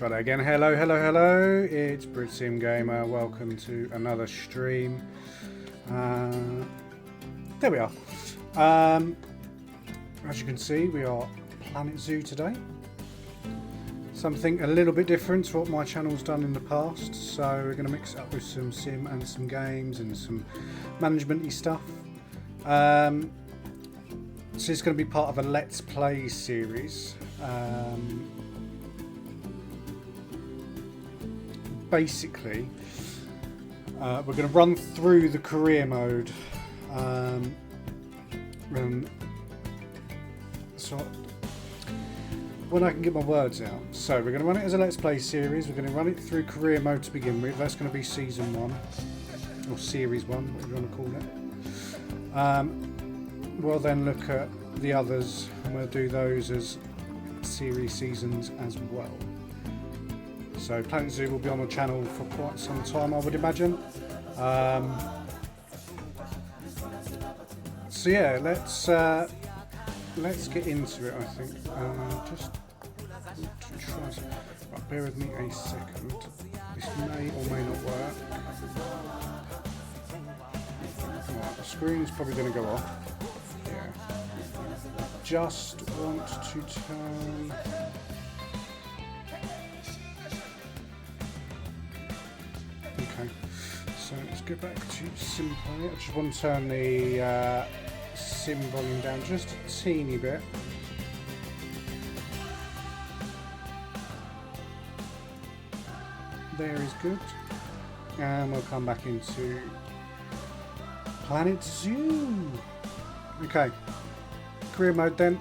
Try that again. Hello, hello, hello. It's BritSim Gamer. Welcome to another stream. There we are. As you can see, we are Planet Zoo today. Something a little bit different to what my channel's done in the past. So we're going to mix it up with some sim and some games and some management-y stuff. So it's going to be part of a Let's Play series. Basically, we're going to run through the career mode. So when I can get my words out. So we're going to run it as a Let's Play series. We're going to run it through career mode to begin with. That's going to be season 1 or series 1, whatever you want to call it. We'll then look at the others and we'll do those as seasons as well. So Planet Zoo will be on the channel for quite some time, I would imagine. So yeah, let's get into it. I think just to try. Right, bear with me a second. This may or may not work. Right, the screen's probably going to go off. Yeah. Just want to turn. Okay, so let's go back to Simplay. I just want to turn the sim volume down just a teeny bit. There is good. And we'll come back into Planet Zoo. Okay, career mode then.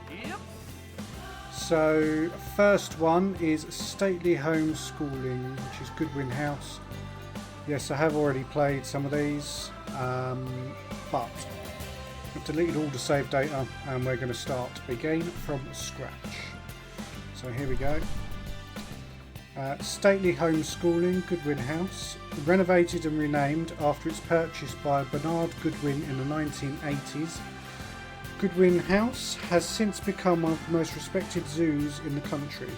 So first one is Stately Homeschooling, which is Goodwin House. Yes, I have already played some of these, but I've deleted all the save data and we're going to start again from scratch. So here we go. Stately Homeschooling, Goodwin House, renovated and renamed after its purchase by Bernard Goodwin in the 1980s. Goodwin House has since become one of the most respected zoos in the country.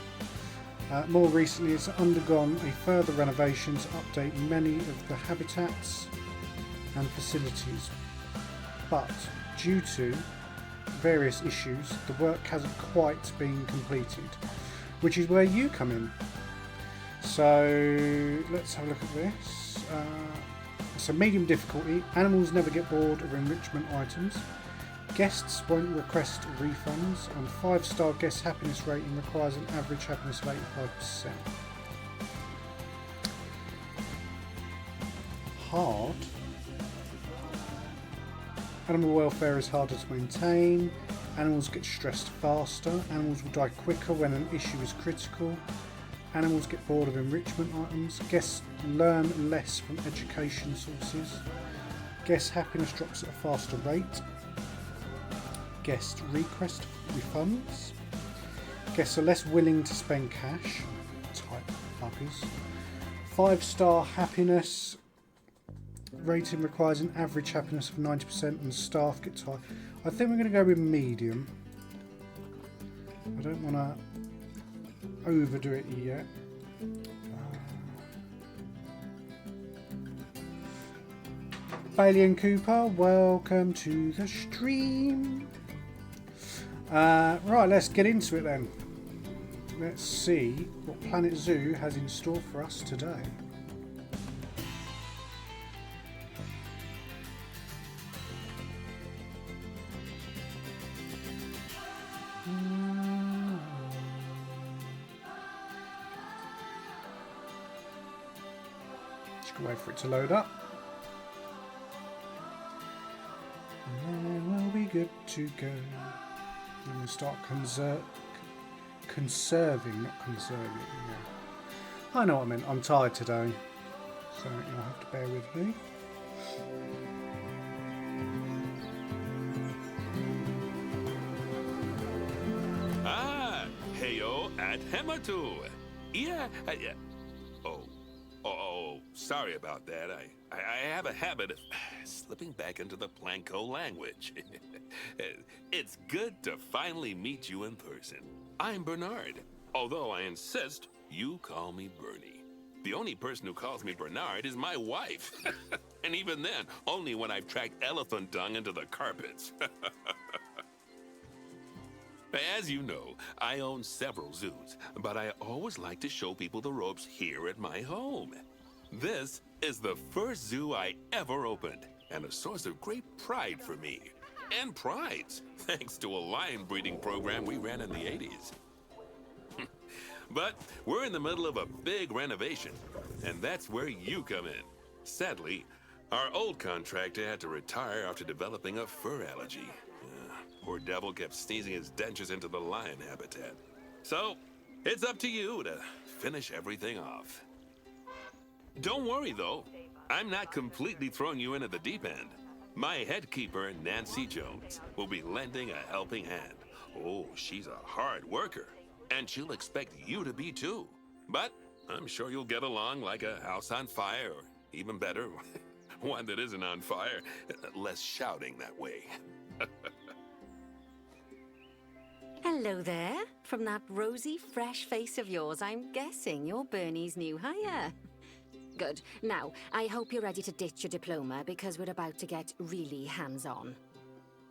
More recently, it's undergone a further renovation to update many of the habitats and facilities. But due to various issues, the work hasn't quite been completed, which is where you come in. So let's have a look at this. So medium difficulty, animals never get bored of enrichment items. Guests won't request refunds, and 5-star guest happiness rating requires an average happiness of 85%. Hard. Animal welfare is harder to maintain. Animals get stressed faster. Animals will die quicker when an issue is critical. Animals get bored of enrichment items. Guests learn less from education sources. Guest happiness drops at a faster rate. Guests request refunds. Guests are less willing to spend cash. Type buggers. 5-star happiness rating requires an average happiness of 90% and staff get tired. I think we're going to go with medium. I don't want to overdo it yet. Bailey and Cooper, welcome to the stream. Right, let's get into it then. Let's see what Planet Zoo has in store for us today. Just gonna wait for it to load up. And then we'll be good to go. And we'll start conserving, not conserving. Yeah. I know what I meant. I'm tired today, so you'll have to bear with me. Ah, heyo at Hematu. Yeah, Oh, sorry about that. I have a habit of slipping back into the Planko language. It's good to finally meet you in person. I'm Bernard, although I insist you call me Bernie. The only person who calls me Bernard is my wife. And even then, only when I've tracked elephant dung into the carpets. As you know, I own several zoos, but I always like to show people the ropes here at my home. This is the first zoo I ever opened, and a source of great pride for me. And prides, thanks to a lion breeding program we ran in the 80s. But we're in the middle of a big renovation, and that's where you come in. Sadly, our old contractor had to retire after developing a fur allergy. Poor devil kept sneezing his dentures into the lion habitat. So, it's up to you to finish everything off. Don't worry, though. I'm not completely throwing you in at the deep end. My head keeper, Nancy Jones, will be lending a helping hand. Oh, she's a hard worker, and she'll expect you to be too. But I'm sure you'll get along like a house on fire, or even better, one that isn't on fire. Less shouting that way. Hello there. From that rosy, fresh face of yours, I'm guessing you're Bernie's new hire. Good. Now, I hope you're ready to ditch your diploma because we're about to get really hands-on.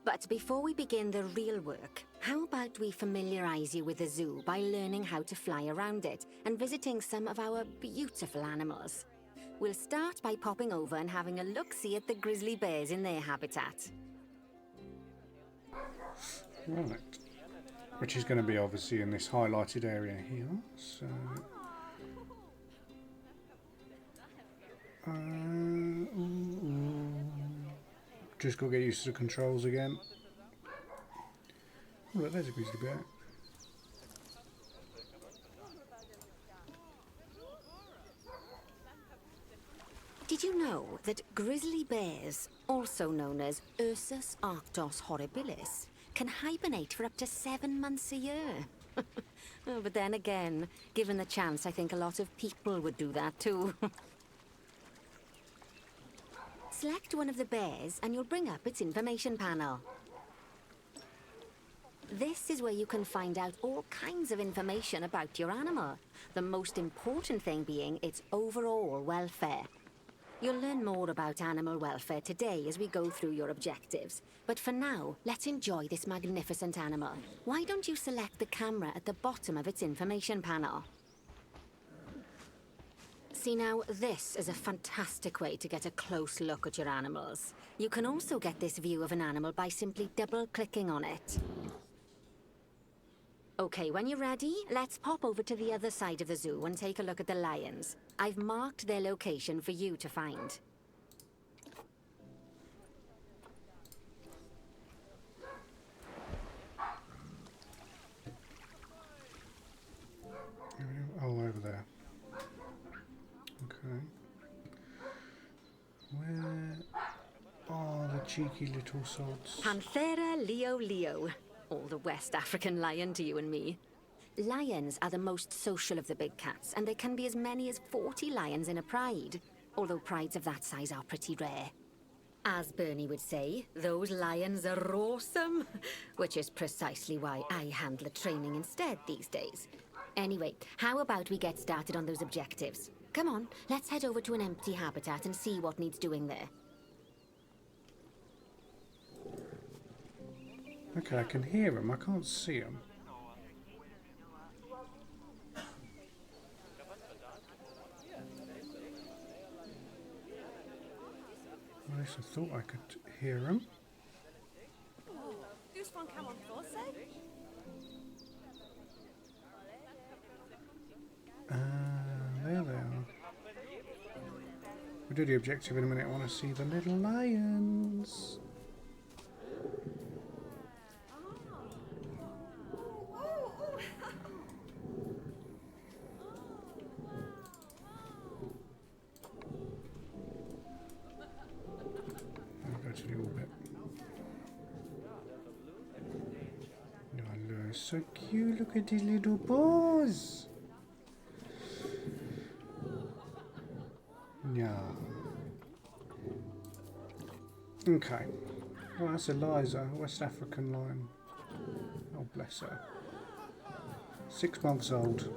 But before we begin the real work, how about we familiarize you with the zoo by learning how to fly around it and visiting some of our beautiful animals? We'll start by popping over and having a look-see at the grizzly bears in their habitat. Right. Which is going to be obviously in this highlighted area here. So, just got to get used to the controls again. Oh, look, there's a grizzly bear. Did you know that grizzly bears, also known as Ursus arctos horribilis, can hibernate for up to 7 months a year? Oh, but then again, given the chance, I think a lot of people would do that too. Select one of the bears and you'll bring up its information panel. This is where you can find out all kinds of information about your animal. The most important thing being its overall welfare. You'll learn more about animal welfare today as we go through your objectives. But for now, let's enjoy this magnificent animal. Why don't you select the camera at the bottom of its information panel? See now, this is a fantastic way to get a close look at your animals. You can also get this view of an animal by simply double-clicking on it. Okay, when you're ready, let's pop over to the other side of the zoo and take a look at the lions. I've marked their location for you to find. Oh, over there. Okay. Where are the cheeky little sods? Panthera leo leo. All the West African lion to you and me. Lions are the most social of the big cats, and there can be as many as 40 lions in a pride, although prides of that size are pretty rare. As Bernie would say, those lions are awesome, which is precisely why I handle the training instead these days. Anyway, how about we get started on those objectives? Come on, let's head over to an empty habitat and see what needs doing there. Okay, I can hear them, I can't see them. At least I thought I could hear them. There they are. We'll do the objective in a minute. I want to see the little lions. To the orbit. Oh, look, so cute. Look at these little paws. Yeah. Okay. Well, that's Eliza, West African lion. Oh, bless her. 6 months old.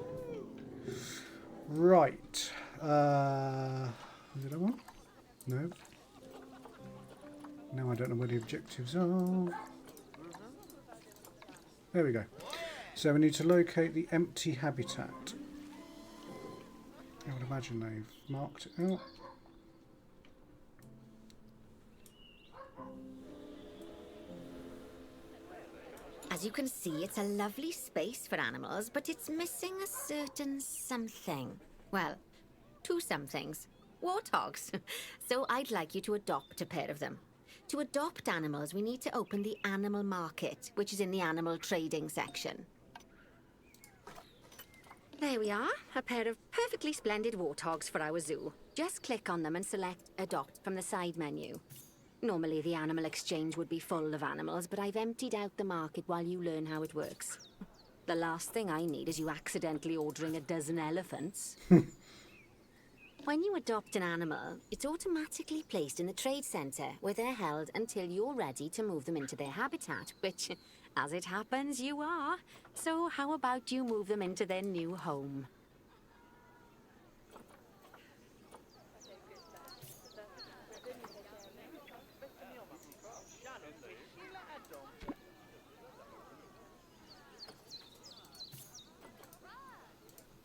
Right. Is it that one? No. Now I don't know where the objectives are. There we go. So we need to locate the empty habitat. I would imagine they've marked it out. As you can see, it's a lovely space for animals, but it's missing a certain something. Well, two somethings. Warthogs. So I'd like you to adopt a pair of them. To adopt animals, we need to open the animal market, which is in the animal trading section. There we are, a pair of perfectly splendid warthogs for our zoo. Just click on them and select Adopt from the side menu. Normally the animal exchange would be full of animals, but I've emptied out the market while you learn how it works. The last thing I need is you accidentally ordering a dozen elephants. When you adopt an animal, it's automatically placed in the trade centre, where they're held until you're ready to move them into their habitat, which, as it happens, you are. So how about you move them into their new home?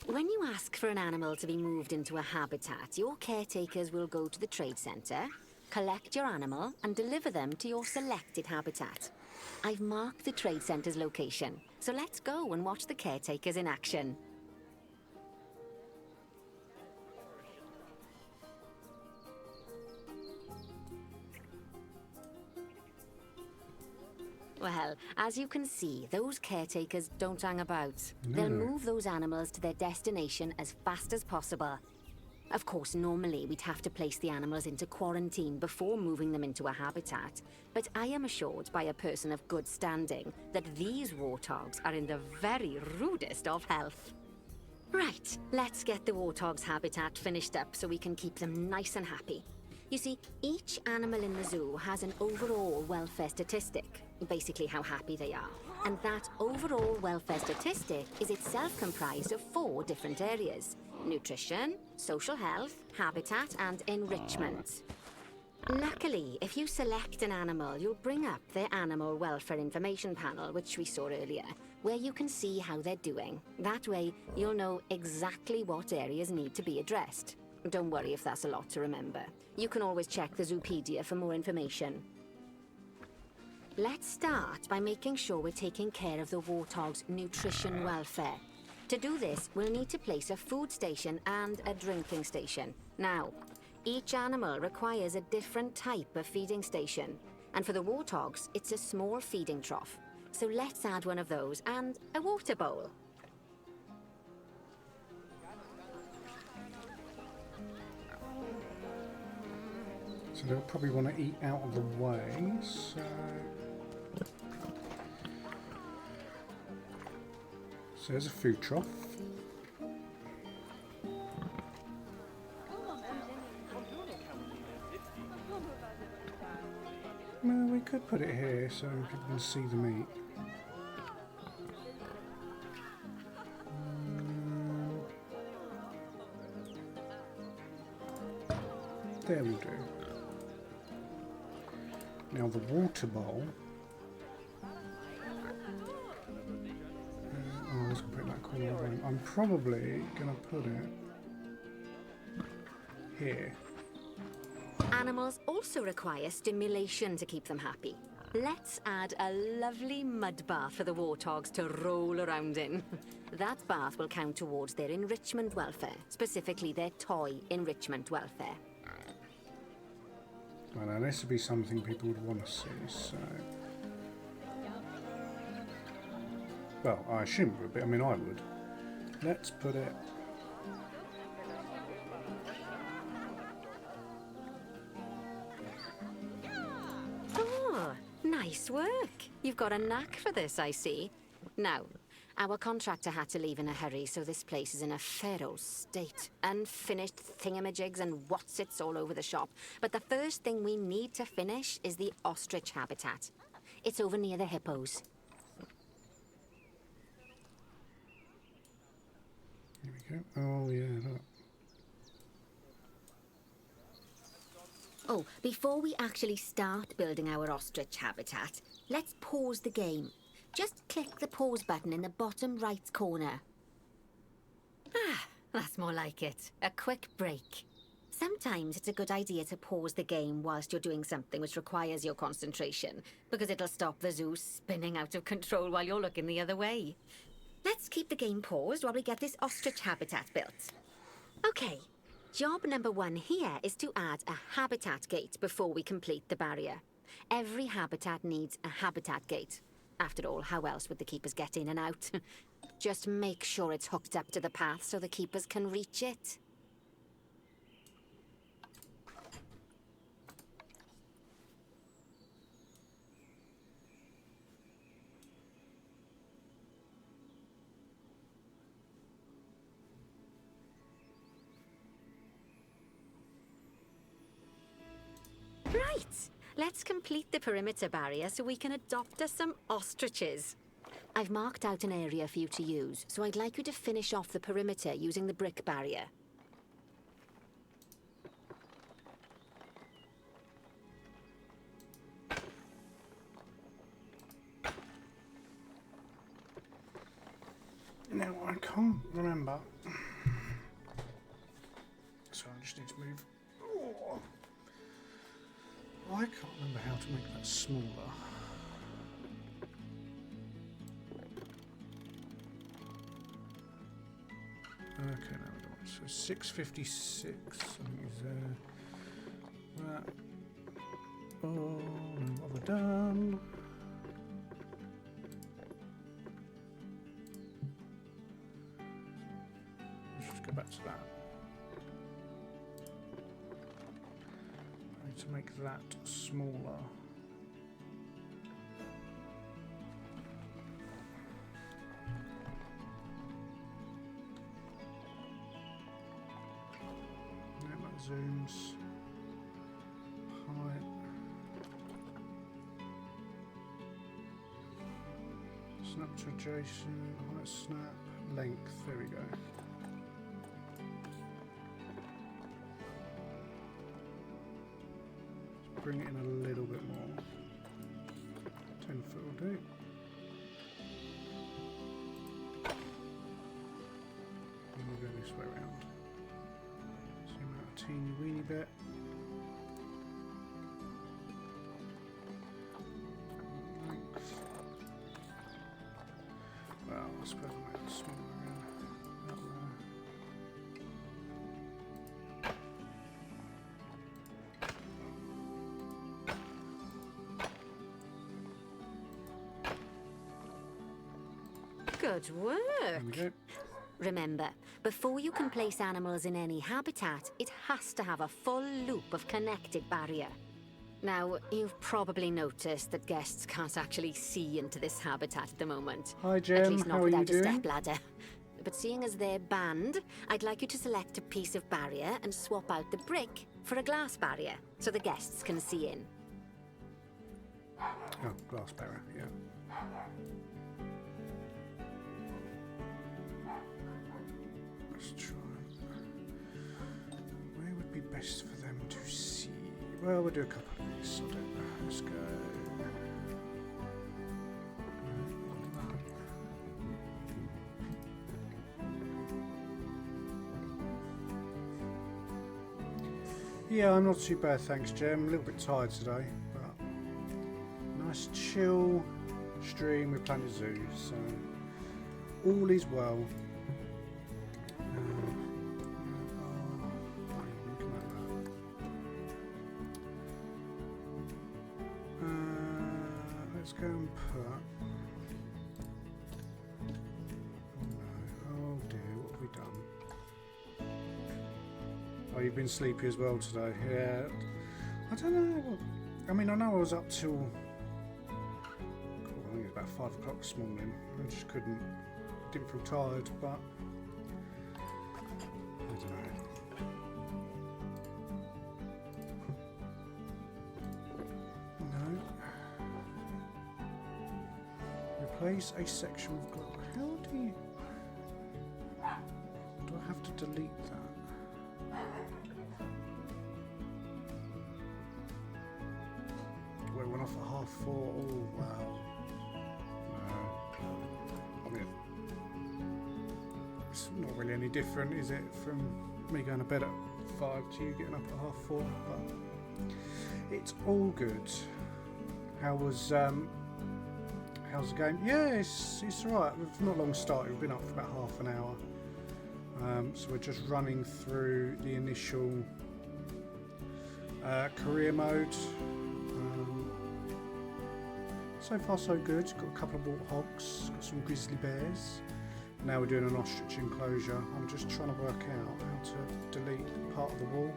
When you ask for an animal to be moved into a habitat, your caretakers will go to the trade centre, collect your animal, and deliver them to your selected habitat. I've marked the trade centre's location, so let's go and watch the caretakers in action. Well, as you can see, those caretakers don't hang about. No. They'll move those animals to their destination as fast as possible. Of course, normally we'd have to place the animals into quarantine before moving them into a habitat, but I am assured by a person of good standing that these warthogs are in the very rudest of health. Right, let's get the warthog's habitat finished up so we can keep them nice and happy. You see, each animal in the zoo has an overall welfare statistic, basically how happy they are. And that overall welfare statistic is itself comprised of 4 different areas: nutrition, social health, habitat, and enrichment. Luckily, if you select an animal, you'll bring up their animal welfare information panel, which we saw earlier, where you can see how they're doing. That way, you'll know exactly what areas need to be addressed. Don't worry if that's a lot to remember. You can always check the Zoopedia for more information. Let's start by making sure we're taking care of the warthog's nutrition welfare. To do this, we'll need to place a food station and a drinking station. Now, each animal requires a different type of feeding station. And for the warthogs, it's a small feeding trough. So let's add one of those and a water bowl. So they'll probably want to eat out of the way, so there's a food trough. Well, we could put it here so people can see the meat. There we go. Now the water bowl. I was going to put that corner over. I'm probably going to put it here. Animals also require stimulation to keep them happy. Let's add a lovely mud bath for the warthogs to roll around in. That bath will count towards their enrichment welfare, specifically their toy enrichment welfare. Well, now this would be something people would want to see, so... Well, I assume it would be. I mean, I would. Let's put it... Oh, nice work. You've got a knack for this, I see. Now, our contractor had to leave in a hurry, so this place is in a pharaoh state. Unfinished thingamajigs and whatsits all over the shop. But the first thing we need to finish is the ostrich habitat. It's over near the hippos. Here we go. Oh yeah, look. Oh, before we actually start building our ostrich habitat, let's pause the game. Just click the pause button in the bottom right corner. Ah, that's more like it. A quick break. Sometimes it's a good idea to pause the game whilst you're doing something which requires your concentration, because it'll stop the zoo spinning out of control while you're looking the other way. Let's keep the game paused while we get this ostrich habitat built. Okay. Job number 1 here is to add a habitat gate before we complete the barrier. Every habitat needs a habitat gate. After all, how else would the keepers get in and out? Just make sure it's hooked up to the path so the keepers can reach it. Right, let's complete the perimeter barrier so we can adopt us some ostriches. I've marked out an area for you to use, so I'd like you to finish off the perimeter using the brick barrier. Now I can't remember. So I just need to move. Oh. I can't remember how to make that smaller. Okay, now we don't. So 656. I think is that. Oh, what have I done? Let's just go back to that. I need to make that smaller. Zooms, height, snap to adjacent, height snap, length, there we go. Let's bring it in a little bit more. 10 foot will do. And we'll go this way around. Teeny weeny bit. Length. Well, I suppose I'll make it smaller again. Good work. There we go. Remember, before you can place animals in any habitat, it has to have a full loop of connected barrier. Now, you've probably noticed that guests can't actually see into this habitat at the moment. Hi Jem, At least not how are you without a doing? stepladder. But seeing as they're banned, I'd like you to select a piece of barrier and swap out the brick for a glass barrier, so the guests can see in. Oh, glass barrier, yeah. Let's try. Where would be best for them to see? Well, we'll do a couple of these. I don't know. Let's go. Yeah, I'm not too bad, thanks, Jem. A little bit tired today, but nice chill stream with Planet Zoo, so all is well. Let's go and put. Oh no! Oh dear! What have we done? Oh, you've been sleepy as well today. Yeah. I don't know. I mean, I know I was up till. I think it was about 5 o'clock this morning. I just didn't feel tired, but I don't know. No. Replace a section with glock. How do you? delete that. We went off at 4:30. Oh wow. No. I mean, it's not really any different, is it, from me going to bed at 5 to you getting up at 4:30? But it's all good. How's the game? Yeah, it's alright. We've not long started. We've been up for about half an hour. So we're just running through the initial career mode. So far so good. Got a couple of warthogs, got some grizzly bears. Now we're doing an ostrich enclosure. I'm just trying to work out how to delete part of the wall.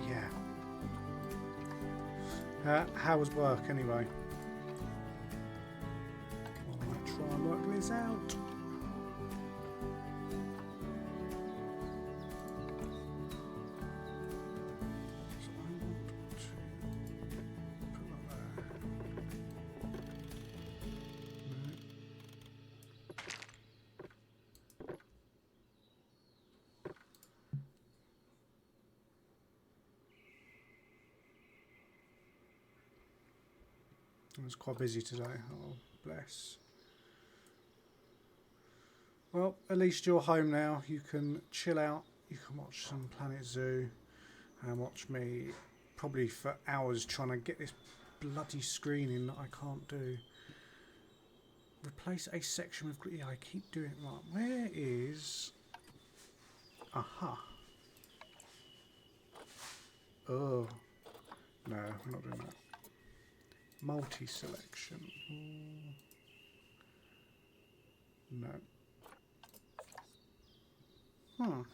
Yeah. How was work anyway? I might try and work this out. I was quite busy today. Oh, bless. Well, at least you're home now. You can chill out. You can watch some Planet Zoo and watch me probably for hours trying to get this bloody screening that I can't do. Replace a section with... Yeah, I keep doing it. Right, where is... Aha. Oh. No, I'm not doing that. Multi-selection. No. Huh.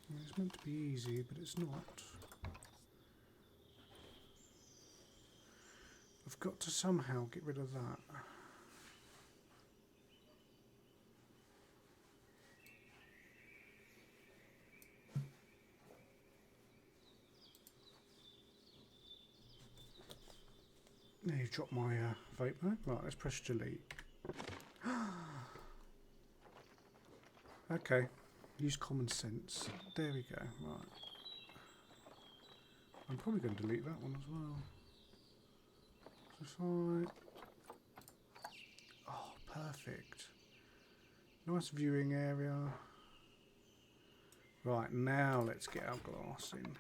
It's meant to be easy, but it's not. I've got to somehow get rid of that. Now you've dropped my vape there. Right, let's press delete. Okay, use common sense. There we go. Right. I'm probably going to delete that one as well. So oh, perfect. Nice viewing area. Right, now let's get our glass in.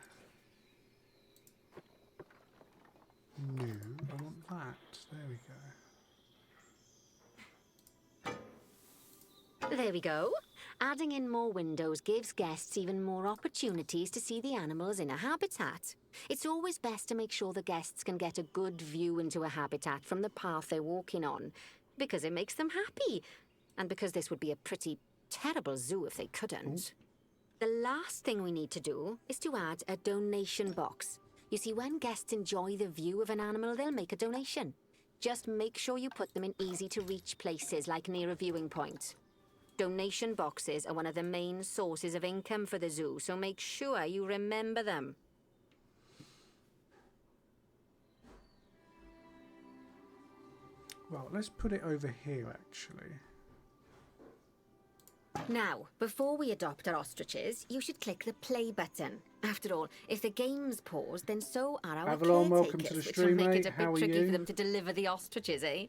No, I want that. There we go. There we go. Adding in more windows gives guests even more opportunities to see the animals in a habitat. It's always best to make sure the guests can get a good view into a habitat from the path they're walking on, because it makes them happy, and because this would be a pretty terrible zoo if they couldn't. The last thing we need to do is to add a donation box. You see, when guests enjoy the view of an animal, they'll make a donation. Just make sure you put them in easy-to-reach places, like near a viewing point. Donation boxes are one of the main sources of income for the zoo, so make sure you remember them. Well, let's put it over here, actually. Now, before we adopt our ostriches, you should click the play button. After all, if the game's paused, then so are our Avalon, caretakers, welcome to the stream, which will make mate. it a How bit are tricky you? for them to deliver the ostriches, eh?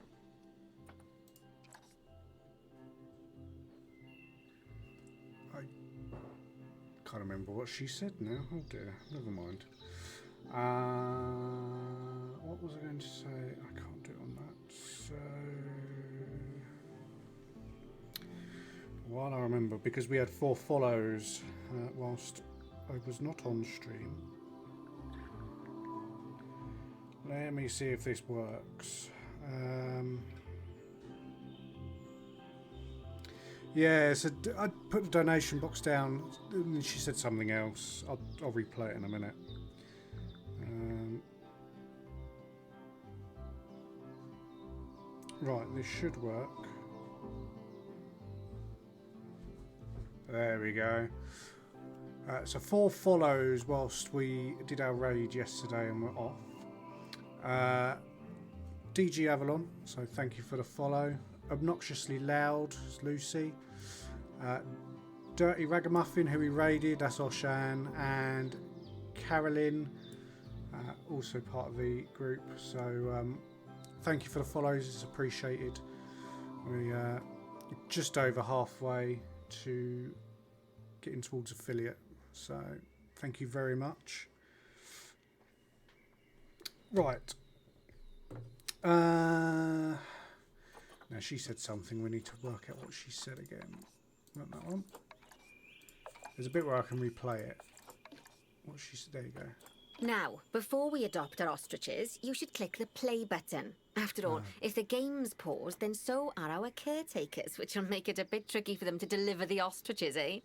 I can't remember what she said now. Oh dear, never mind. What was I going to say? I can't do it on that. So, while I remember, because we had 4 follows whilst I was not on stream. Let me see if this works. Yeah, so I put the donation box down, and she said something else. I'll replay it in a minute. Right, this should work. There we go. So 4 follows whilst we did our raid yesterday and we're off. DG Avalon, so thank you for the follow. Obnoxiously Loud, it's Lucy. Dirty Ragamuffin, who we raided, that's Oshan. And Carolyn, also part of the group. So thank you for the follows, it's appreciated. We're just over halfway to getting towards affiliate, so thank you very much. Right. Now she said something, we need to work out what she said again. Not that one. There's a bit where I can replay it. What she said, there you go. Now, before we adopt our ostriches, you should click the play button. After all, if the game's paused, then so are our caretakers, which will make it a bit tricky for them to deliver the ostriches, eh?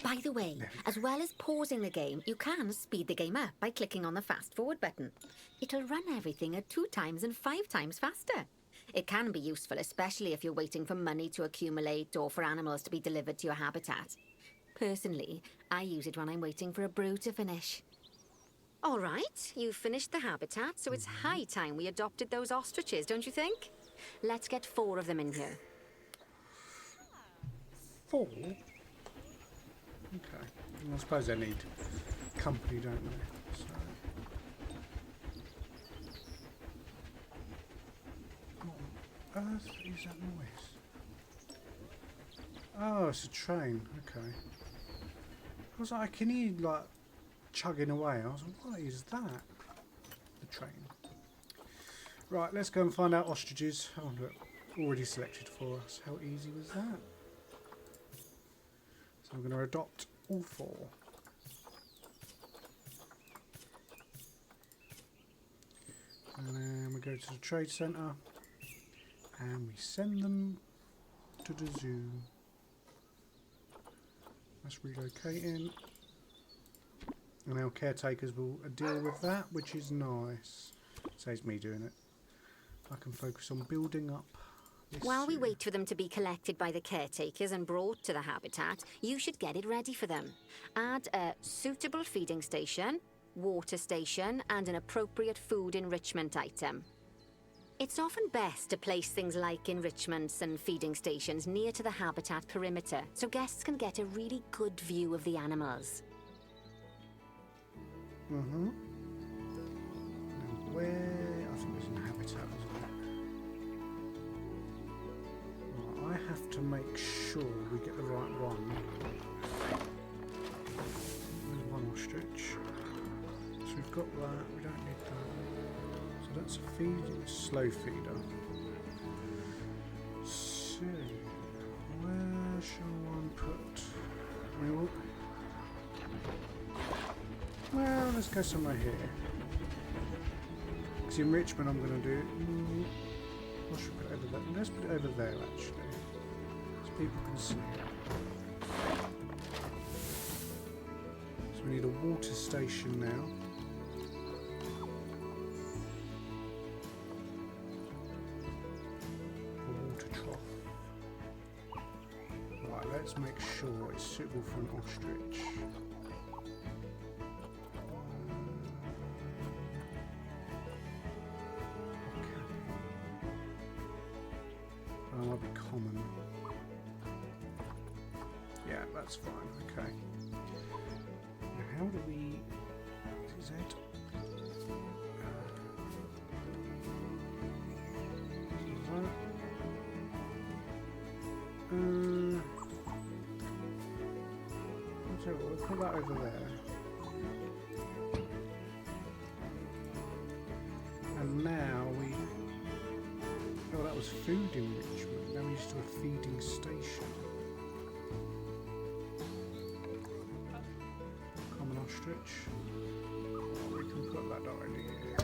By the way, as well as pausing the game, you can speed the game up by clicking on the fast forward button. It'll run everything at 2 times and 5 times faster. It can be useful, especially if you're waiting for money to accumulate or for animals to be delivered to your habitat. Personally, I use it when I'm waiting for a brew to finish. All right, you've finished the habitat, so it's high time we adopted those ostriches, don't you think? Let's get 4 of them in here. 4? Okay. Well, I suppose they need company, don't they? So. What on earth is that noise? Oh, it's a train. Okay. I was like, I can hear like chugging away. I was like, what is that? The train. Right, let's go and find out ostriches. Oh look, already selected for us. How easy was that? So I'm going to adopt all 4. And then we go to the trade centre and we send them to the zoo. That's relocating. And our caretakers will deal with that, which is nice. Saves me doing it. I can focus on building up. While we wait for them to be collected by the caretakers and brought to the habitat, you should get it ready for them. Add a suitable feeding station, water station, and an appropriate food enrichment item. It's often best to place things like enrichments and feeding stations near to the habitat perimeter, so guests can get a really good view of the animals. Mm-hmm. Now where? I think there's an habitat, isn't there? I have to make sure we get the right one. There's one ostrich. So we've got that, we don't need that. So that's a slow feeder. So, where shall one put? Well, let's go somewhere here. Because the enrichment I'm going to do... I should put it over there. Let's put it over there, actually. So people can see it. So we need a water station now. A water trough. Right, let's make sure it's suitable for an ostrich. That'll be common. Yeah, that's fine. Okay. Now how do we... Is it? So we'll put that over there. And now we... Oh, that was food enrichment. Now we just do a feeding station. Common ostrich. We can put that directly here.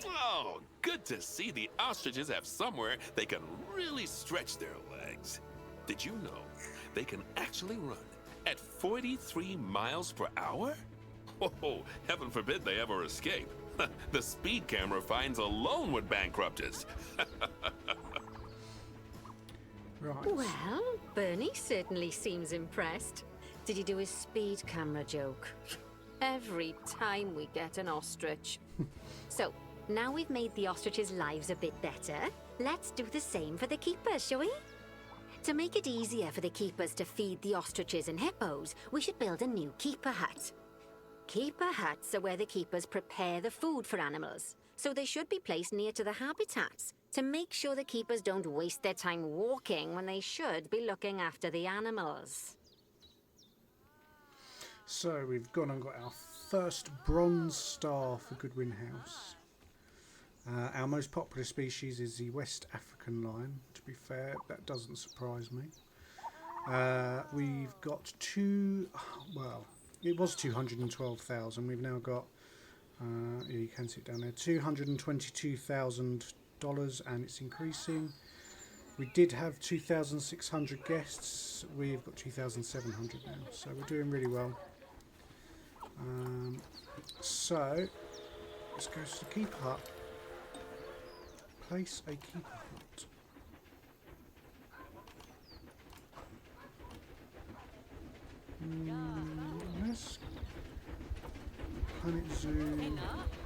Oh, good to see the ostriches have somewhere they can really stretch their legs. Did you know they can actually run at 43 miles per hour? Oh, heaven forbid they ever escape. The speed camera fines alone would bankrupt us. Right. Well, Bernie certainly seems impressed. Did he do his speed camera joke? Every time we get an ostrich. So, now we've made the ostriches' lives a bit better, let's do the same for the keepers, shall we? To make it easier for the keepers to feed the ostriches and hippos, we should build a new keeper hut. Keeper huts are where the keepers prepare the food for animals, so they should be placed near to the habitats to make sure the keepers don't waste their time walking when they should be looking after the animals. So we've gone and got our first bronze star for Goodwin House. Our most popular species is the West African lion. To be fair, that doesn't surprise me. We've got it was 212,000. We've now got, you can see it down there, $222,000, and it's increasing. We did have 2,600 guests. We've got 2,700 now, so we're doing really well. So let's go to the keeper hut. Place a keeper hut. Let's Planet Zoo.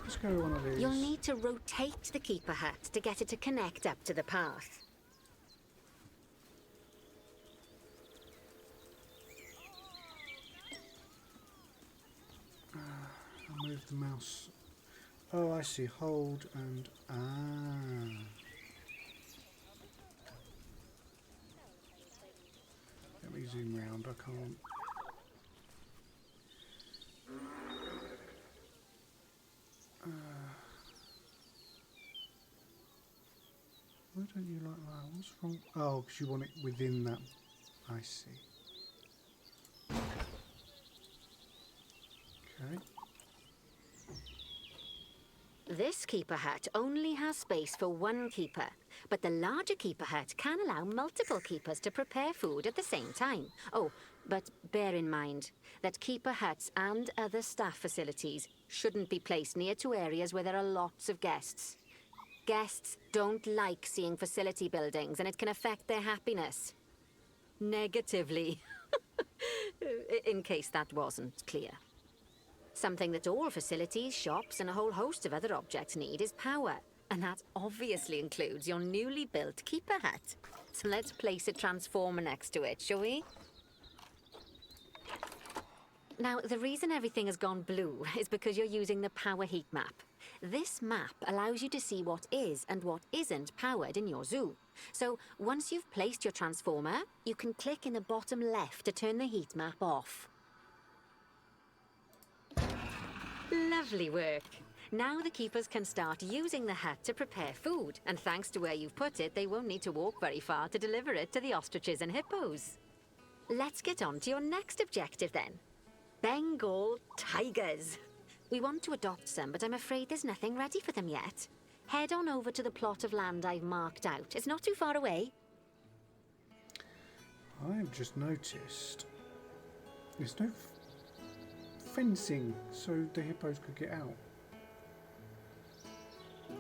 Let's go one of these. You'll need to rotate the keeper hut to get it to connect up to the path. I'll move the mouse. Oh, I see. Hold and Let me zoom round. I can't. Why don't you like that? What's wrong? Oh, because you want it within that. I see. Okay. This keeper hut only has space for one keeper, but the larger keeper hut can allow multiple keepers to prepare food at the same time. Oh, but bear in mind that keeper huts and other staff facilities shouldn't be placed near to areas where there are lots of guests. Guests don't like seeing facility buildings, and it can affect their happiness. Negatively. In case that wasn't clear. Something that all facilities, shops, and a whole host of other objects need is power. And that obviously includes your newly built keeper hut. So let's place a transformer next to it, shall we? Now, the reason everything has gone blue is because you're using the power heat map. This map allows you to see what is and what isn't powered in your zoo. So once you've placed your transformer, you can click in the bottom left to turn the heat map off. Lovely work. Now the keepers can start using the hut to prepare food, and thanks to where you've put it, they won't need to walk very far to deliver it to the ostriches and hippos. Let's get on to your next objective then. Bengal tigers. We want to adopt some, but I'm afraid there's nothing ready for them yet. Head on over to the plot of land I've marked out. It's not too far away. I've just noticed there's no fencing so the hippos could get out. Oh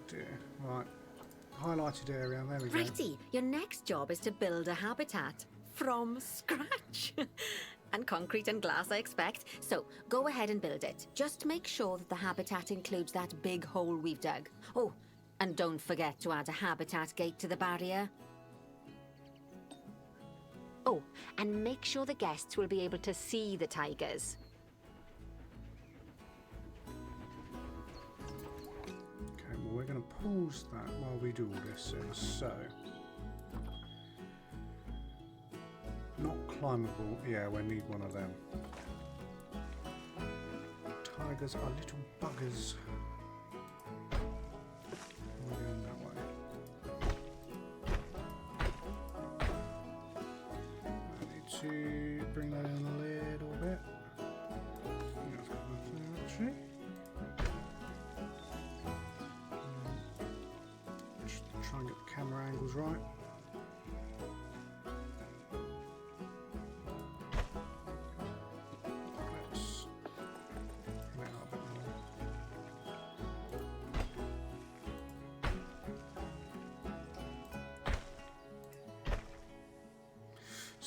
dear. Right. Highlighted area, there we go. Righty, your next job is to build a habitat from scratch. And concrete and glass, I expect. So, go ahead and build it. Just make sure that the habitat includes that big hole we've dug. Oh, and don't forget to add a habitat gate to the barrier. Oh, and make sure the guests will be able to see the tigers. Okay, well we're going to pause that while we do all this. So, not climbable. Yeah, we need one of them. Tigers are little buggers. We're going that way. I need to bring that in a little bit. That's good there, actually. Just try and get the camera angles right.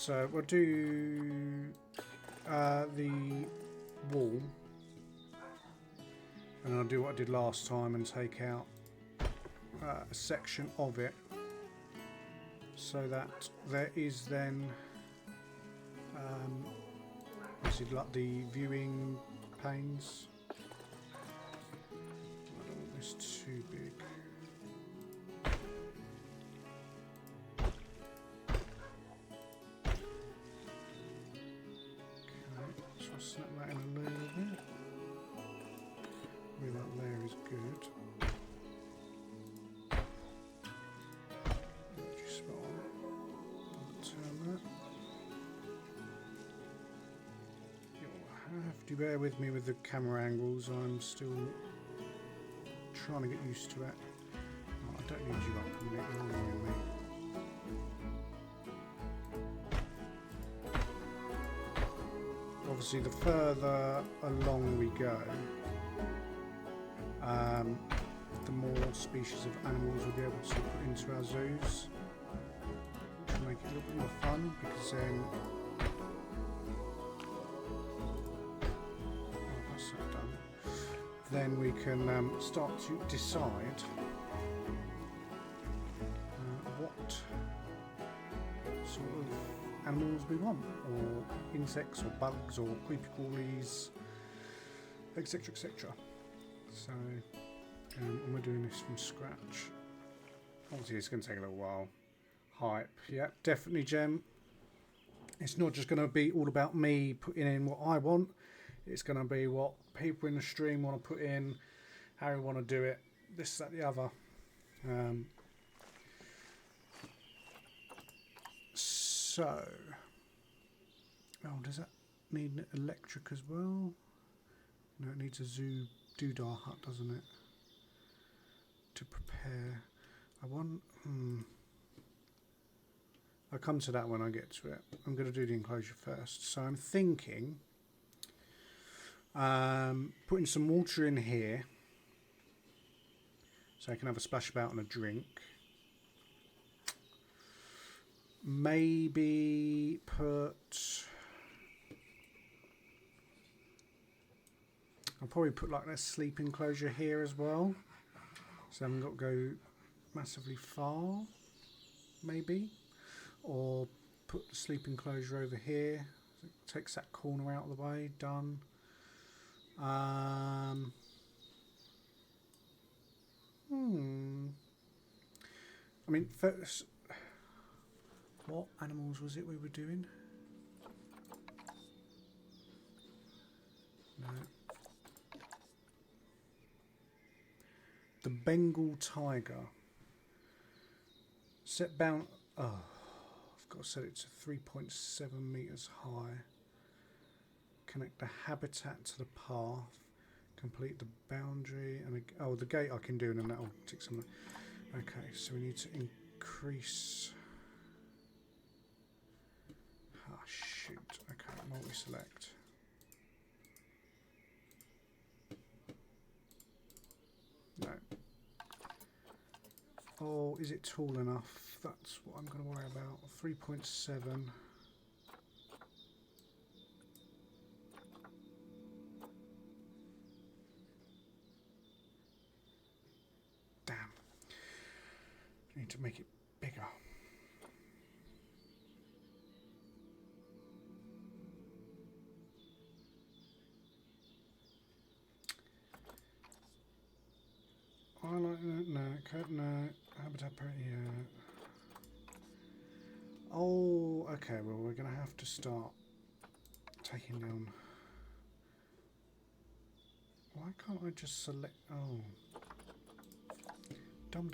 So we'll do the wall, and I'll do what I did last time and take out a section of it, so that there is then obviously like the viewing panes. I don't want this too big. Snap that in a little bit. Where that there is good. Just spot on. Turn that. You'll have to bear with me with the camera angles. I'm still trying to get used to it. Oh, I don't need you up a minute. You're annoying me. Obviously, the further along we go, the more species of animals we'll be able to put into our zoos, which will make it a little bit more fun, because then that's that done. Then we can start to decide what sort of animals we want, or insects, or bugs, or creepy crawlies, etc, etc. So, and we're doing this from scratch. Obviously it's going to take a little while. Hype, yeah, definitely, Gem. It's not just going to be all about me putting in what I want. It's going to be what people in the stream want to put in, how we want to do it, this, that, the other. So, oh, does that need electric as well? No, it needs a doodah hut, doesn't it? To prepare. I want. I'll come to that when I get to it. I'm going to do the enclosure first. So I'm thinking, putting some water in here, so I can have a splash about and a drink. Maybe put. I'll probably put like that sleep enclosure here as well, so I haven't got to go massively far, maybe, or put the sleep enclosure over here, so it takes that corner out of the way. Done. I mean, first, what animals was it we were doing? No. The Bengal tiger. Set bound. Oh, I've got to set it to 3.7 meters high. Connect the habitat to the path. Complete the boundary and the gate I can do, and then that'll tick something. Okay, so we need to increase. Ah, shoot. Okay, multi-select. No. Oh, is it tall enough? That's what I'm going to worry about. 3.7. Damn. I need to make it bigger. I like that. No, no. Habitat, yeah. Oh, okay. Well, we're going to have to start taking down. Why can't I just select? Oh, dum.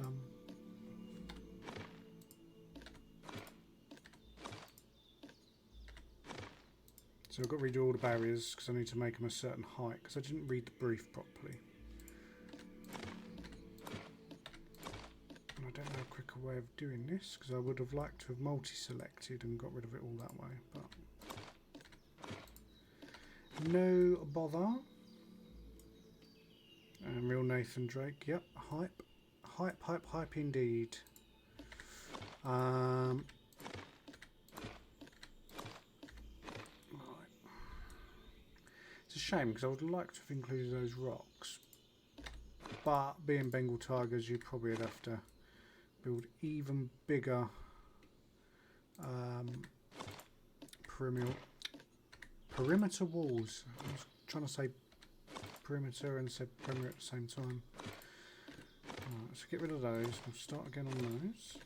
So I've got to redo all the barriers because I need to make them a certain height because I didn't read the brief properly. I don't know a quicker way of doing this because I would have liked to have multi-selected and got rid of it all that way, but no bother. Real Nathan Drake, yep, hype indeed. shame because I would like to have included those rocks. But being Bengal tigers, you probably would have to build even bigger perimeter walls. I was trying to say perimeter and said perimeter at the same time. Alright, so get rid of those. We'll start again on those.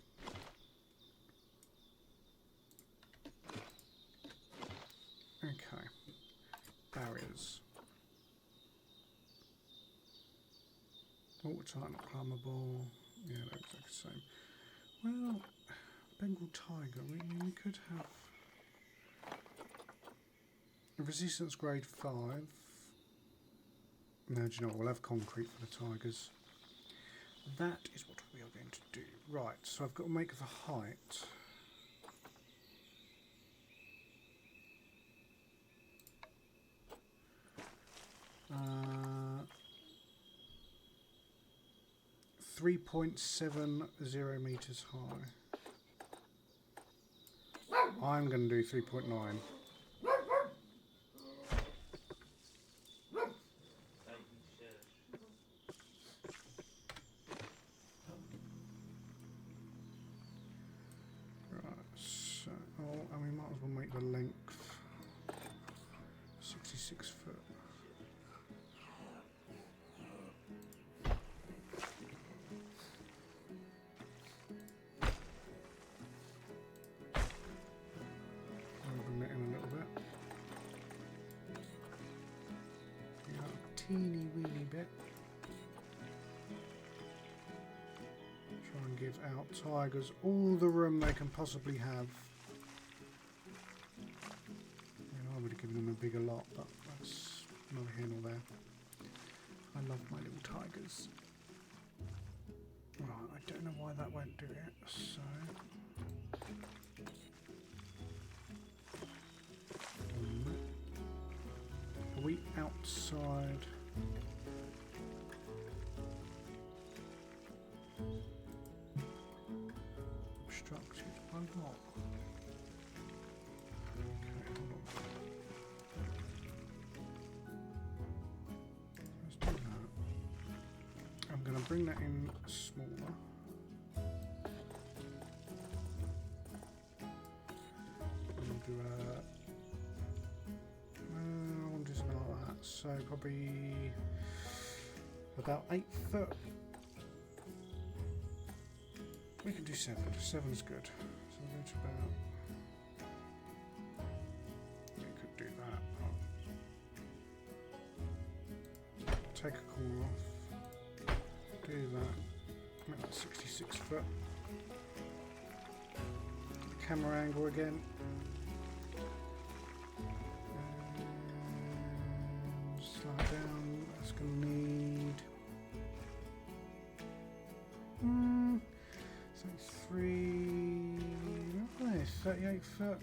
Okay. Barriers. Watertight, not climbable. Yeah, they're exactly the same. Well, Bengal tiger, we could have a resistance grade 5. No, do you know what? We'll have concrete for the tigers. That is what we are going to do. Right, so I've got to make the height. Uh, 3.70 meters high. I'm going to do 3.9. And we might as well make the length 66 foot. I'll bring that in a little bit. Yeah, a teeny weeny bit. Try and give our tigers all the room they can possibly have. I would have given them a bigger lot, but that's neither here nor there. I love my little tigers. Right, I don't know why that won't do it, so... Are we outside? Obstructed by what? Bring that in smaller. We'll do I want to do something like that. So probably about 8 foot. We can do 7. 7's good. So we'll go to about. We could do that. Take a corner off. Do that. Make that 66 foot. Camera angle again. And slow it down. That's going to need 38 foot.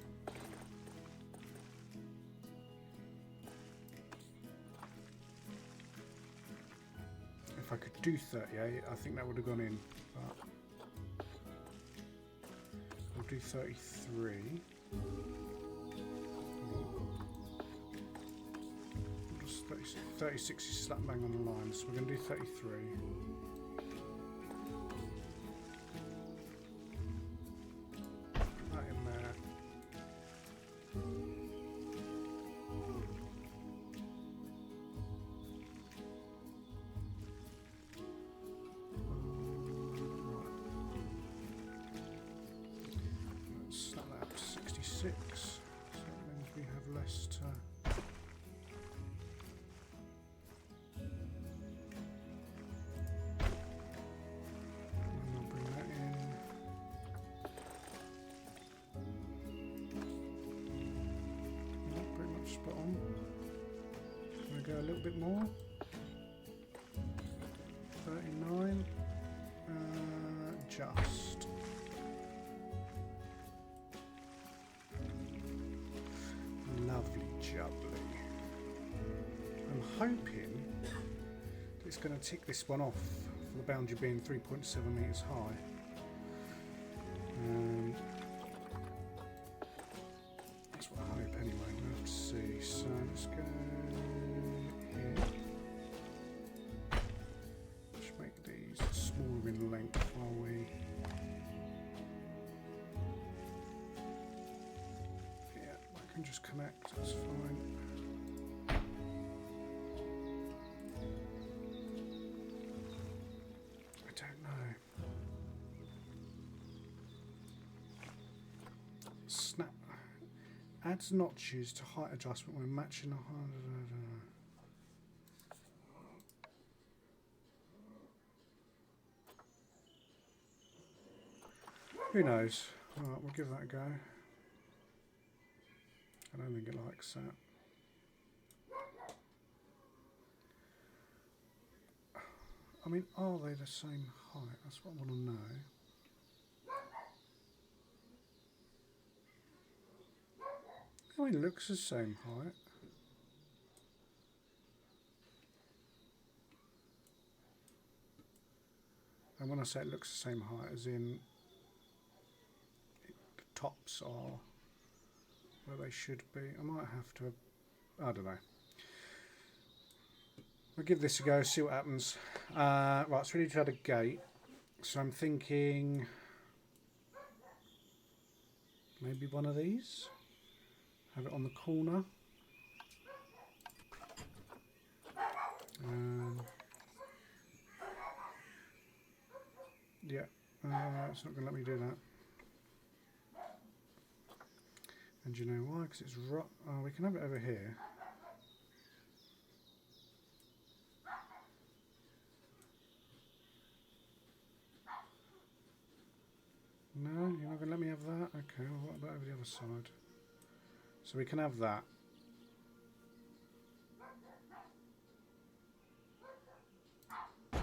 If I could do 38, I think that would have gone in, but we'll do 33. 36 is slap bang on the line, so we're going to do 33. Put that in there. Snap that up to 66, so that means we have less to... And I'll bring that in. Pretty much spot on. I'm going to go a little bit more. 39. Just. Lovely jubbly. I'm hoping it's going to tick this one off for the boundary being 3.7 metres high. That's what I hope anyway. We'll have to see. So let's go can just connect, that's fine. I don't know. Snap. Adds notches to height adjustment when matching the height. Who knows? Alright, we'll give that a go. I don't think it likes that. I mean, are they the same height? That's what I want to know. I mean, it looks the same height. And when I say it looks the same height, as in the tops are where they should be. I might have to, I don't know. We'll give this a go, see what happens. Right, so we need to add a gate. So I'm thinking maybe one of these. Have it on the corner. Yeah, it's not going to let me do that. And do you know why? Because it's right. Oh, we can have it over here. No, you're not going to let me have that? Okay, well, what about over the other side? So we can have that.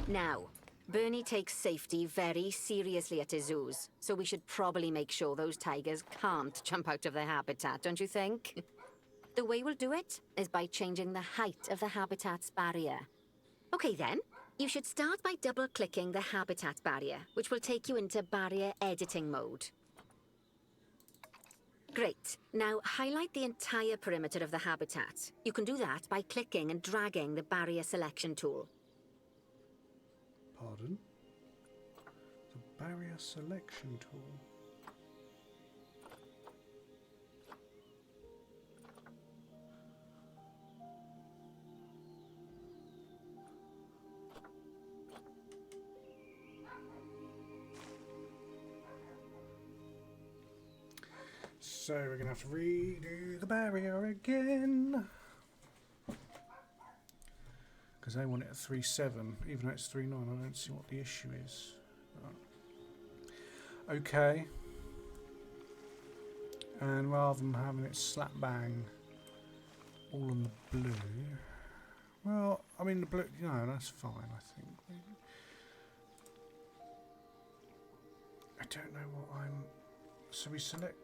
Now, Bernie takes safety very seriously at his zoos, so we should probably make sure those tigers can't jump out of their habitat, don't you think? The way we'll do it is by changing the height of the habitat's barrier. Okay then, you should start by double-clicking the habitat barrier, which will take you into barrier editing mode. Great. Now highlight the entire perimeter of the habitat. You can do that by clicking and dragging the barrier selection tool. Pardon? The barrier selection tool. So we're going to have to redo the barrier again. Because they want it at 3.7, even though it's 3.9, I don't see what the issue is. Okay. And rather than having it slap bang all on the blue, well, I mean the blue, you know, that's fine, I think. I don't know what I'm, so we select,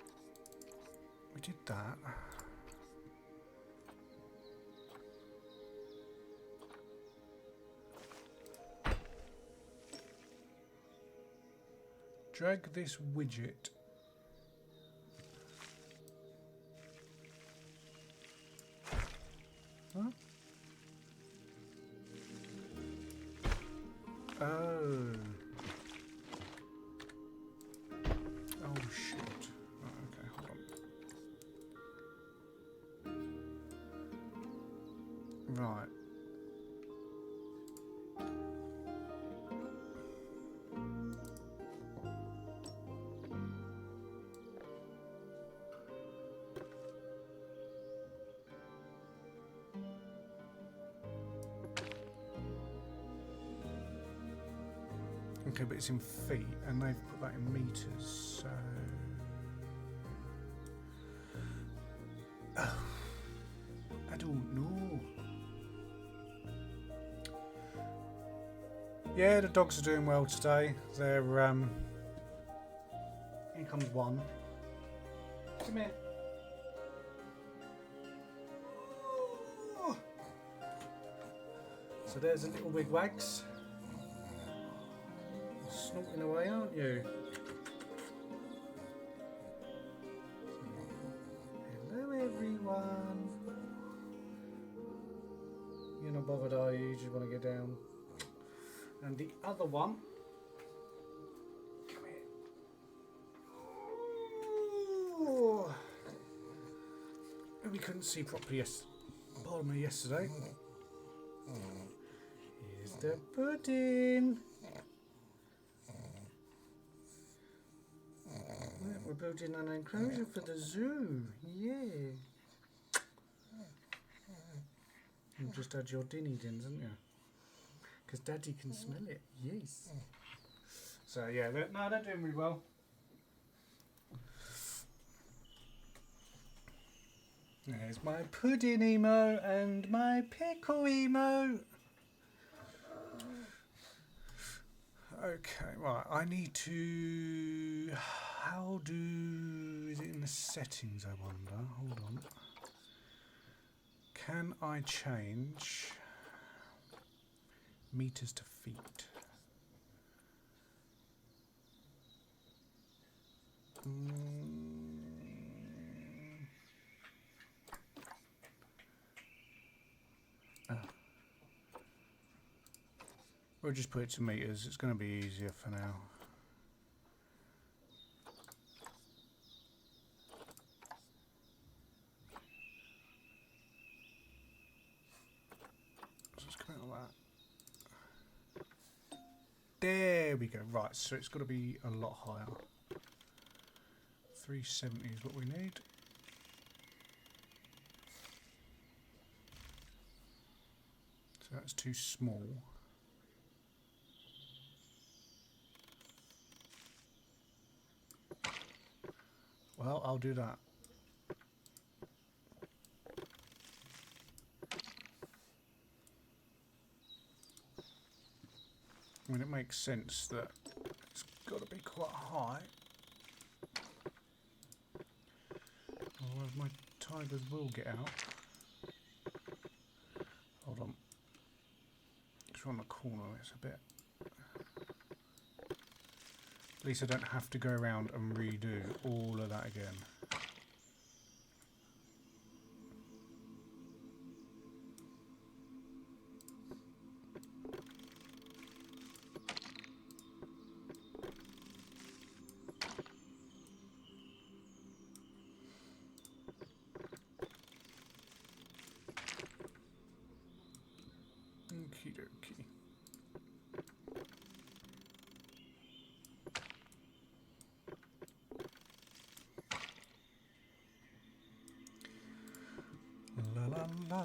we did that. Drag this widget huh? Oh shit. Oh, okay, hold on. Right. Okay, but it's in feet, and they've put that in meters, so... Oh, I don't know. Yeah, the dogs are doing well today. They're, here comes one. Come here. So there's a little wigwags. Snorting away, aren't you? Hello everyone. You're not bothered, are you? You just want to get down. And the other one, come here. Ooh. couldn't see properly bottom of yesterday. Here's the pudding. Right, we're building an enclosure for the zoo. Yeah. You just had your dinny dins, haven't you? Because Daddy can smell it. Yes. So yeah, they're doing really well. There's my pudding emo and my pickle emo. Okay, right. I need to. How do? Is it in the settings? I wonder. Hold on. Can I change meters to feet? We'll just put it to meters. It's going to be easier for now. So let's come out of that. There we go. Right, so it's got to be a lot higher. 370 is what we need. So that's too small. Well, I'll do that. I mean, it makes sense that it's got to be quite high. Otherwise my tigers will get out. Hold on. It's on the corner, it's a bit... At least I don't have to go around and redo all of that again. Okie dokie. La la la.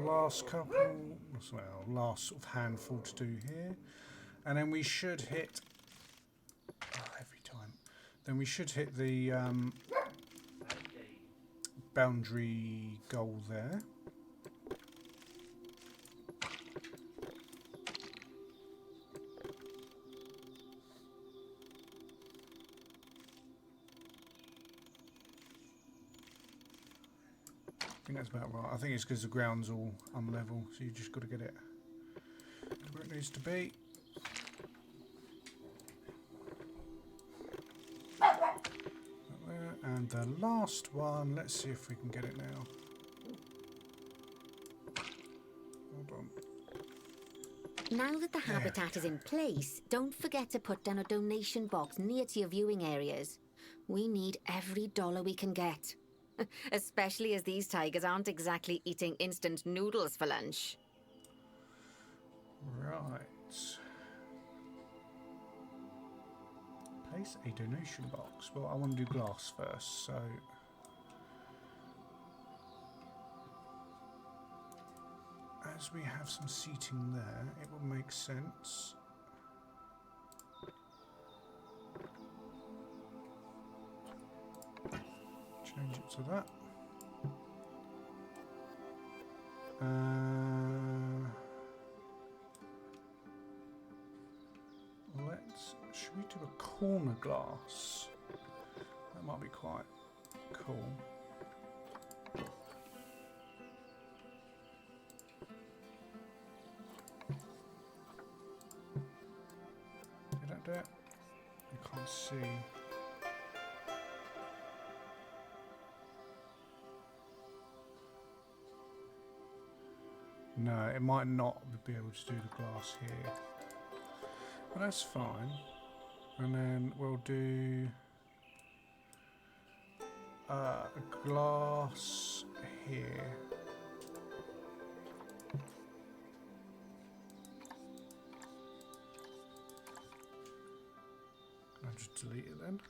Last couple, well, last sort of handful to do here, and then we should hit. Every time, then we should hit the boundary goal there. I think that's about right. I think it's because the ground's all unlevel, so you just got to get it to where it needs to be. There. And the last one, let's see if we can get it now. Hold on. Now that the habitat is in place, don't forget to put down a donation box near to your viewing areas. We need every dollar we can get. Especially as these tigers aren't exactly eating instant noodles for lunch. Right. Place a donation box. Well, I want to do glass first, so... As we have some seating there, it will make sense. Change it to that. Should we do a corner glass? That might be quite cool. Did that do it? I can't see. No, it might not be able to do the glass here. But that's fine. And then we'll do a glass here. I'll just delete it then.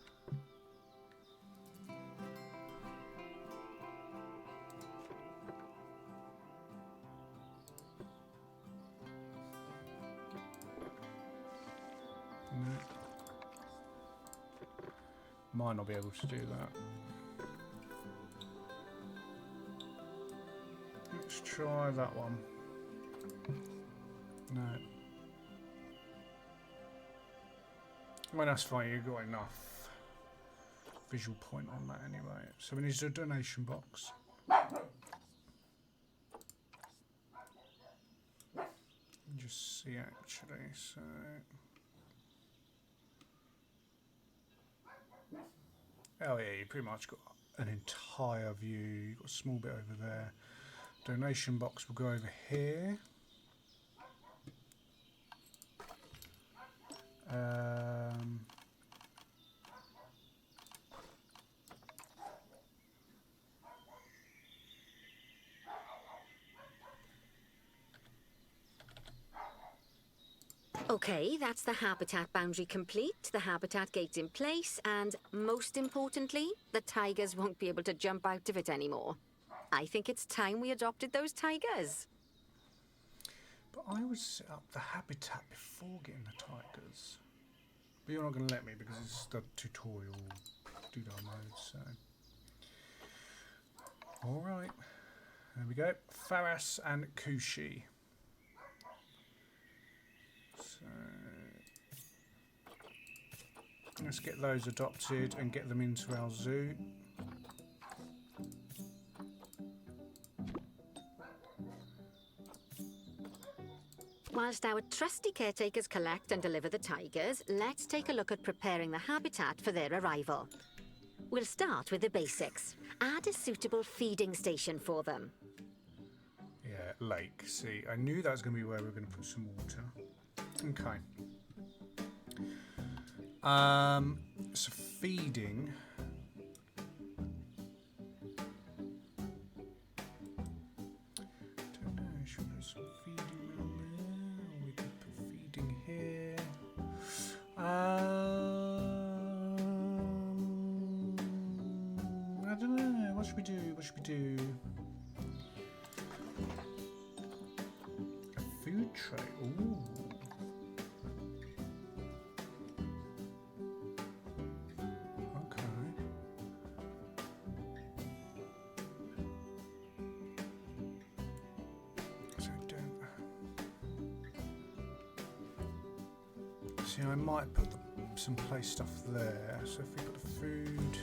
No. Might not be able to do that. Let's try that one. No. Well, that's fine, you've got enough visual point on that anyway. So we need to do a donation box. Just see actually, so... Oh yeah, you pretty much got an entire view. You've got a small bit over there. Donation box will go over here. Okay, that's the habitat boundary complete, the habitat gate's in place, and most importantly, the tigers won't be able to jump out of it anymore. I think it's time we adopted those tigers. But I would set up the habitat before getting the tigers. But you're not going to let me because it's the tutorial doodah mode, so... Alright, there we go. Faras and Kushi. So... let's get those adopted and get them into our zoo. Whilst our trusty caretakers collect and deliver the tigers, let's take a look at preparing the habitat for their arrival. We'll start with the basics. Add a suitable feeding station for them. Yeah, lake. See, I knew that was going to be where we were going to put some water. Okay. So feeding. Don't know. Should we put some feeding around there? Or we could put feeding here. I don't know. What should we do? What should we do? A food tray. Ooh. See, I might put some play stuff there. So if we put the food...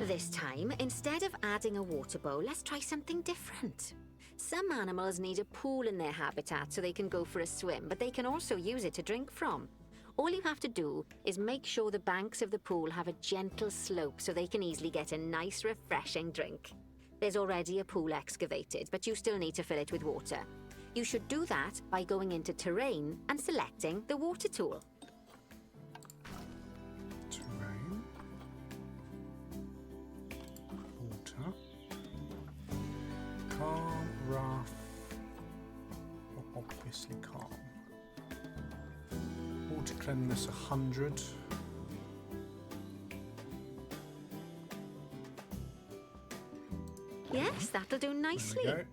This time, instead of adding a water bowl, let's try something different. Some animals need a pool in their habitat so they can go for a swim, but they can also use it to drink from. All you have to do is make sure the banks of the pool have a gentle slope so they can easily get a nice, refreshing drink. There's already a pool excavated, but you still need to fill it with water. You should do that by going into Terrain and selecting the water tool. Terrain. Water. Calm, rough. Well, obviously calm. Water cleanliness 100. Yes, that'll do nicely. There we go.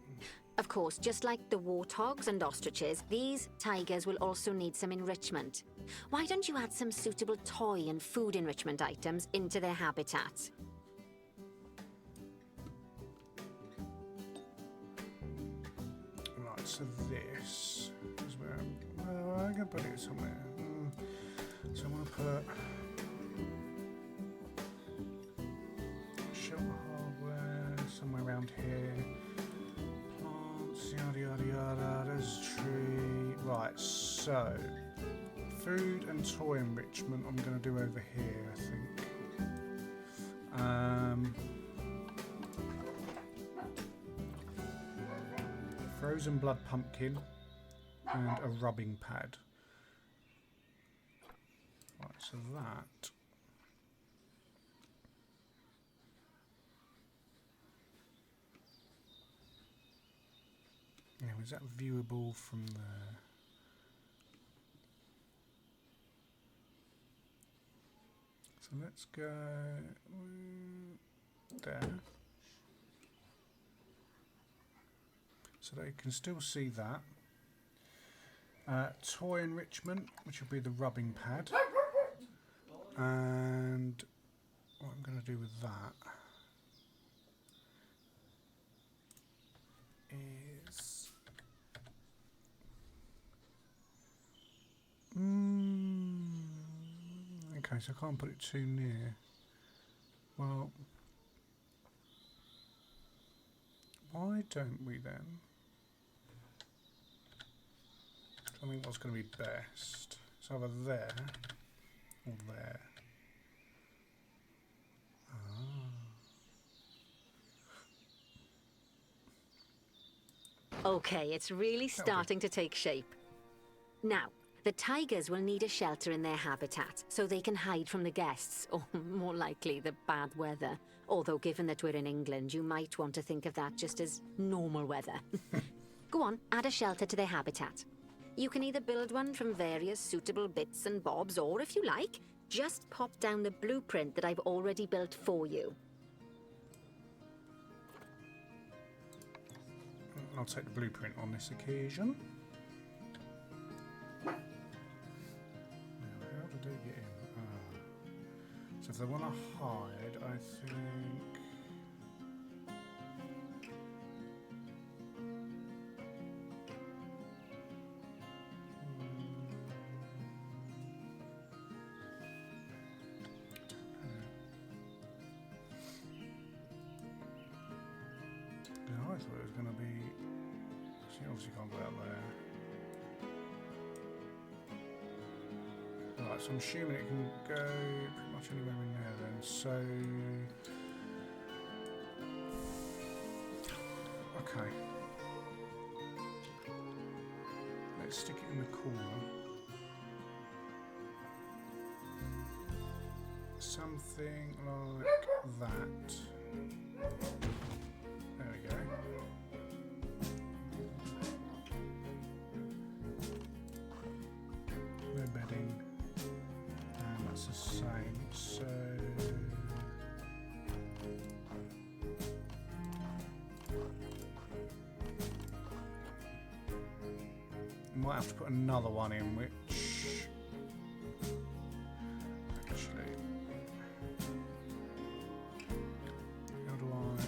Of course, just like the warthogs and ostriches, these tigers will also need some enrichment. Why don't you add some suitable toy and food enrichment items into their habitat? Right, so this is where I'm going to put it somewhere. So I'm going to put shelter hardware somewhere around here. Plants, yada yada yada. There's a tree. Right, so food and toy enrichment I'm going to do over here, I think. Frozen blood pumpkin. and a rubbing pad. Right, so that now, is that viewable from there? So let's go there. So they can still see that. Toy enrichment, which will be the rubbing pad. And what I'm going to do with that is okay, so I can't put it too near. Well, why don't we then? I think what's going to be best. It's either there or there. Okay, it's really starting to take shape. Now, the tigers will need a shelter in their habitat so they can hide from the guests, or more likely the bad weather. Although given that we're in England, you might want to think of that just as normal weather. Go on, add a shelter to their habitat. You can either build one from various suitable bits and bobs, or if you like, just pop down the blueprint that I've already built for you. I'll take the blueprint on this occasion. Now, how do they get in? So if they want to hide, I think... I thought it was going to be... See, obviously can't go out there. Right, so I'm assuming it can go pretty much anywhere in there then. So... Okay. Let's stick it in the corner. Something like that. There we go. Their bedding, and that's the same. So we might have to put another one in, which actually. How do I move?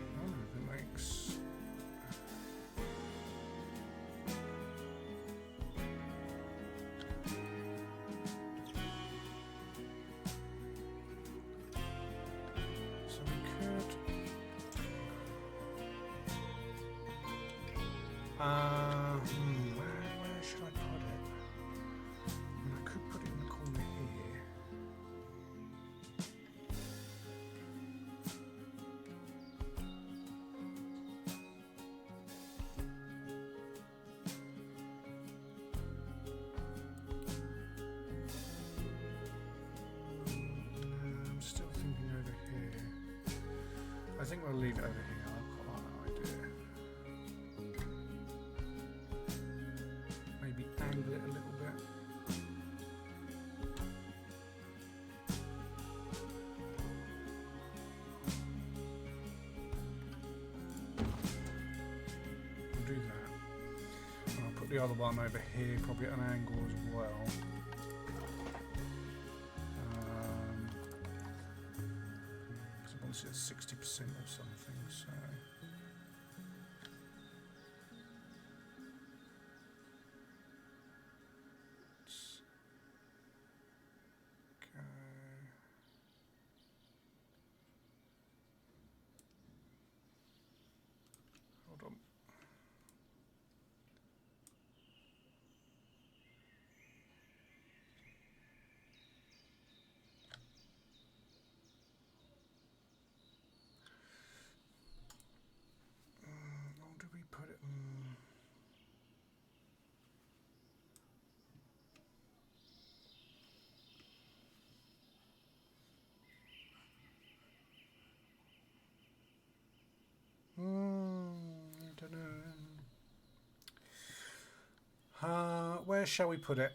I wonder if it makes. So we could. Where should I put it? I could put it in the corner here. I'm still thinking over here. I think we'll leave it over here. I've got an idea. Maybe angle it a little bit. We'll do that. And I'll put the other one over here, probably at an angle as well. Because I want to see it's 60% or something, so. Let's go. Hold on. where shall we put it?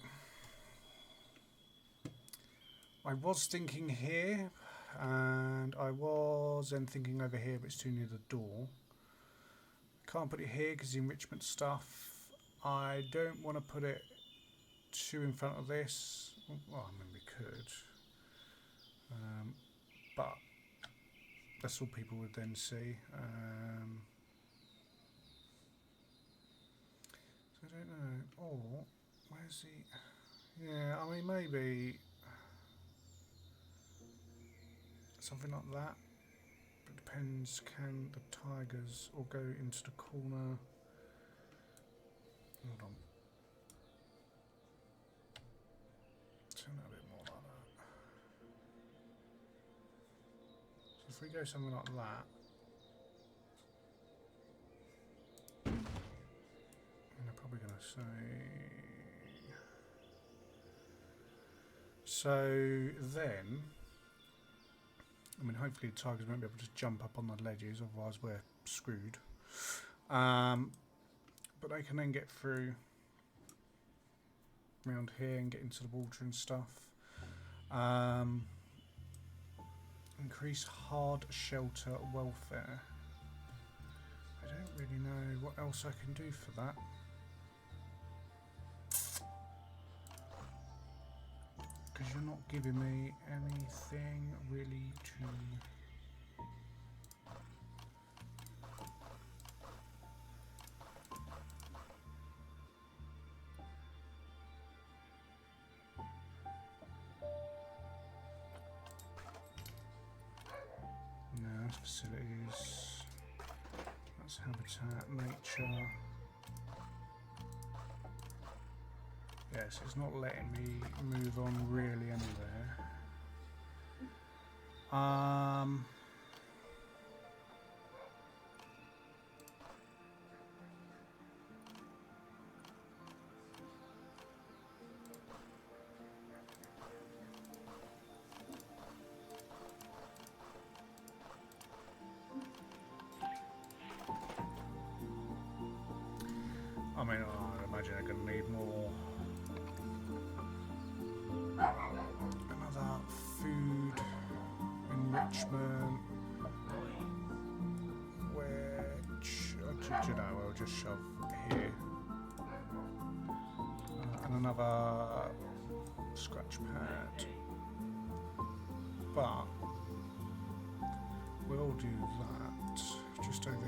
I was thinking here, and I was then thinking over here, but it's too near the door. Can't put it here because the enrichment stuff. I don't want to put it too in front of this. Well, I mean, we could. But that's all people would then see. So I don't know. Or, where's the... Yeah, I mean, maybe something like that. It depends, can the tigers all go into the corner? Hold on. Turn that a bit more like that. So if we go something like that, and they're probably going to say... So then, I mean, hopefully the tigers won't be able to jump up on the ledges, otherwise we're screwed. But they can then get through around here and get into the water and stuff. Increase hard shelter welfare. I don't really know what else I can do for that. Because you're not giving me anything really to... No, that's facilities. That's habitat, nature. Yes, it's not letting me move on really anywhere. I mean, I imagine I'm going to need more. Another food enrichment, which, you know, we'll just shove here. And another scratch pad. But we'll do that just over here.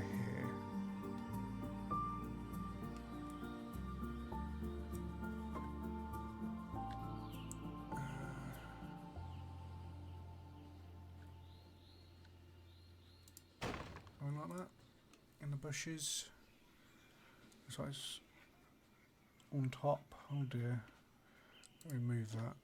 Like that in the bushes. So it's on top. Oh dear. Remove that.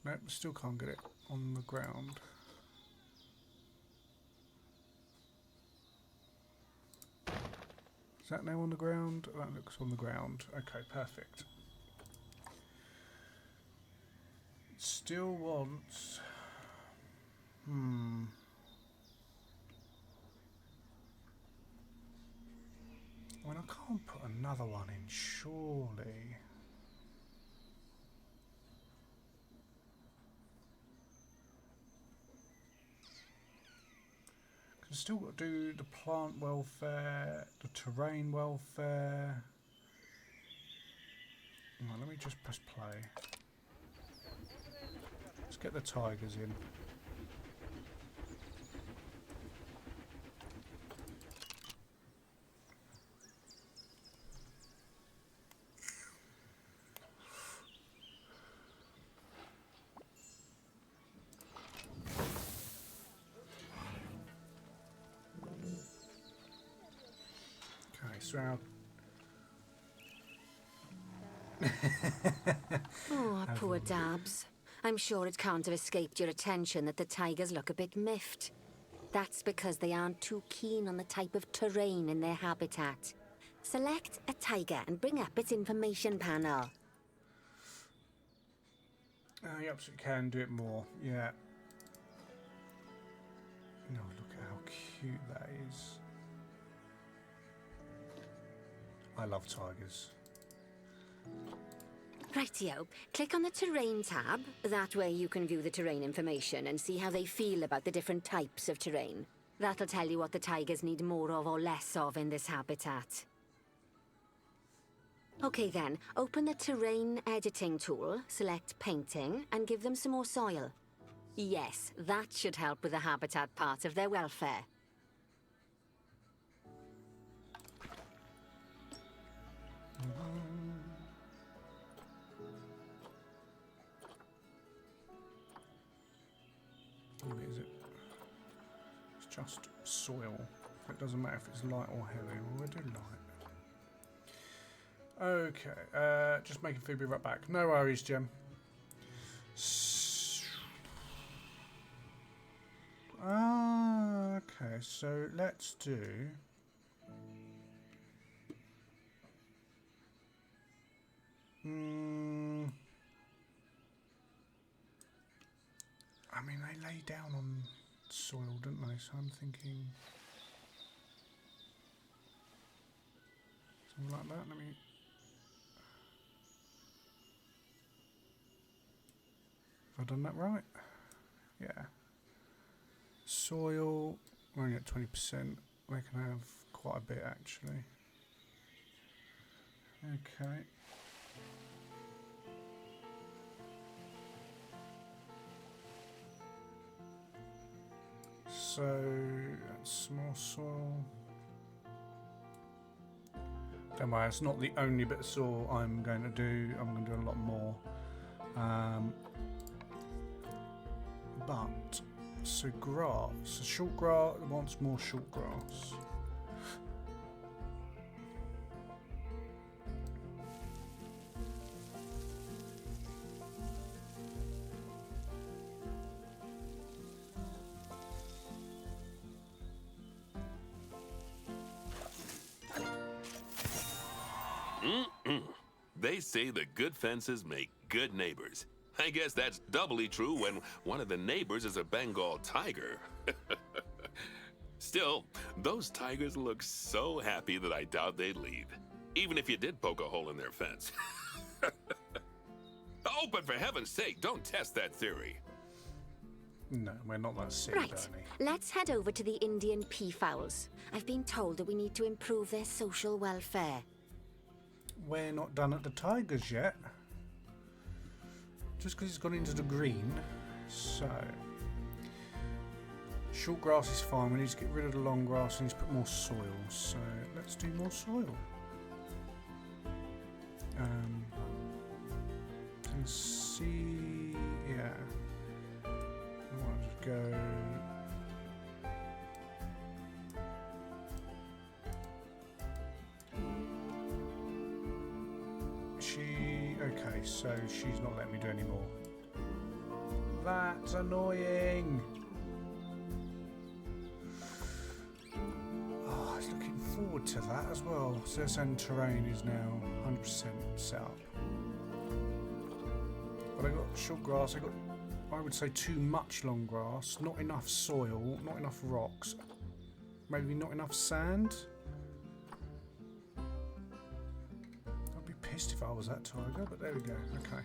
Nope, still can't get it on the ground. Is that now on the ground? That looks on the ground. Okay, perfect. It still wants... I mean, I can't put another one in, surely. I've still got to do the plant welfare, the terrain welfare. Right, let me just press play. Let's get the tigers in. Oh, poor Dabs. I'm sure it can't have escaped your attention that the tigers look a bit miffed. That's because they aren't too keen on the type of terrain in their habitat. Select a tiger and bring up its information panel. You absolutely can do it more, yeah. No, look at how cute that is. I love tigers. Rightio. Click on the Terrain tab. That way you can view the terrain information and see how they feel about the different types of terrain. That'll tell you what the tigers need more of or less of in this habitat. Okay then, open the Terrain Editing tool, select Painting, and give them some more soil. Yes, that should help with the habitat part of their welfare. What is it? It's just soil. It doesn't matter if it's light or heavy. We'll do light. Okay, just making food, be right back. No worries, Jim. Okay, so let's do... I mean, they lay down on soil, don't they? So I'm thinking something like that. Let me. Have I done that right? Yeah. Soil, we're only at 20%. They can have quite a bit actually. Okay. So that's small soil. Don't worry, it's not the only bit of soil I'm going to do. I'm going to do a lot more. But so grass, so short grass wants more short grass. They say the good fences make good neighbors. I guess that's doubly true when one of the neighbors is a Bengal tiger. Still, those tigers look so happy that I doubt they'd leave, even if you did poke a hole in their fence. Oh, but for heaven's sake, don't test that theory. No, we're not that silly, Right, Bernie. let's head over to the Indian peafowls. I've been told that we need to improve their social welfare. We're not done at the tigers yet. Just because it's gone into the green. So, short grass is fine. We need to get rid of the long grass. We need to put more soil. So let's do more soil. And see, yeah. I want to go. Okay, so she's not letting me do any more. That's annoying. Oh, I was looking forward to that as well. Citizen terrain is now 100% set up. But I got short grass. I got, I would say, too much long grass. Not enough soil. Not enough rocks. Maybe not enough sand. If I was that tiger, but there we go. Okay.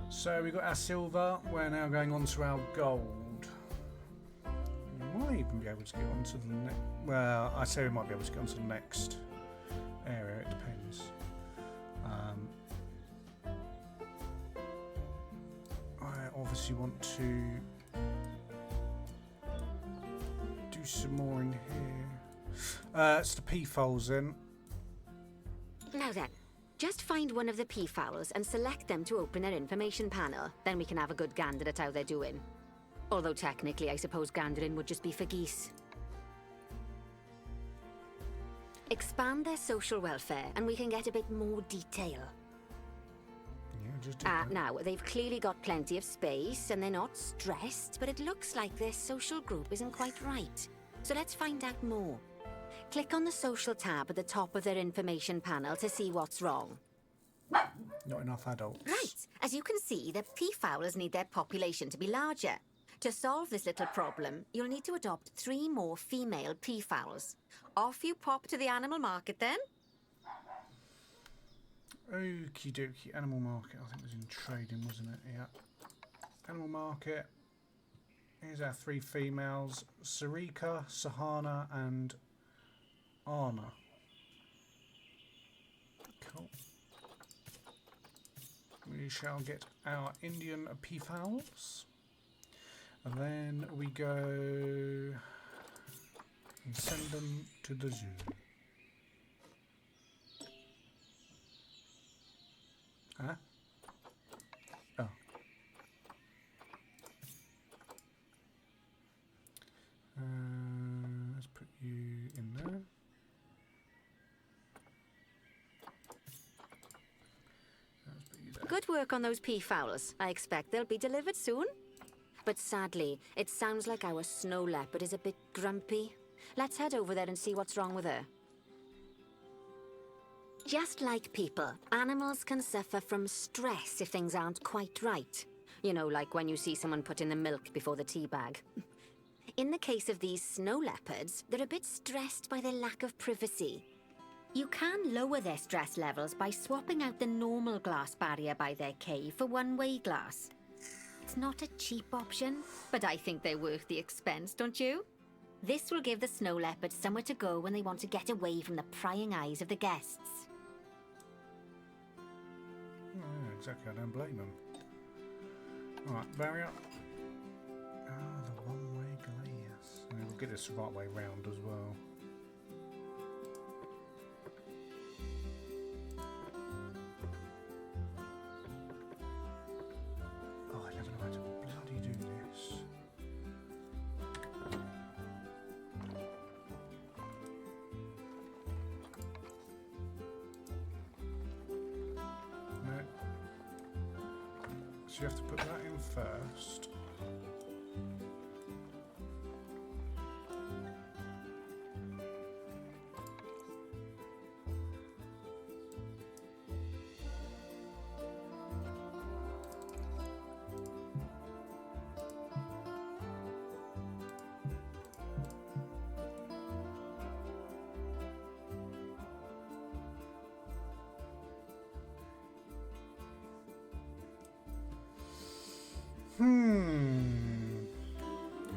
So we got our silver. We're now going on to our gold. We might even be able to get onto the next. Well, I say we might be able to get onto the next area. It depends. I obviously want to do some more in here. It's the peafowls then. Now then, just find one of the peafowls and select them to open their information panel. Then we can have a good gander at how they're doing. Although technically, I suppose gandering would just be for geese. Expand their social welfare and we can get a bit more detail. Yeah, just do that. Now, they've clearly got plenty of space and they're not stressed, but it looks like their social group isn't quite right. So let's find out more. Click on the social tab at the top of their information panel to see what's wrong. Not enough adults. Right. As you can see, the peafowls need their population to be larger. To solve this little problem, you'll need to adopt 3 more female peafowls. Off you pop to the animal market then. Okie dokie, animal market. I think it was in trading, wasn't it? Yeah. Animal market. Here's our 3 females: Sarika, Sahana, and Anna. Cool. We shall get our Indian peafowls. And then we go and send them to the zoo. Huh? Oh. Let's put you in there. Let's put you there. Good work on those peafowls. I expect they'll be delivered soon. But sadly, it sounds like our snow leopard is a bit grumpy. Let's head over there and see what's wrong with her. Just like people, animals can suffer from stress if things aren't quite right. You know, like when you see someone put in the milk before the tea bag. In the case of these snow leopards, they're a bit stressed by their lack of privacy. You can lower their stress levels by swapping out the normal glass barrier by their cave for one-way glass. It's not a cheap option, but I think they're worth the expense, don't you? This will give the snow leopards somewhere to go when they want to get away from the prying eyes of the guests. Oh, yeah, exactly. I don't blame them. Alright, barrier. Ah, the one-way glass. And we'll get this the right way round as well. Oh, I never know how to bloody do this. No. So you have to put that in first.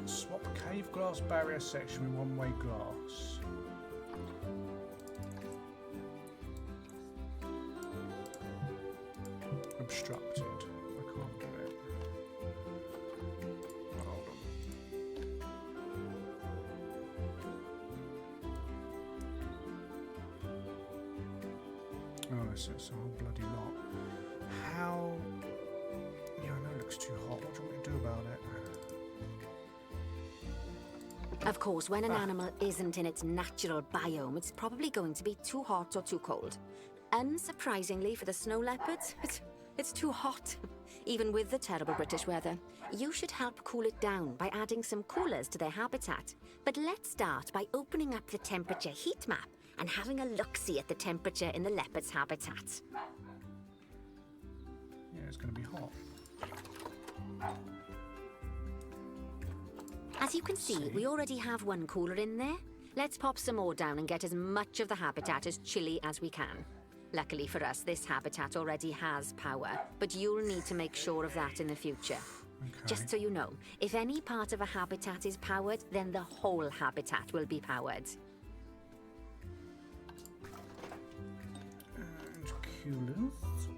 Swap cave glass barrier section with one-way glass. Obstructed. I can't do it. Hold on. Oh, it's a whole bloody lot. How? Yeah, I know it looks too hot. What do you want me to do about it? Of course, when an animal isn't in its natural biome, it's probably going to be too hot or too cold. Unsurprisingly for the snow leopards, it's too hot. Even with the terrible British weather. You should help cool it down by adding some coolers to their habitat. But let's start by opening up the temperature heat map and having a look-see at the temperature in the leopard's habitat. Yeah, it's going to be hot. As you can see, we already have one cooler in there. Let's pop some more down and get as much of the habitat as chilly as we can. Luckily for us, this habitat already has power, but you'll need to make sure of that in the future. Okay. Just so you know, if any part of a habitat is powered, then the whole habitat will be powered. And coolers.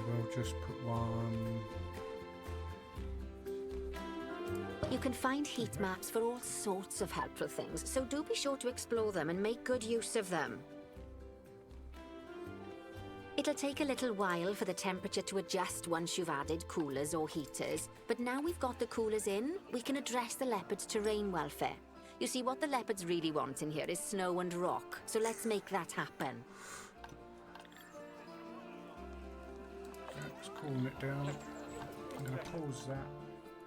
We'll just put one. You can find heat maps for all sorts of helpful things, so do be sure to explore them and make good use of them. It'll take a little while for the temperature to adjust once you've added coolers or heaters, but now we've got the coolers in, we can address the leopards' terrain welfare. You see, what the leopards really want in here is snow and rock, so let's make that happen. Let's cool it down. I'm going to pause that.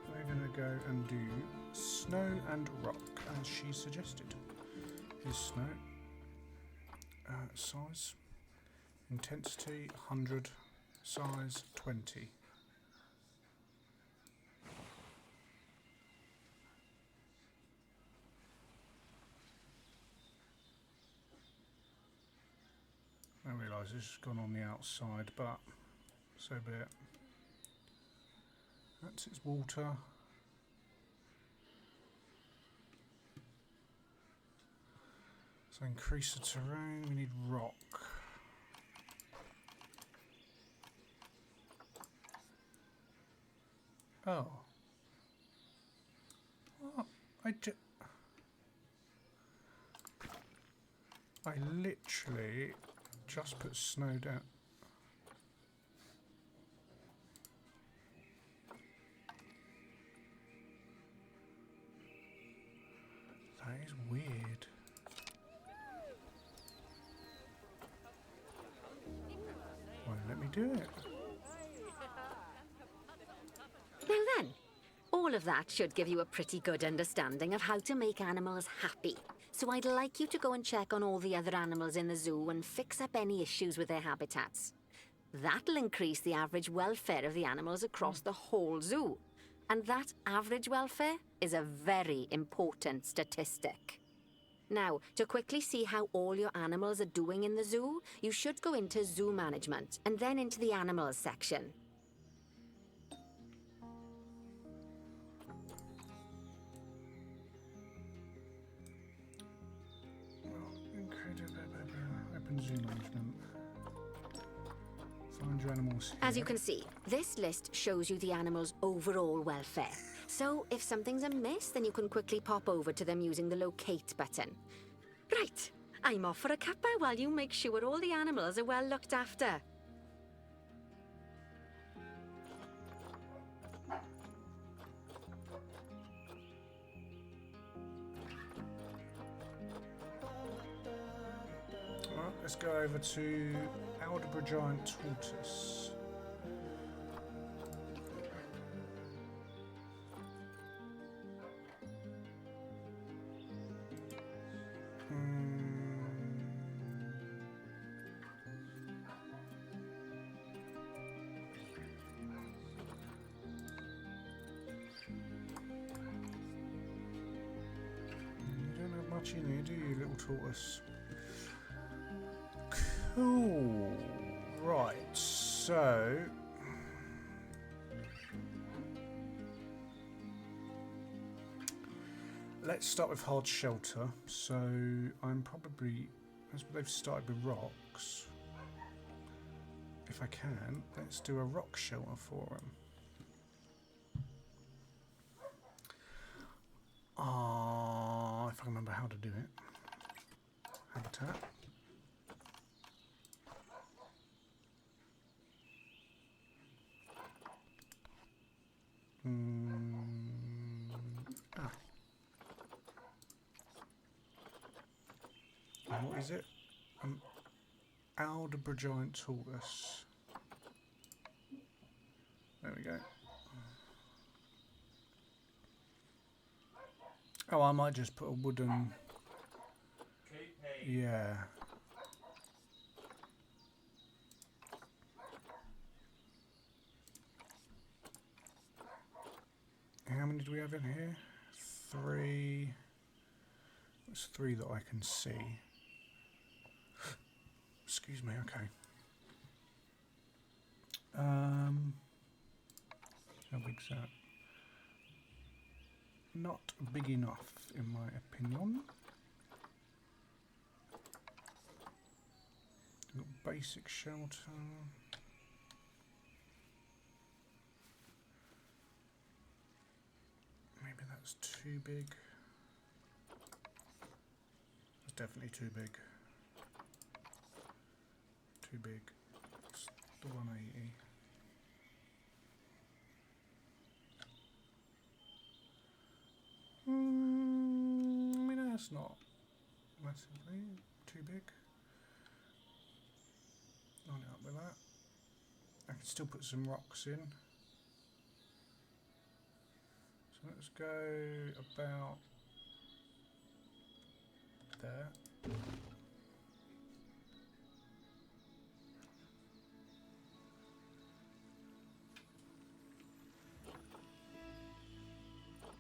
We're going to go and do snow and rock, as she suggested. Here's snow. Size. Intensity 100. Size 20. I realise this has gone on the outside, but so be it. That's its water. So increase the terrain, we need rock. Oh. What? I literally just put snow down. That is weird. Won't let me do it. Now then, all of that should give you a pretty good understanding of how to make animals happy. So I'd like you to go and check on all the other animals in the zoo and fix up any issues with their habitats. That'll increase the average welfare of the animals across the whole zoo. And that average welfare is a very important statistic. Now, to quickly see how all your animals are doing in the zoo, you should go into zoo management and then into the animals section. Open zoo management. Find your animals here. As you can see, this list shows you the animal's overall welfare. So if something's amiss, then you can quickly pop over to them using the locate button. Right, I'm off for a cuppa while you make sure all the animals are well looked after. Right, let's go over to Aldabra Giant Tortoise. You don't have much in here, do you, little tortoise? Cool. Right, so let's start with hard shelter. So I'm probably, as they've started with rocks, if I can, let's do a rock shelter for them. If I can remember how to do it. Habitat. What is it? Aldabra Giant Tortoise. There we go. Oh, I might just put a wooden... Yeah. How many do we have in here? 3. That's 3 that I can see. Excuse me, okay. How big's that? Not big enough, in my opinion. Got basic shelter. Maybe that's too big. It's definitely too big. Too big. It's the 180. I mean, that's not massively too big. Line it up with that. I can still put some rocks in. So let's go about there.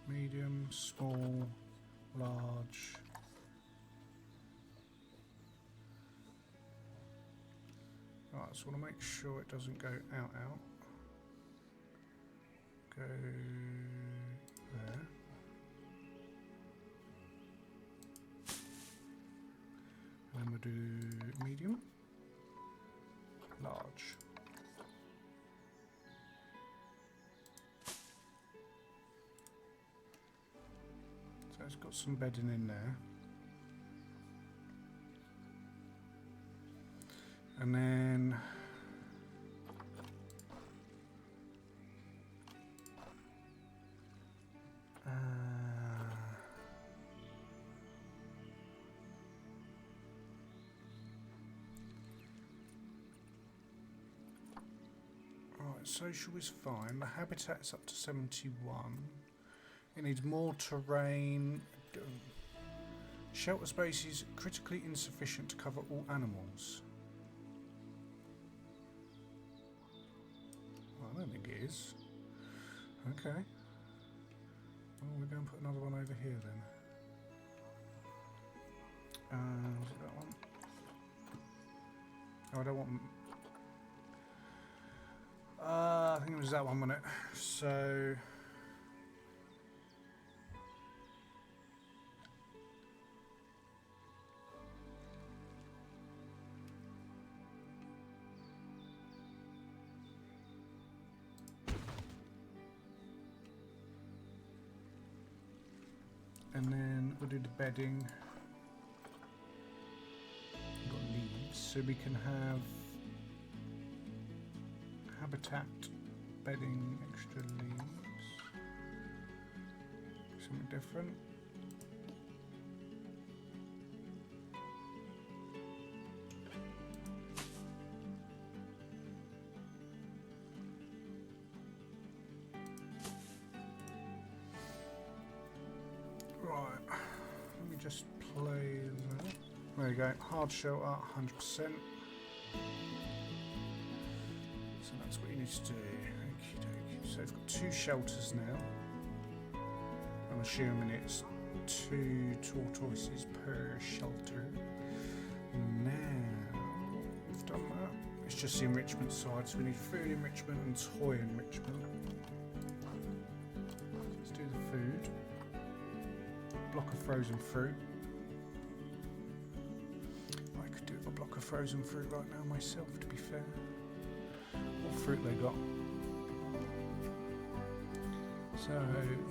Medium, small, large. Right, so I want to make sure it doesn't go out. Go there. And then we'll do medium, large. So it's got some bedding in there. And then right, social is fine. The habitat's up to 71. It needs more terrain. Shelter space is critically insufficient to cover all animals. I don't think it is. Okay. Well, we're going to put another one over here then. Is it that one? Oh, I don't want... I think it was that one, wasn't it? So... And then we'll do the bedding. We've got leaves, so we can have habitat, bedding, extra leaves. Something different. Just play that. There you go. Hard shelter, 100%. So that's what you need to do. Okie dokie. So we've got 2 shelters now. I'm assuming it's 2 tortoises per shelter. Now we've done that. It's just the enrichment side. So we need food enrichment and toy enrichment. Let's do the food. Block of frozen fruit. I could do a block of frozen fruit right now myself, to be fair. What fruit they got? So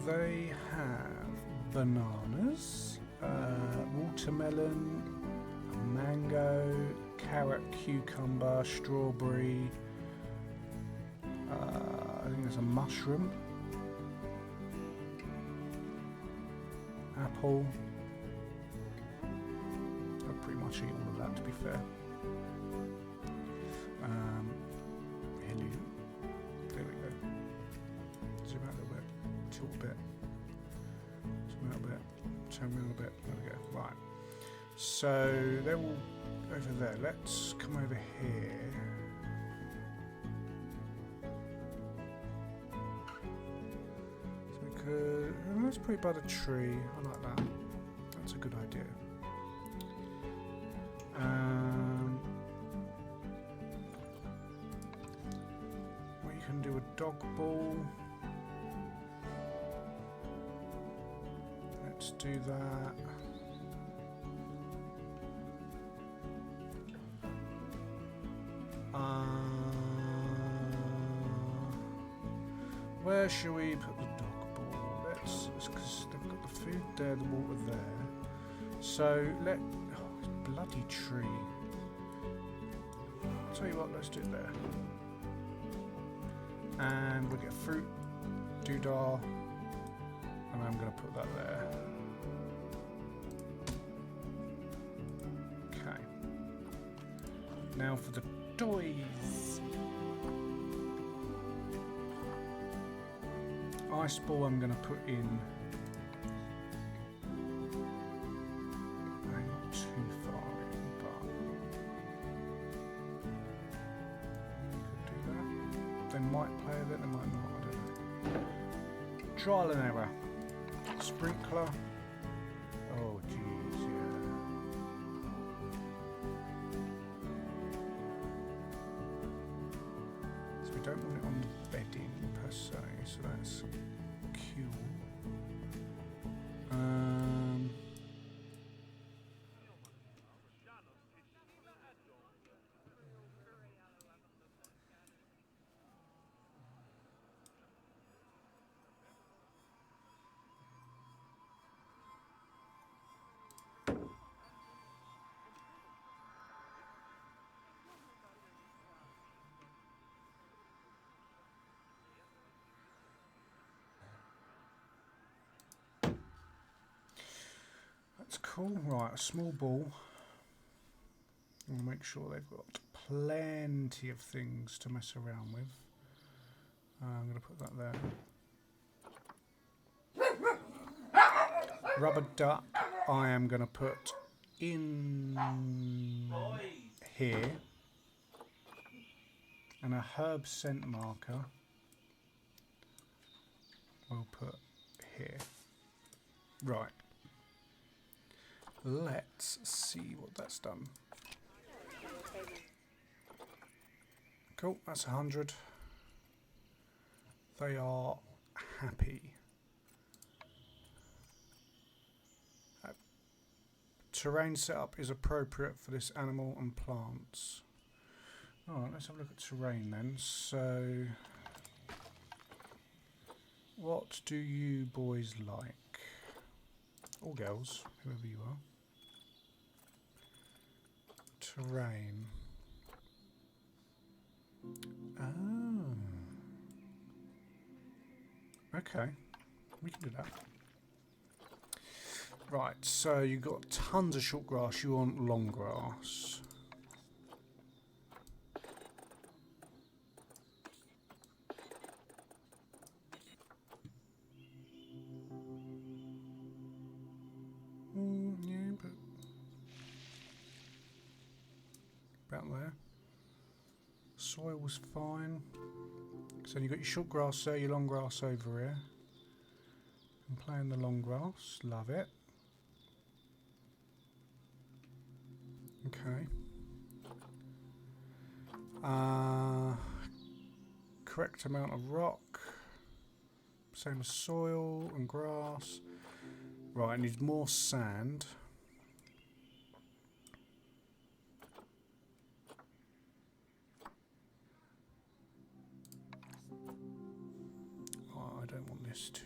they have bananas, watermelon, mango, carrot, cucumber, strawberry. I think there's a mushroom. Apple. I'll pretty much eat all of that, to be fair. Hello. There we go. Zoom out a little bit. Tilt a bit. Zoom out a bit. Turn a little bit. There we go. Right. So they're all over there. Let's come over here. Let's put it by the tree. I like that. That's a good idea. We can do a dog ball. Let's do that. Where should we put the dog ball? Because they've got the there, the water there. So let... Oh, bloody tree. I'll tell you what, let's do it there. And we'll get fruit, doodah, and I'm going to put that there. Okay. Now for the toys. Ice ball I'm going to put in. Not too far in, but could do that. They might play with it, they might not, I don't know. Trial and error. Sprinkler. Oh jeez, yeah. So we don't want it on the bedding per se, so that's cool. That's cool. Right, a small ball. We'll make sure they've got plenty of things to mess around with. I'm going to put that there. Rubber duck I am going to put in here. And a herb scent marker we'll put here. Right. Let's see what that's done. Cool, that's 100. They are happy. Terrain setup is appropriate for this animal and plants. Alright, let's have a look at terrain then. So, what do you boys like? Or girls, whoever you are. Terrain. Oh. Okay. We can do that. Right, so you've got tons of short grass. You want long grass. Yeah, but about there. Soil's fine. So you've got your short grass there, your long grass over here. I'm playing the long grass, love it. Okay. Correct amount of rock. Same as soil and grass. Right, I need more sand. Oh, I don't want this to...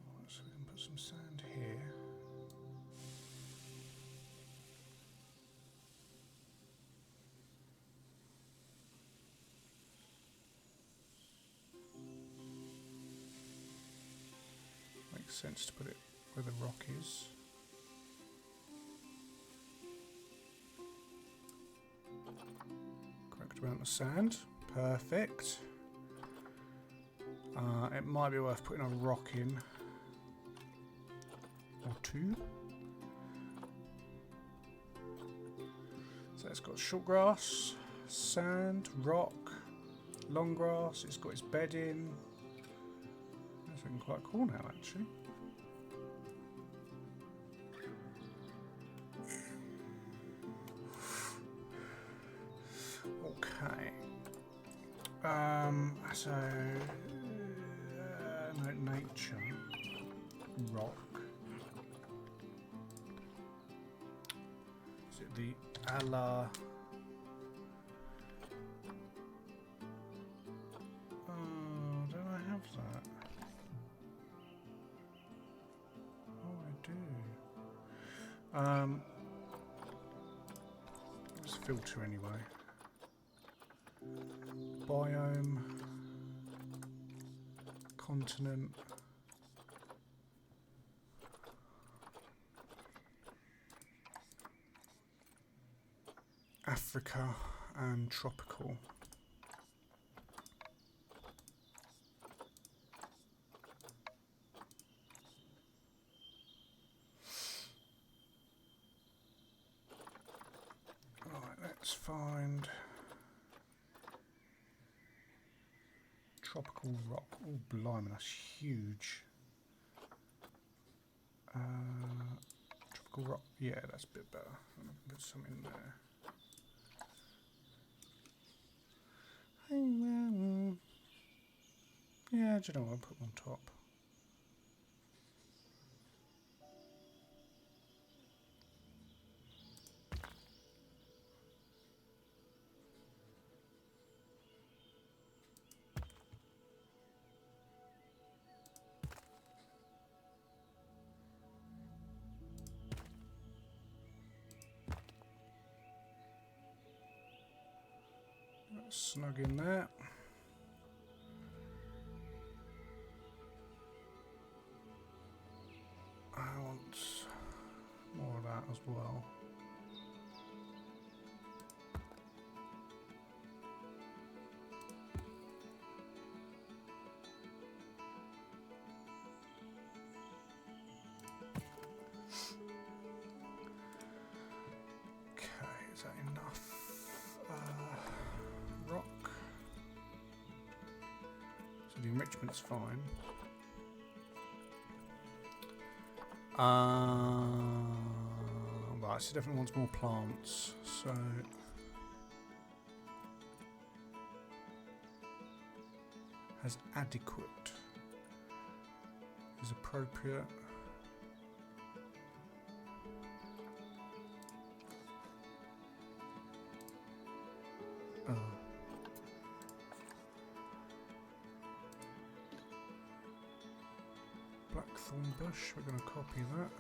Right, so we can put some sand here. Makes sense to put it where the rock is. Correct amount of sand. Perfect. It might be worth putting a rock in. Or two. So it's got short grass, sand, rock, long grass. It's got its bed in. That's looking quite cool now, actually. Okay. So no, nature, rock. Is it the Allah? Let's filter anyway. Biome, continent, Africa, and tropical. Right, let's find tropical rock. Oh, blimey, that's huge. Tropical rock. Yeah, that's a bit better. I'm gonna put some in there. Yeah, do you know what? I'll put them on top. Snug in there. I want more of that as well. Okay, is that enough? Rock. So the enrichment's fine. Right, so definitely wants more plants. So has adequate. Is appropriate. Oh. Blackthorn bush, we're going to copy that.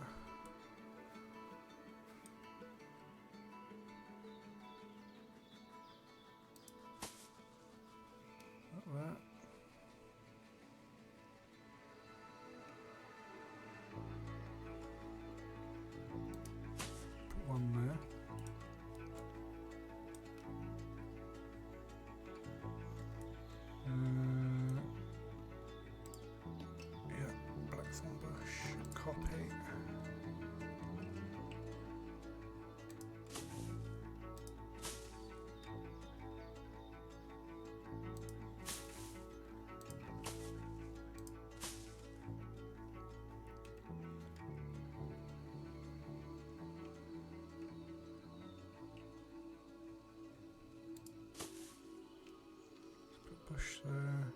Like that. Put one there. Yeah, blackthorn bush, copy. Bush there.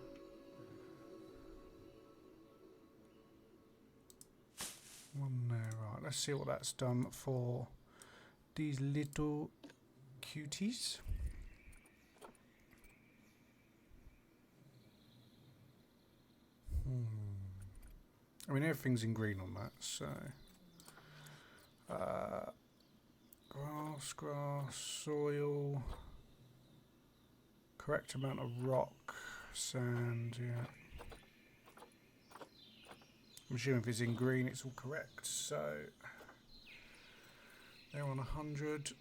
One there, right. Let's see what that's done for these little cuties. I mean, everything's in green on that, so grass, soil. Correct amount of rock, sand, yeah. I'm assuming if it's in green, it's all correct. So they're on 100.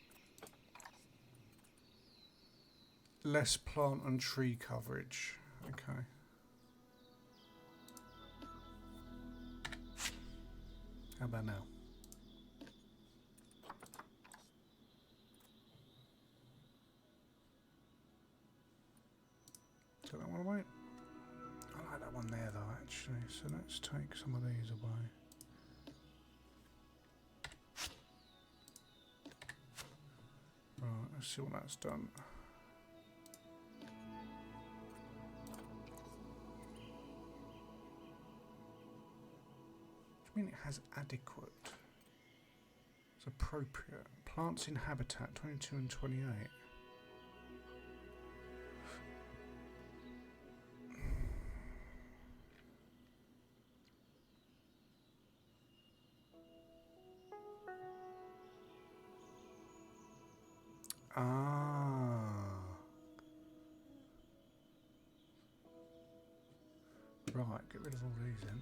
Less plant and tree coverage. Okay. How about now? Take that one away. I like that one there though, actually. So let's take some of these away. Right, let's see what that's done. What do you mean it has adequate? It's appropriate. Plants in habitat 22 and 28. Ah. Right, get rid of all these then.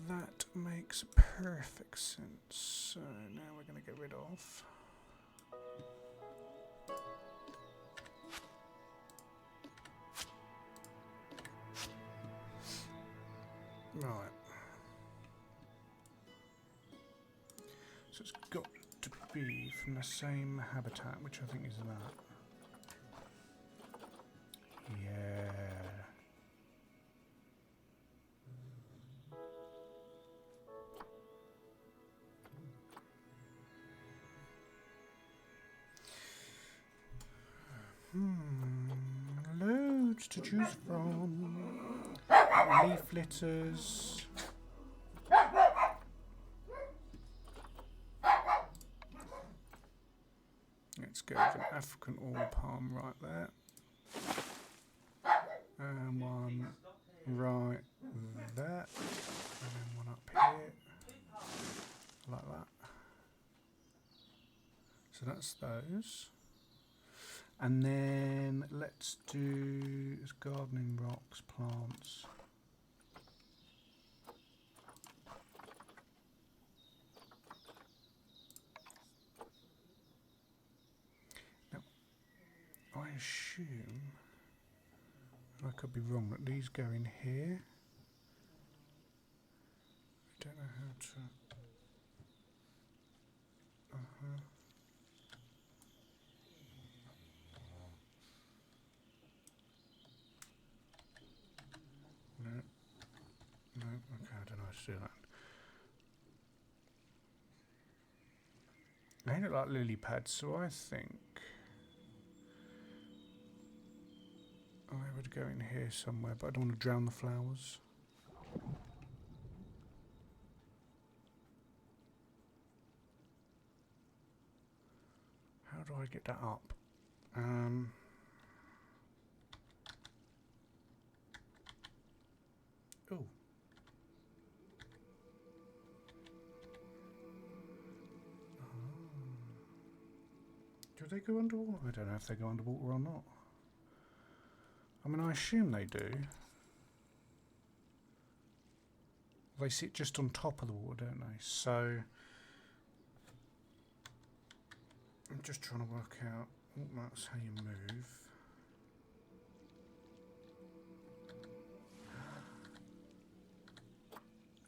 That makes perfect sense. So now we're going to get rid of. Right. So it's got to be from the same habitat, which I think is that. Yeah. Loads to choose from. Leaf litters. Let's go with an African oil palm right there. And one right there. And then one up here. Like that. So that's those. And then let's do gardening rocks, plants. Now, I assume, I could be wrong, that these go in here. I don't know how to. No, okay, I don't know how to do that. They look like lily pads, so I think I would go in here somewhere, but I don't want to drown the flowers. How do I get that up? Oh. Do they go underwater? I don't know if they go underwater or not. I mean, I assume they do. They sit just on top of the water, don't they? So I'm just trying to work out. Oh, that's how you move.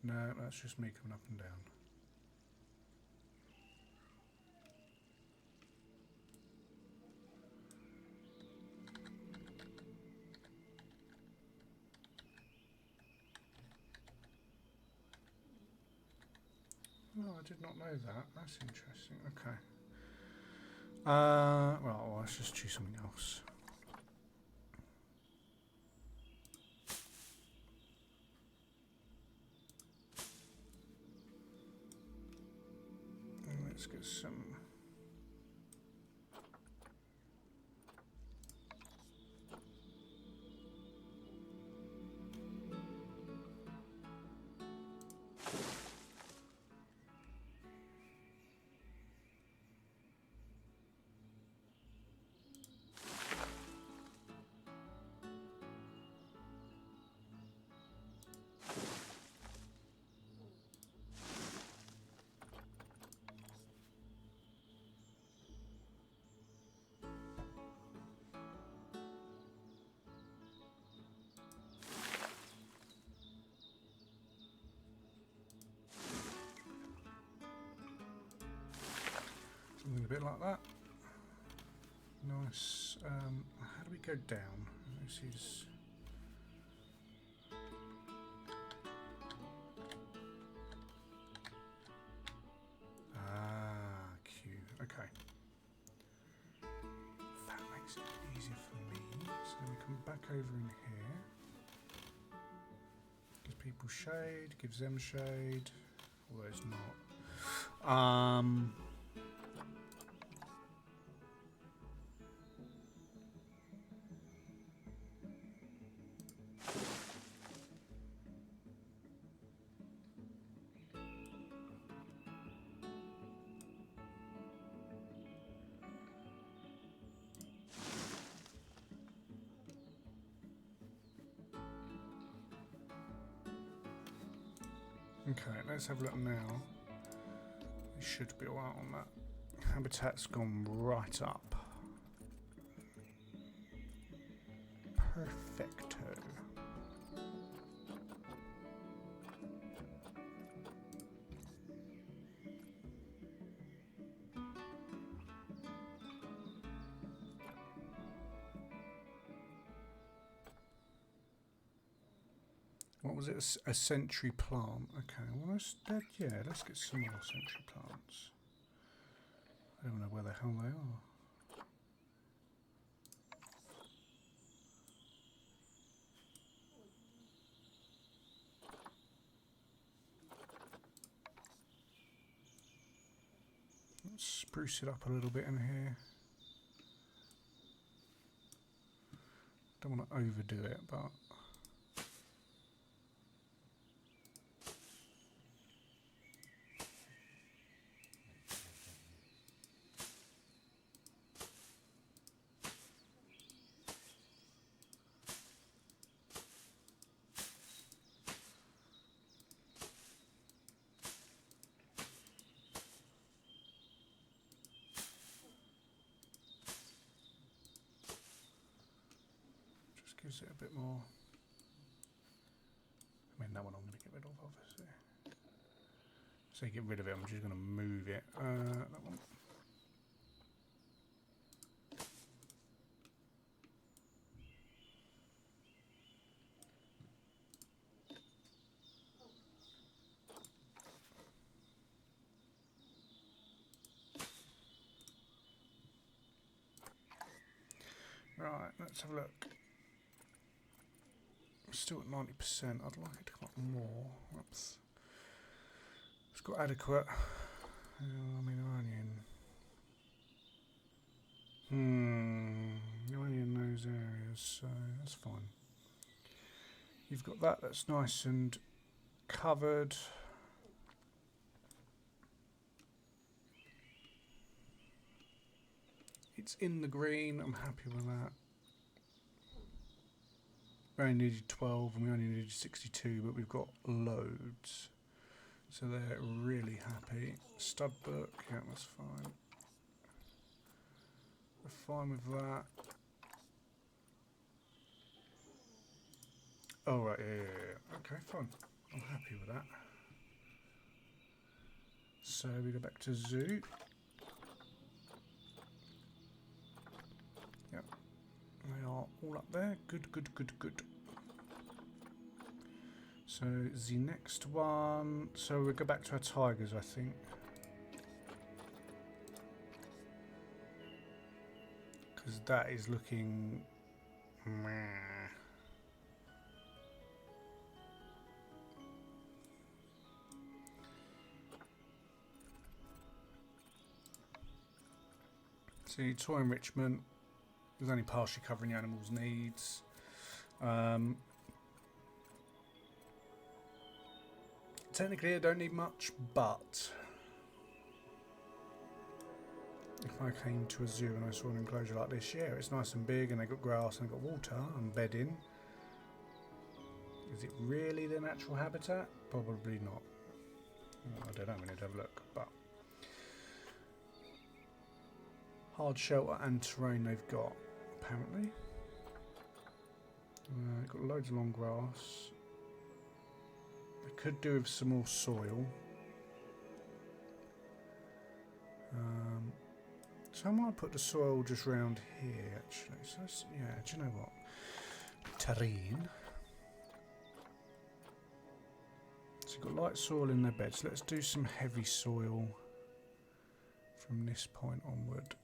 No, that's just me coming up and down. Oh, I did not know that. That's interesting. Okay. Well, let's just choose something else. Let's get some. Something a bit like that. Nice. How do we go down? This is. Q. Okay. That makes it easier for me. So then we come back over in here. Gives people shade. Gives them shade. Although it's not. Okay, let's have a look now. We should be alright on that. Habitat's gone right up. Perfecto. What was it? A century plant. Okay, well, yeah, let's get some more century plants. I don't know where the hell they are. Let's spruce it up a little bit in here. Don't want to overdo it, but gives it a bit more. I mean, that one I'm going to get rid of, obviously. So you get rid of it, I'm just going to move it. That one. Right, let's have a look. Still at 90%. I'd like it to come up more. Whoops. It's got adequate. I mean, only in those areas, so that's fine. You've got that. That's nice and covered. It's in the green. I'm happy with that. We only needed 12 and we only needed 62, but we've got loads. So they're really happy. Stud book, yeah, that's fine. We're fine with that. Oh, right, yeah. Okay, fine. I'm happy with that. So we go back to zoo. Yep. They are all up there. Good, good, good, good. So the next one. So we'll go back to our tigers, I think. Because that is looking meh. See, toy enrichment is only partially covering the animal's needs. Technically I don't need much, but if I came to a zoo and I saw an enclosure like this, yeah, it's nice and big and they got grass and they got water and bedding. Is it really their natural habitat? Probably not. Well, I don't know, we need to have a look, but hard shelter and terrain they've got, apparently. They've got loads of long grass. They could do with some more soil. So I might put the soil just round here, actually. So yeah, do you know what? Terrain. So you've got light soil in their beds. Let's do some heavy soil from this point onward.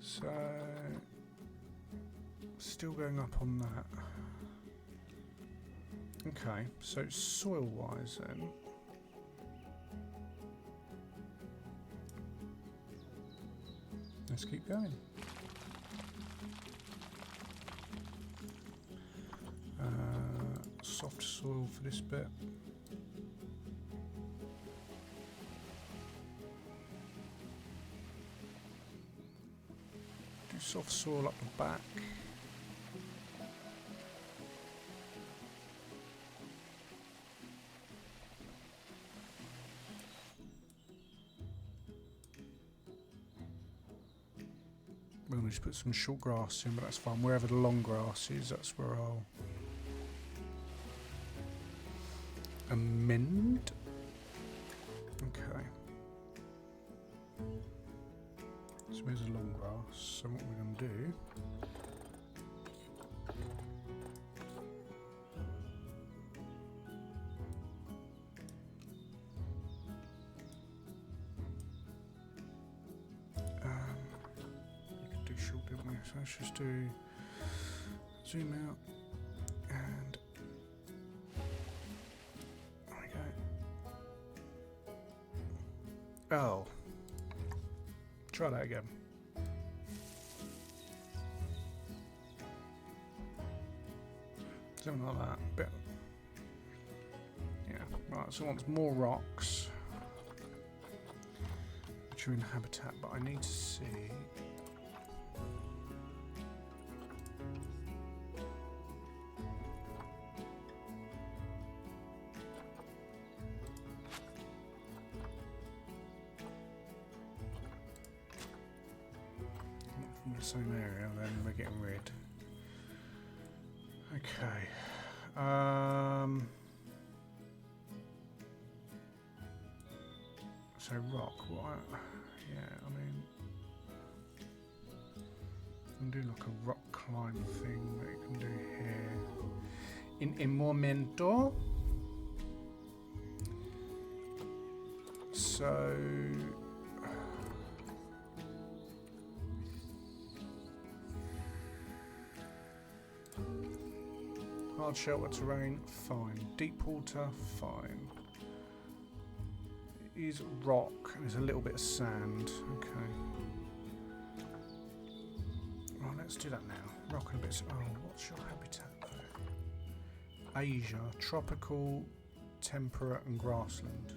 So, still going up on that. Okay, so soil-wise then. Let's keep going. soft soil for this bit. Do soft soil up the back. We're going to just put some short grass in, but that's fine. Wherever the long grass is, that's where I'll amend. Okay. So there's a long grass. So what we're going to do. So let's just do zoom out and there we go. Oh, try that again. Something like that. Bit. Yeah. Right. So I want more rocks, which are in habitat, but I need to see. Same area, then we're getting rid. Okay. So rock. What? Yeah, I mean, you can do like a rock climb thing that you can do here. In momento. So. Hard shelter terrain, fine. Deep water, fine. It is rock, and there's a little bit of sand. Okay. Right, let's do that now. Rock and a bit of... Oh, what's your habitat though? Asia, tropical, temperate and grassland.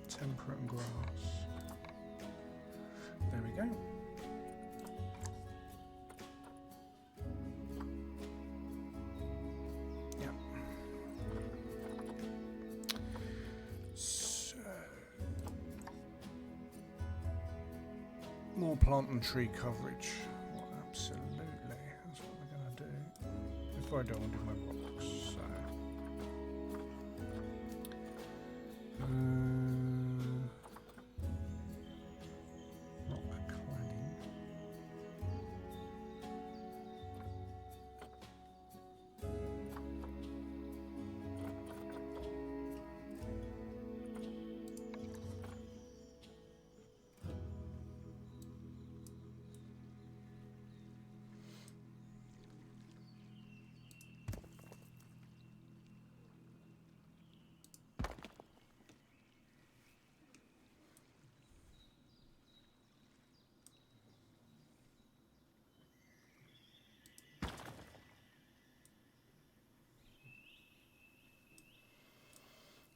Temperate and grass. There we go. Yeah. So more plant and tree coverage. Well, absolutely. That's what we're gonna do. If I don't want to do my rocks, so.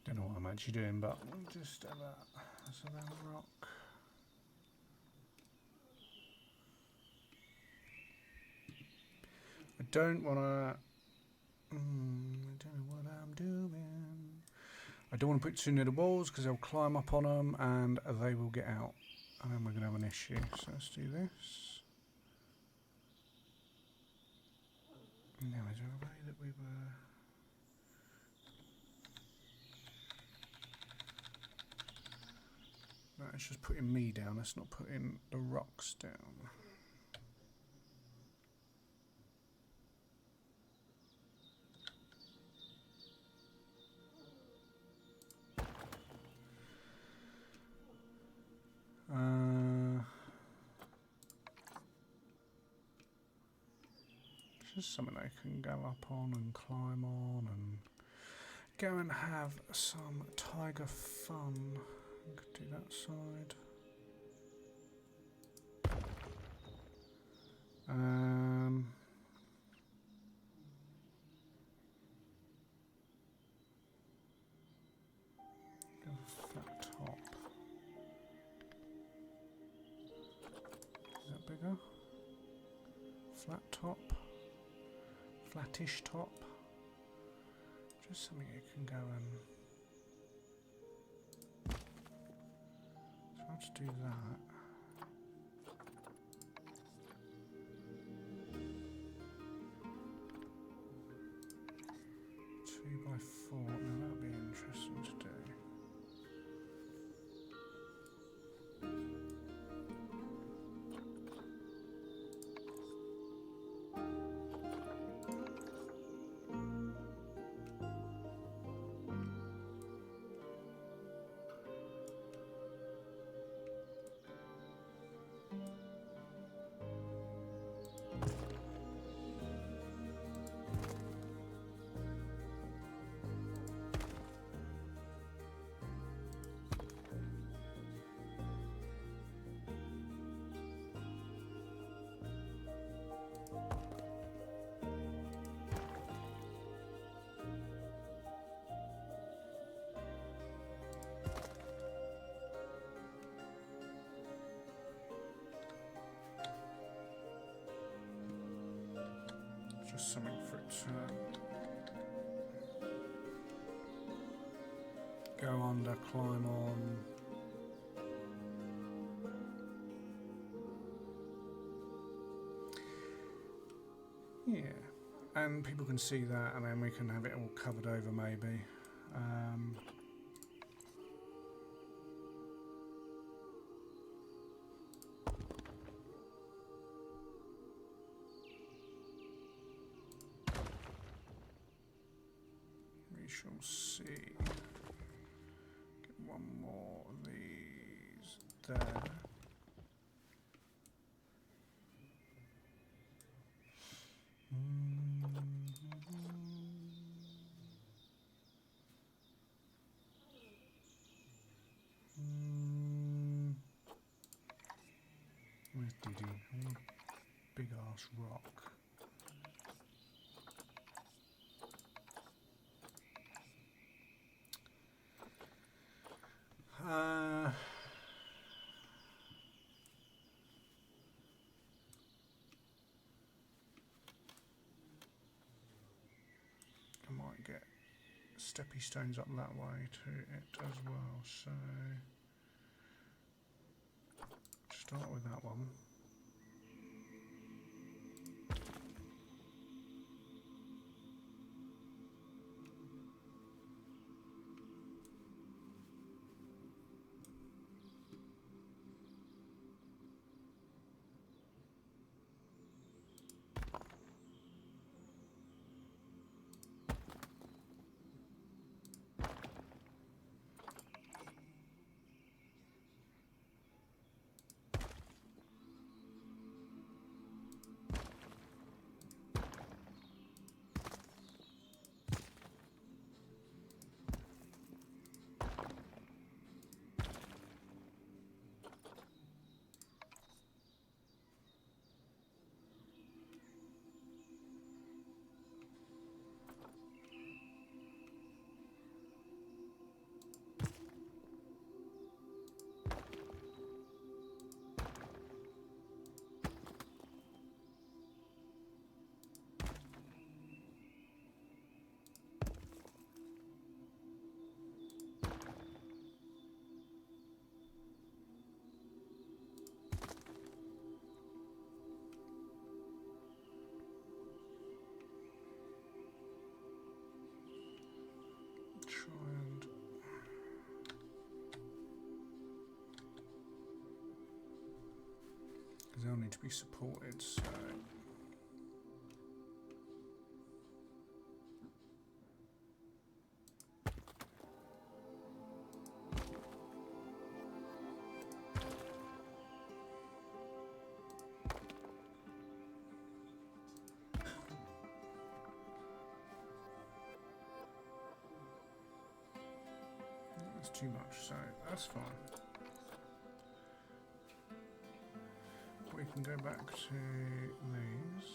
Don't know what I'm actually doing, but we'll just have a rock. I don't want to. I don't know what I'm doing. I don't want to put too near the walls because they'll climb up on them and they will get out, and then we're going to have an issue. So let's do this. Now, is there a way that we were? No, it's just putting me down. Let's not putting the rocks down. Just something they can go up on and climb on and go and have some tiger fun. I could do that side. Go flat top. Is that bigger? Flat top. Flattish top. Just something you can go and try to do that. 2x4. Now that'll be interesting to do. Just something for it to go under, climb on. Yeah, and people can see that, and then we can have it all covered over maybe. We shall see. Get one more of these there. Where's Diddy? I want a big ass rock. I might get steppy stones up that way to it as well, so start with that one. Because they'll need to be supported, so That's too much, so that's fine. We can go back to these.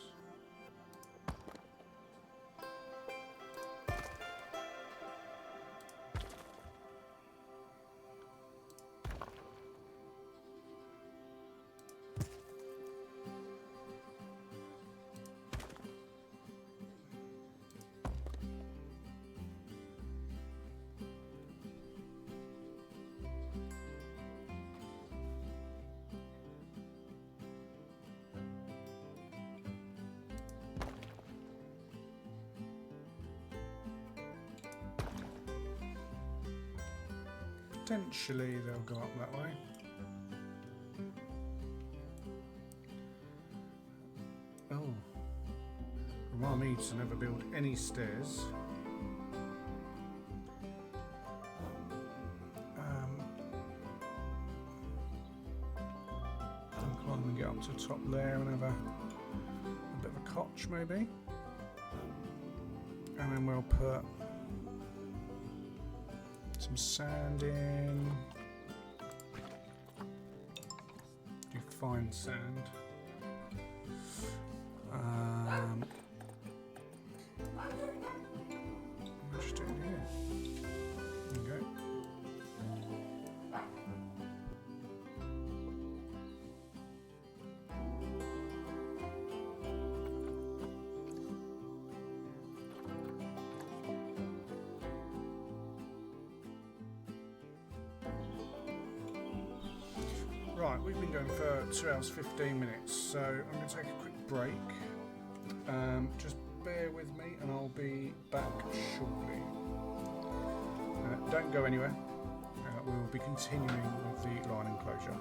Potentially they'll go up that way. Oh. Remind me to never build any stairs. I'll climb and get up to the top there and have a bit of a cotch maybe. And then we'll put some sand in. Do fine sand. What just doing here? There we go. Right, we've been going for 2 hours 15 minutes, so I'm going to take a quick break. Just bear with me and I'll be back shortly. Don't go anywhere, we will be continuing with the line enclosure.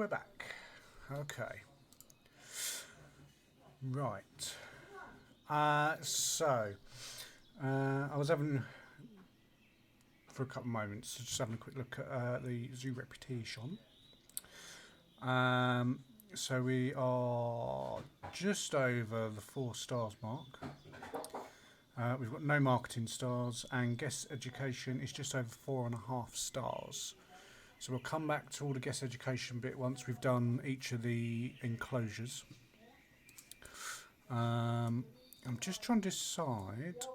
we're back. Okay. Right. I was having, for a couple of moments, just having a quick look at the zoo reputation. So we are just over the 4 stars mark. We've got no marketing stars, and guest education is just over 4.5 stars. So we'll come back to all the guest education bit once we've done each of the enclosures. I'm just trying to decide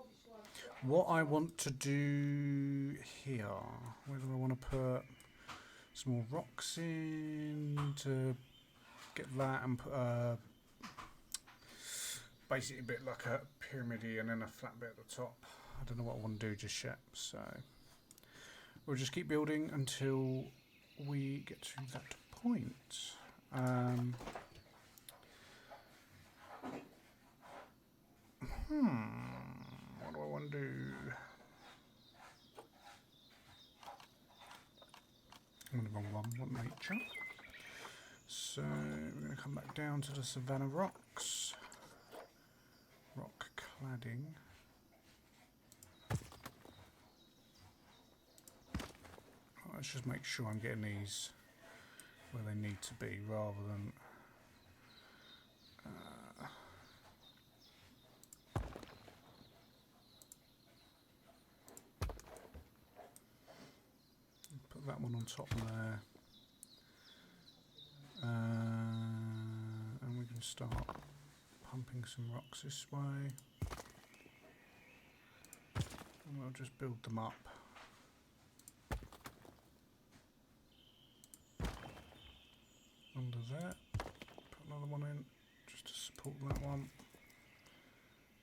what I want to do here. Whether I want to put some more rocks in to get that and put basically a bit like a pyramidy and then a flat bit at the top. I don't know what I want to do just yet, so we'll just keep building until we get to that point. What do I want to do? I'm on the wrong one. I want nature. So we're going to come back down to the Savannah rocks. Rock cladding. Let's just make sure I'm getting these where they need to be rather than put that one on top there, and we can start pumping some rocks this way, and we'll just build them up. Under there, put another one in just to support that one.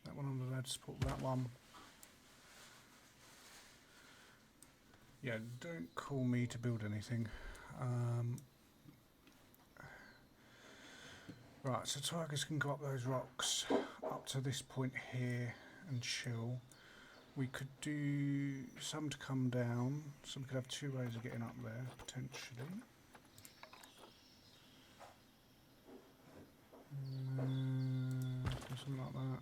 That one under there to support that one. Yeah, don't call me to build anything. Right, so tigers can go up those rocks up to this point here and chill. We could do some to come down, so we could have 2 ways of getting up there potentially. Something like that.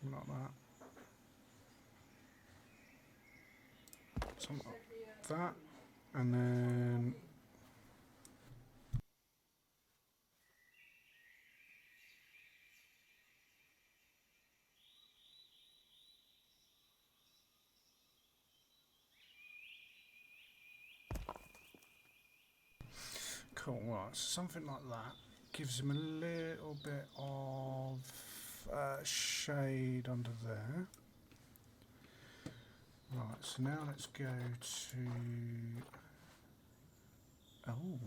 Something like that. Something like that. And then cool, right, so something like that gives him a little bit of shade under there. Right, so now let's go to... Oh.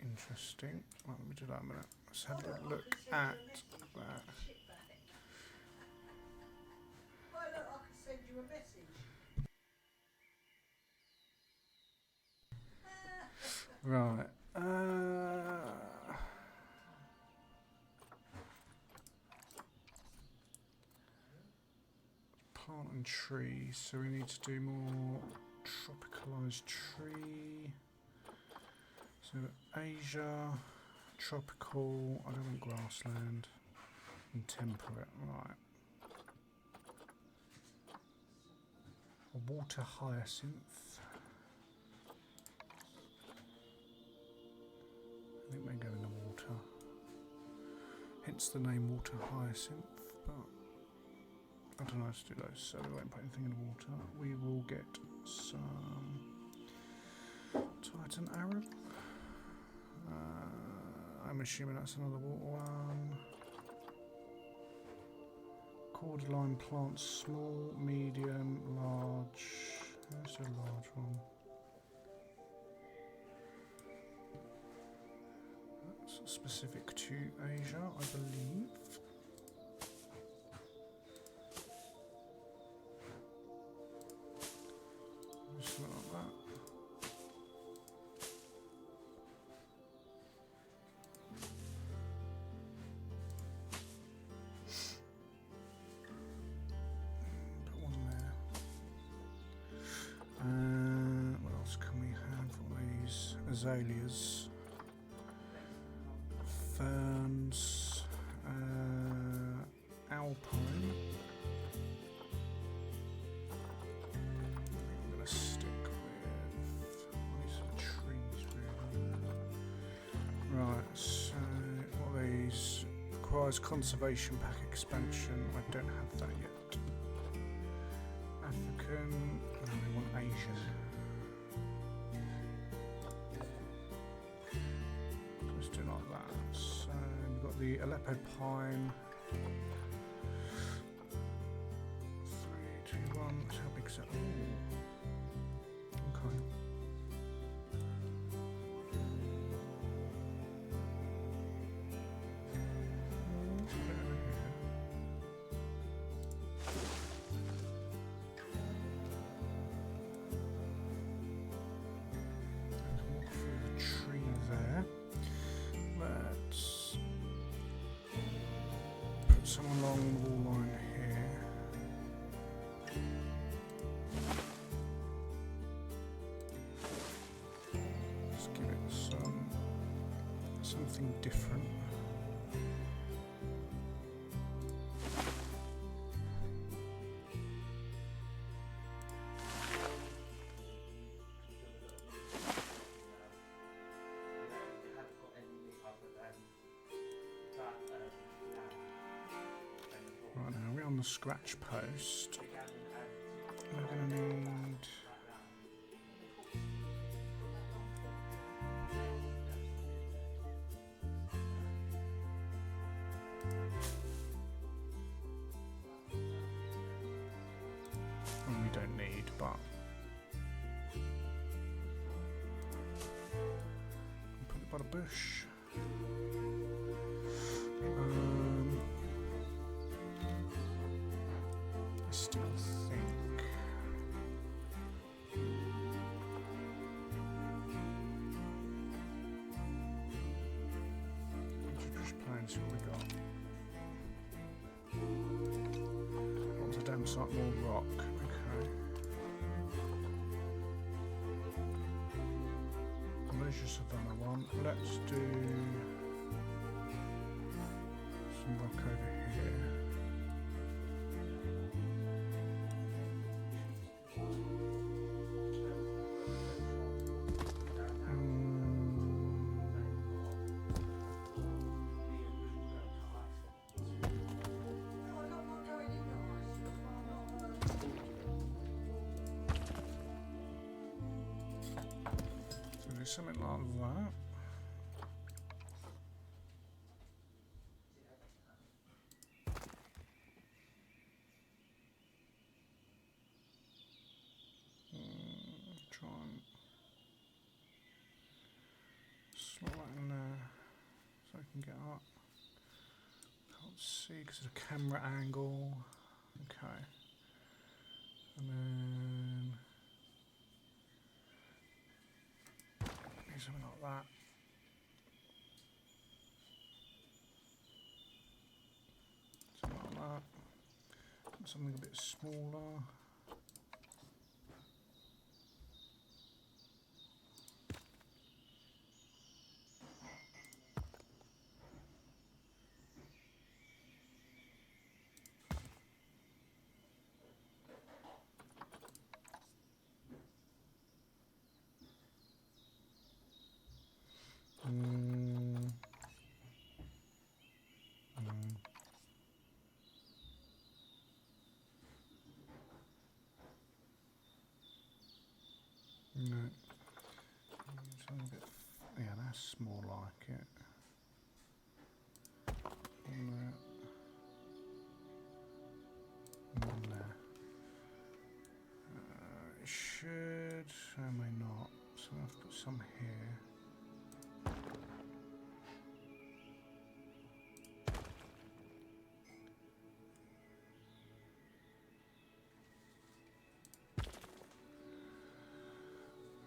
Interesting. Right, let me do that a minute. Let's have a look at that. Right. Plant and tree. So we need to do more tropicalized tree. So Asia, tropical. I don't want grassland. And temperate. Right. A water hyacinth. I think they go in the water. Hence the name water hyacinth, but I don't know how to do those, so we won't put anything in the water. We will get some Titan Arab. I'm assuming that's another water one. Cordyline plants, small, medium, large. There's a large one. That's specific to Asia, I believe. Just like that. azaleas, ferns, alpine. I'm going to stick with these are trees really. Right, so what are these? Requires conservation pack expansion. I don't have that yet. African, and we want Asian. Let's do like that. So we've got the Aleppo pine. 3, 2, 1. How big is that? Okay. Some along the wall line here. Let's give it something different. Right now we're on the scratch post. We're going to need and we don't need, but put it by the bush. I still think just play and see what we got. What's a damn sight more rock? Okay. Leisure Savannah one. Let's do some rock over here. Something like that. Try and slot that in there so I can get up. Can't see because of the camera angle. Okay. And then something like that. Something like that. Something a bit smaller. No. Something a bit. Yeah, that's more like it. And that. And there. It should. I may not. So I've put some here.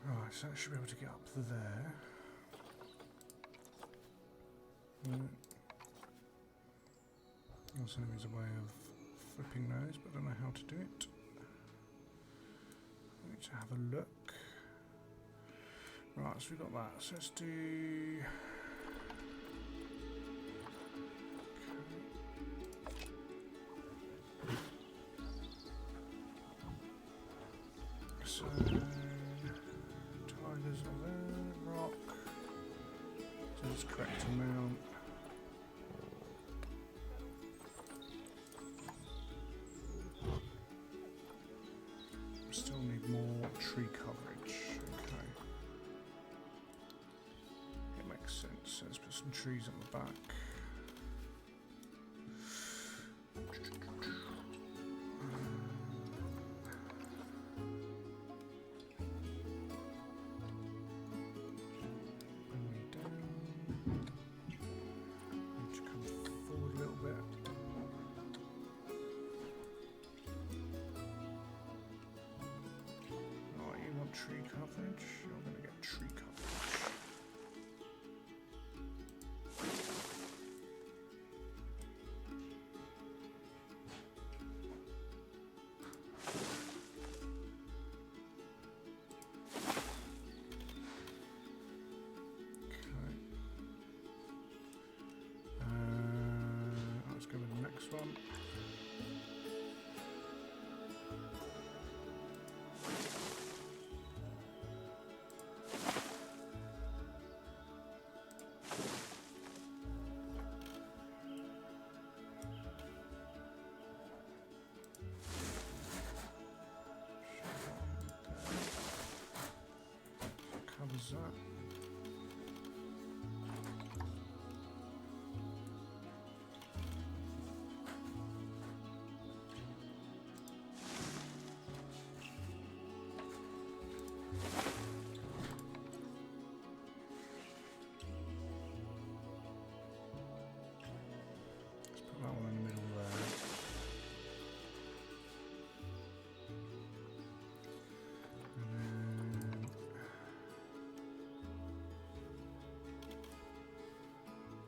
Right, so I should be able to get up to there. Also, there's a way of flipping those, but I don't know how to do it. I need to have a look. Right, so we've got that. So let's do... So... Tigers are there, rock. So it's correct amount. Still need more tree coverage. Okay. It makes sense. So let's put some trees on the back. Bring me down. Need to come forward a little bit. Right, you want tree coverage? You're going to get tree coverage. Let's go with the next one. Covers that. Let's put that one in the middle there. And then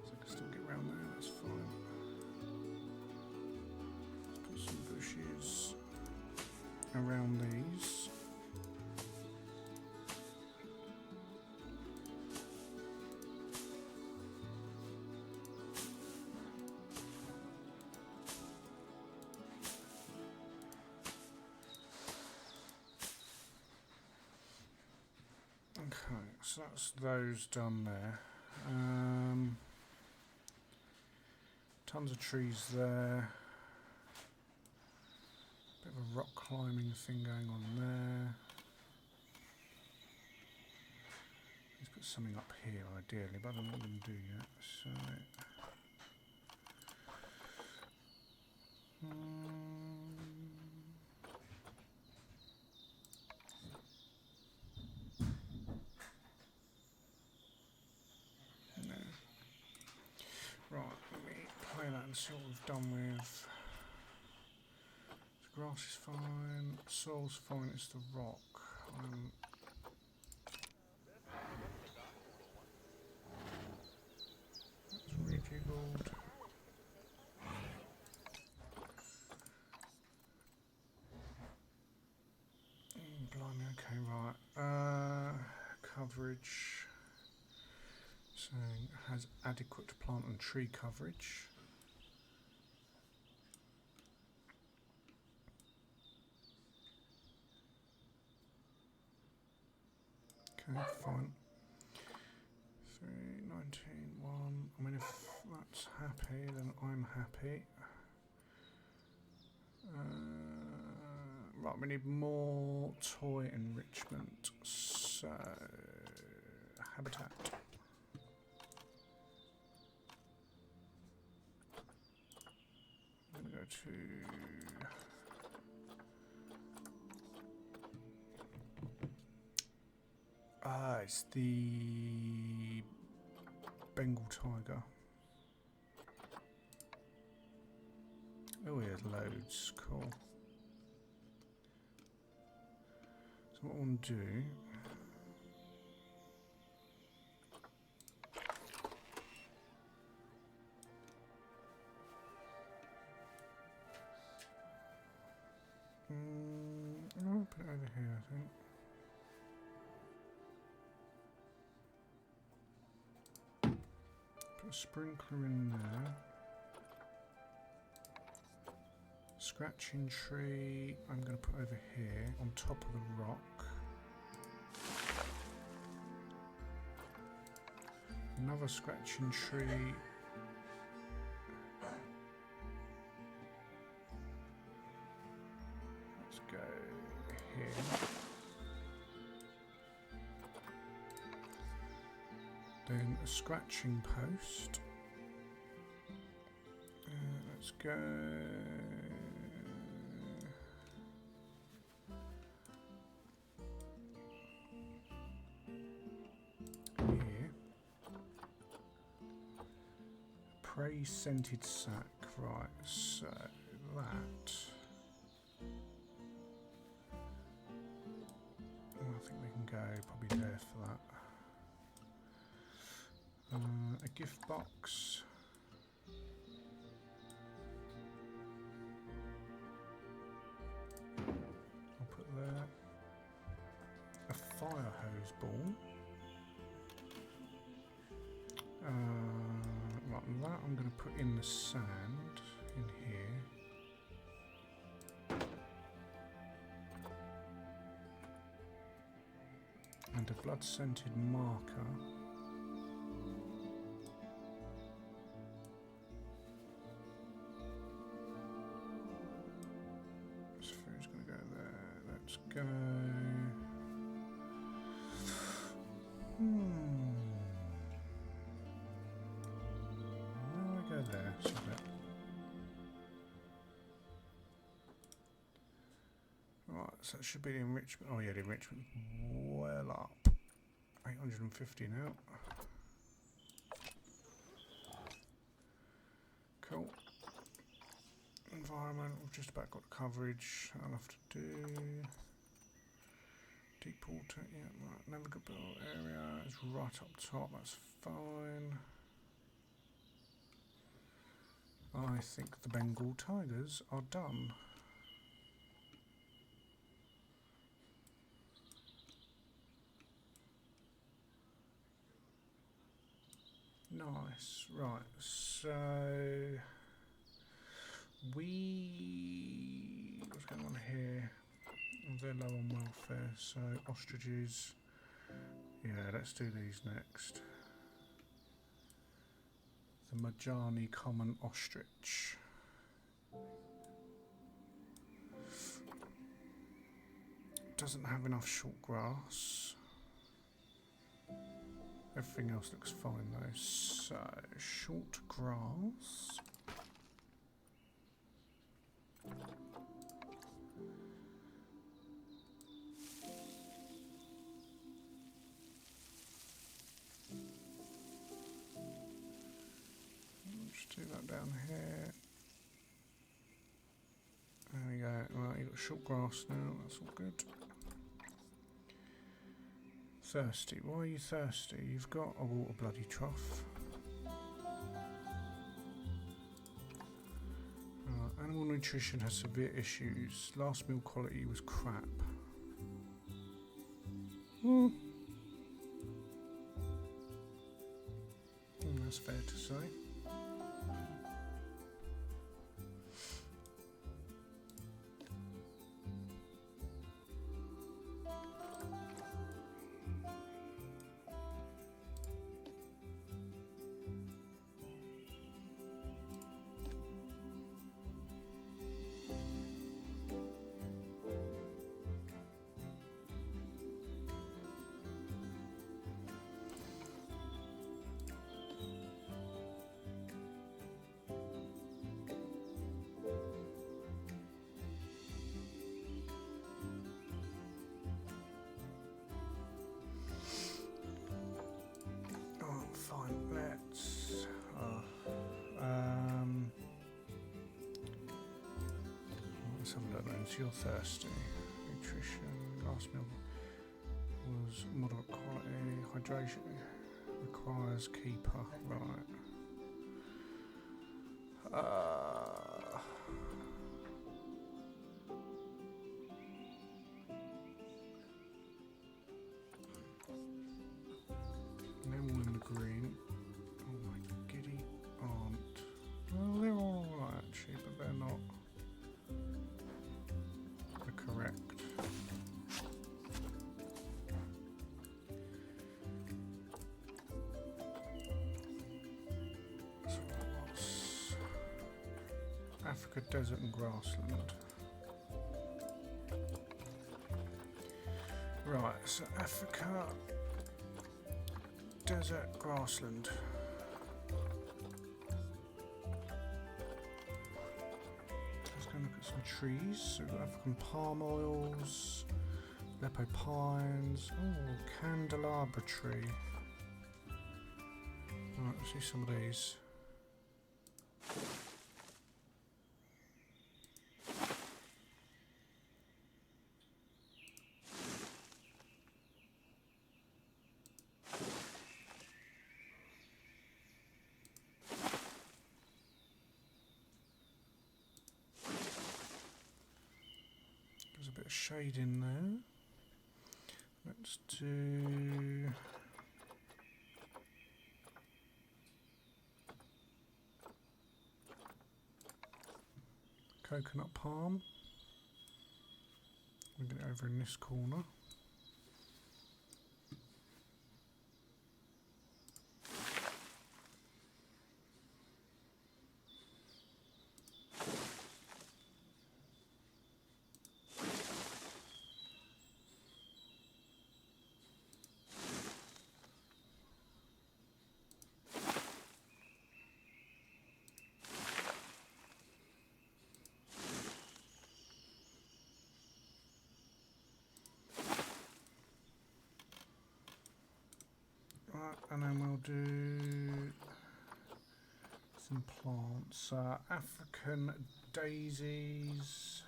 so I can still get around there, that's fine. Let's put some bushes around these. Okay, so that's those done there. Tons of trees there. Bit of a rock climbing thing going on there. Let's put something up here ideally, but I don't know what I'm going to do yet. So. Right, let me play that and see what we've done with. The grass is fine, soil's fine, it's the rock. That's rejiggled. Blimey, okay, right. Coverage. So it has adequate plant and tree coverage. Okay, fine. 319 1. I mean, if that's happy, then I'm happy. Right, we need more toy enrichment. So habitat. I'm going to go to it's the Bengal tiger. Oh, he has loads. Cool. So what I want to do. I'll put it over here, I think. a sprinkler in there. Scratching tree I'm going to put over here on top of the rock. Another scratching tree. Let's go here. Then a scratching post. Let's go here. Praise scented sack, right, so that. I think we can go probably there for that. A gift box. I'll put there. A fire hose ball. Right, and that I'm going to put in the sand in here. And a blood scented marker. This food's going to go there. Let's go. No, I go there. So that. Right, so that should be the enrichment. Oh yeah, the enrichment well up. 850 now. Cool. Environment, we've just about got coverage. I'll have to do. Deep water, yeah, right. Navigable area is right up top, that's fine. I think the Bengal tigers are done. Nice, right, so what's going on here? They're low on welfare, so ostriches, yeah, let's do these next. The Majani common ostrich. Doesn't have enough short grass. Everything else looks fine though, so short grass. Just do that down here. There we go. Right, you've got short grass now, that's all good. Thirsty. Why are you thirsty? You've got a water bloody trough. Animal nutrition has severe issues. Last meal quality was crap. That's fair to say. Let's have a look then. So you're thirsty. Nutrition, last meal was moderate quality. Hydration requires keeper. Right. Now we're in the green. Oh my goodness. Africa, desert and grassland. Right, so Africa, desert, grassland. Let's go look at some trees. So we've got African palm oils, Aleppo pines, oh, candelabra tree. Right, let's see some of these. There's a bit of shade in there. Let's do coconut palm. We'll get it over in this corner. And then we'll do some plants. African daisies.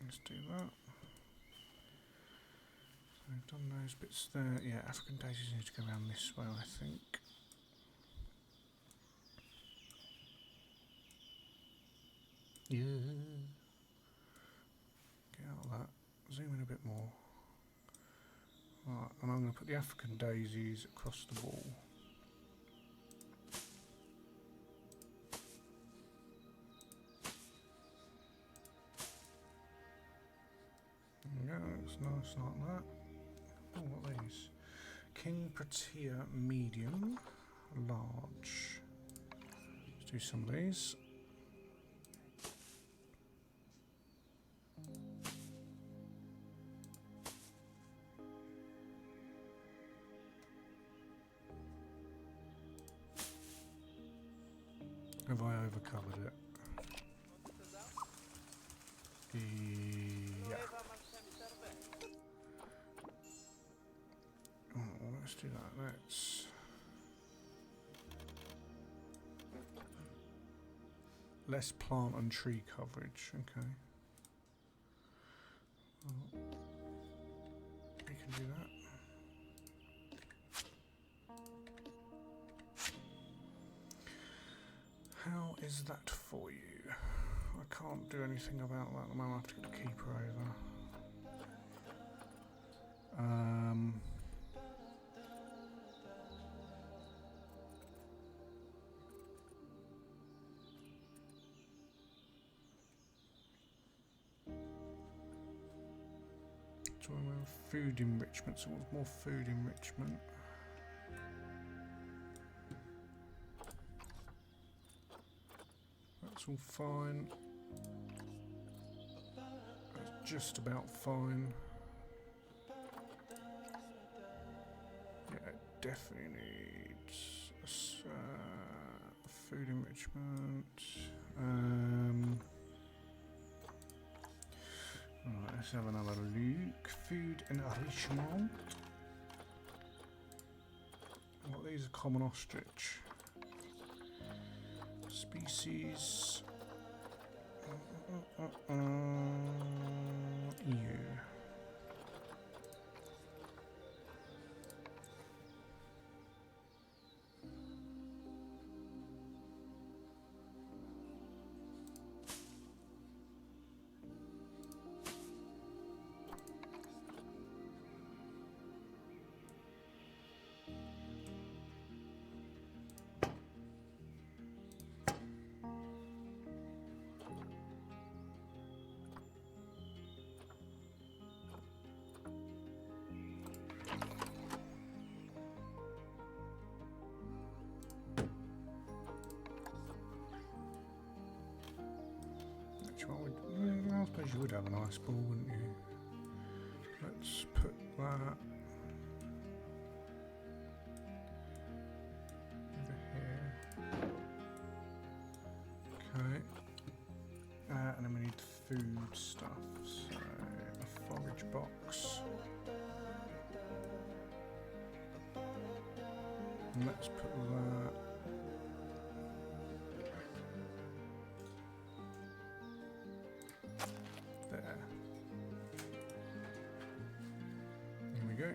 Let's do that. So we've done those bits there. Yeah, African daisies need to go around this way, I think. Yeah. Get out of that. Zoom in a bit more. Right, and I'm going to put the African daisies across the wall. Yeah, looks nice like that. Oh, what are these? King Protea medium, large. Let's do some of these. Have I overcovered it? Yeah. Oh, well, let's do that. Let's less plant and tree coverage. Okay. Oh. We can do that. How is that for you? I can't do anything about that at the moment. I have to get the keeper over. So we have food enrichment. So what's more food enrichment? That's all fine. That's just about fine. Yeah, it definitely needs food enrichment. Right, let's have another look. Food enrichment. Well, these are common ostrich. Species EU. would have an ice ball, wouldn't you? Let's put that over here. Okay. And then we need food stuff. So a forage box. And let's put that. There. Here we go.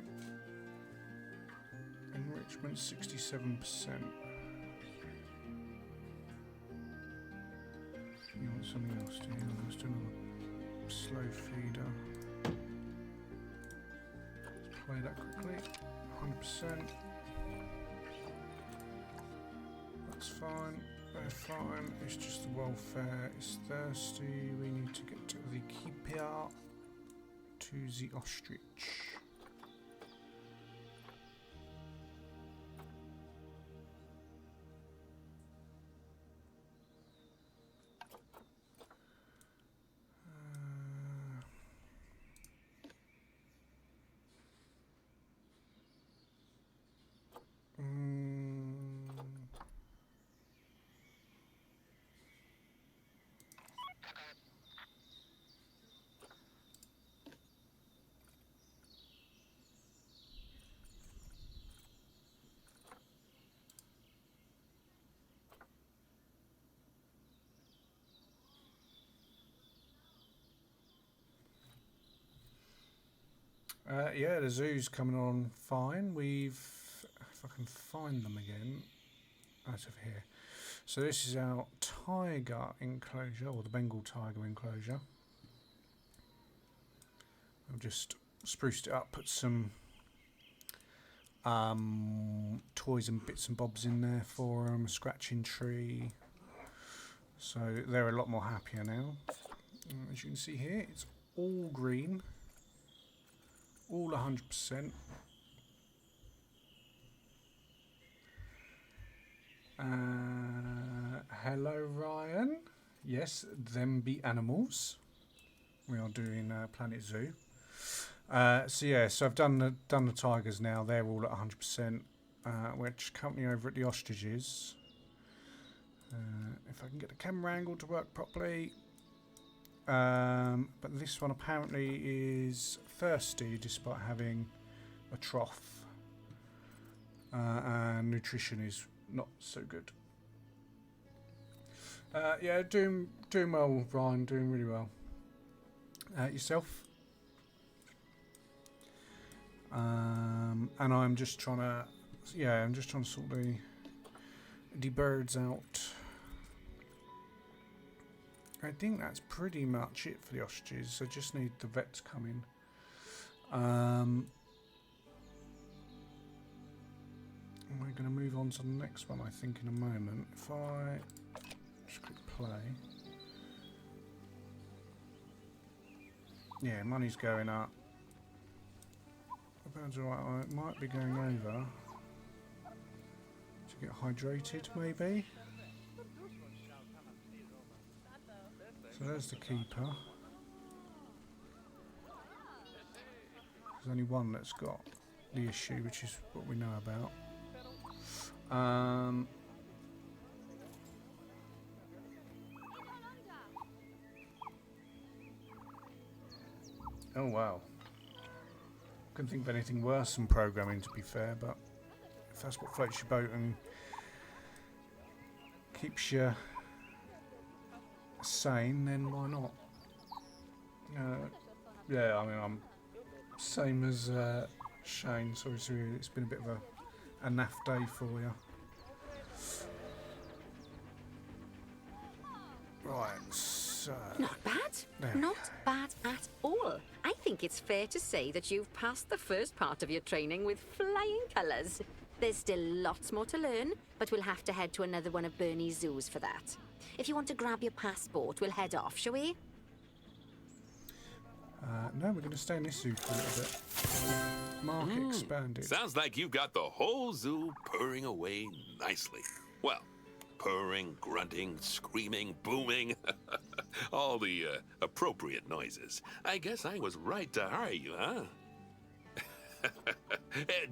Enrichment 67%. You want something else, do you? Let's do another slow feeder. Let's play that quickly. 100%. That's fine. They're fine. It's just the welfare. It's thirsty. We need to get to the keeper. To the ostrich. Yeah, the zoo's coming on fine. If I can find them again, out of here. So this is our tiger enclosure, or the Bengal tiger enclosure. I've just spruced it up, put some toys and bits and bobs in there for them, a scratching tree. So they're a lot more happier now. As you can see here, it's all green. All 100%. Hello, Ryan. Yes, them be animals. We are doing Planet Zoo. So yeah, so I've done the tigers now. They're all at 100%. Which company over at the ostriches? If I can get the camera angle to work properly. But this one apparently is thirsty despite having a trough. And nutrition is not so good. Yeah, doing well, Ryan. Doing really well. Yourself? And I'm just trying to, sort the birds out. I think that's pretty much it for the ostriches. I just need the vets coming. We're going to move on to the next one, I think, in a moment. If I just click play. Yeah, money's going up. The birds are right. It might be going over. To get hydrated, maybe. So there's the keeper. There's only one that's got the issue, which is what we know about. Oh wow. Couldn't think of anything worse than programming, to be fair, but if that's what floats your boat and keeps you sane, then why not? Yeah, I mean, I'm same as Shane. Sorry, it's been a bit of a naff day for you. Right, so... Not bad. Not bad at all. I think it's fair to say that you've passed the first part of your training with flying colours. There's still lots more to learn, but we'll have to head to another one of Bernie's zoos for that. If you want to grab your passport, we'll head off, shall we? No, we're going to stay in this zoo for a little bit. Market expanded. Sounds like you've got the whole zoo purring away nicely. Well, purring, grunting, screaming, booming. All the appropriate noises. I guess I was right to hire you, huh?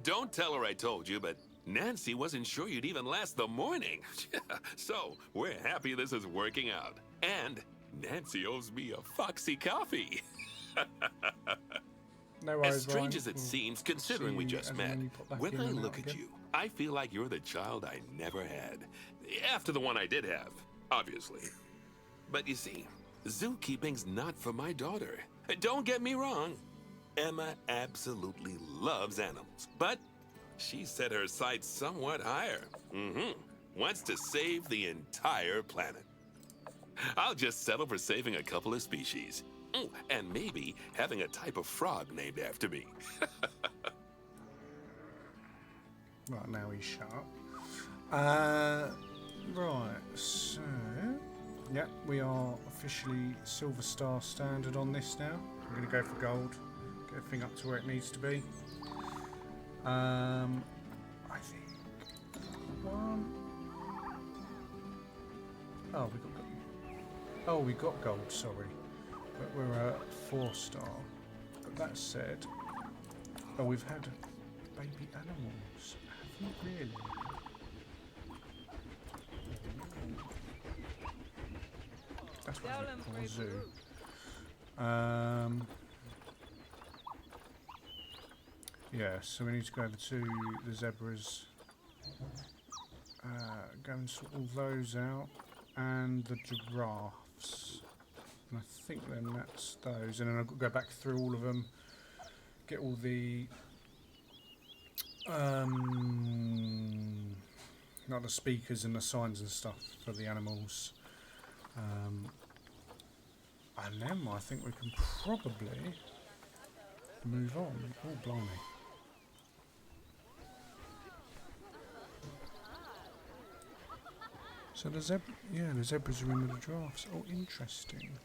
Don't tell her I told you, but Nancy wasn't sure you'd even last the morning. So, we're happy this is working out. And Nancy owes me a Foxy coffee. No worries, As strange Ryan. as it We'll seems, considering we see just as and met, when you pop back when in I and out look at again. you, I feel like you're the child I never had. After the one I did have, obviously. But you see, zookeeping's not for my daughter. Don't get me wrong. Emma absolutely loves animals, but she set her sights somewhat higher. Wants to save the entire planet. I'll just settle for saving a couple of species. And maybe having a type of frog named after me. Right, now he's shut up. Right, so... Yep, we are officially Silver Star standard on this now. I'm going to go for gold. Get everything up to where it needs to be. I think... One... Oh, we got gold, sorry. But we're a 4-star. But that said... Oh, we've had baby animals. Have we really? That's what I call a zoo. Yeah, so we need to go over to the zebras. Go and sort all those out. And the giraffes. And I think then that's those. And then I've got to go back through all of them. Get all the... not the speakers and the signs and stuff for the animals. And then I think we can probably move on. Oh, blimey. So the zebras are in with the giraffes. Oh, interesting.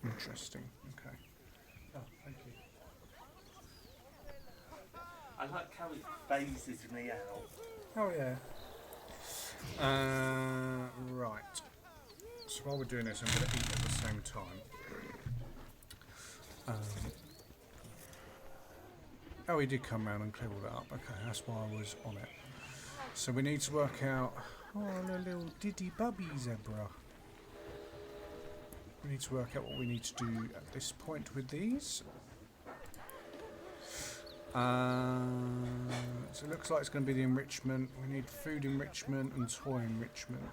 Interesting. Okay. Oh, thank you. I like how it phases me out. Oh yeah. Right. So while we're doing this, I'm going to eat at the same time. Oh, he did come round and clear all that up. Okay, that's why I was on it. So we need to work out... Oh, the little diddy bubby zebra. We need to work out what we need to do at this point with these. So it looks like it's going to be the enrichment. We need food enrichment and toy enrichment.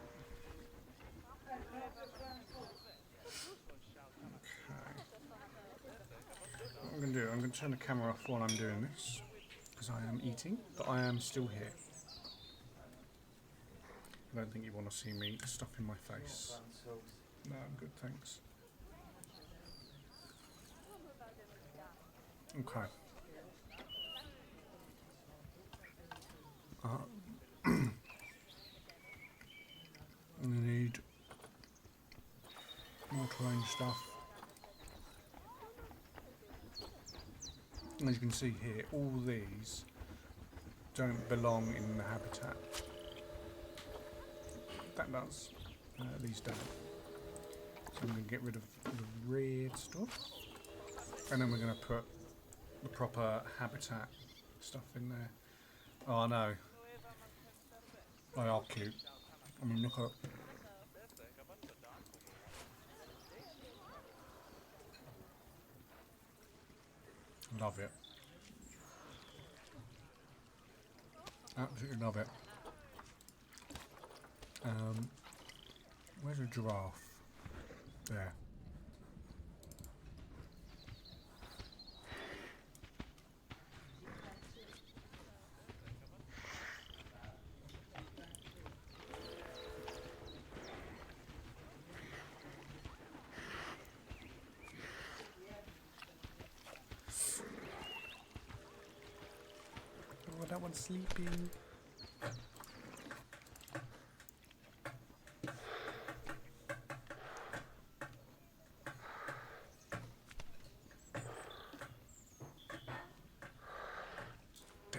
What I'm going to do, I'm going to turn the camera off while I'm doing this, because I am eating, but I am still here. I don't think you want to see me stuffing my face. No, I'm good, thanks. Okay. I need more terrain stuff. As you can see here, all these don't belong in the habitat. That does. These don't. So I'm going to get rid of the red stuff. And then we're going to put the proper habitat stuff in there. Oh no. They are cute. I mean, look at... Love it. Absolutely love it. Where's a giraffe? There. Oh, that one's sleeping.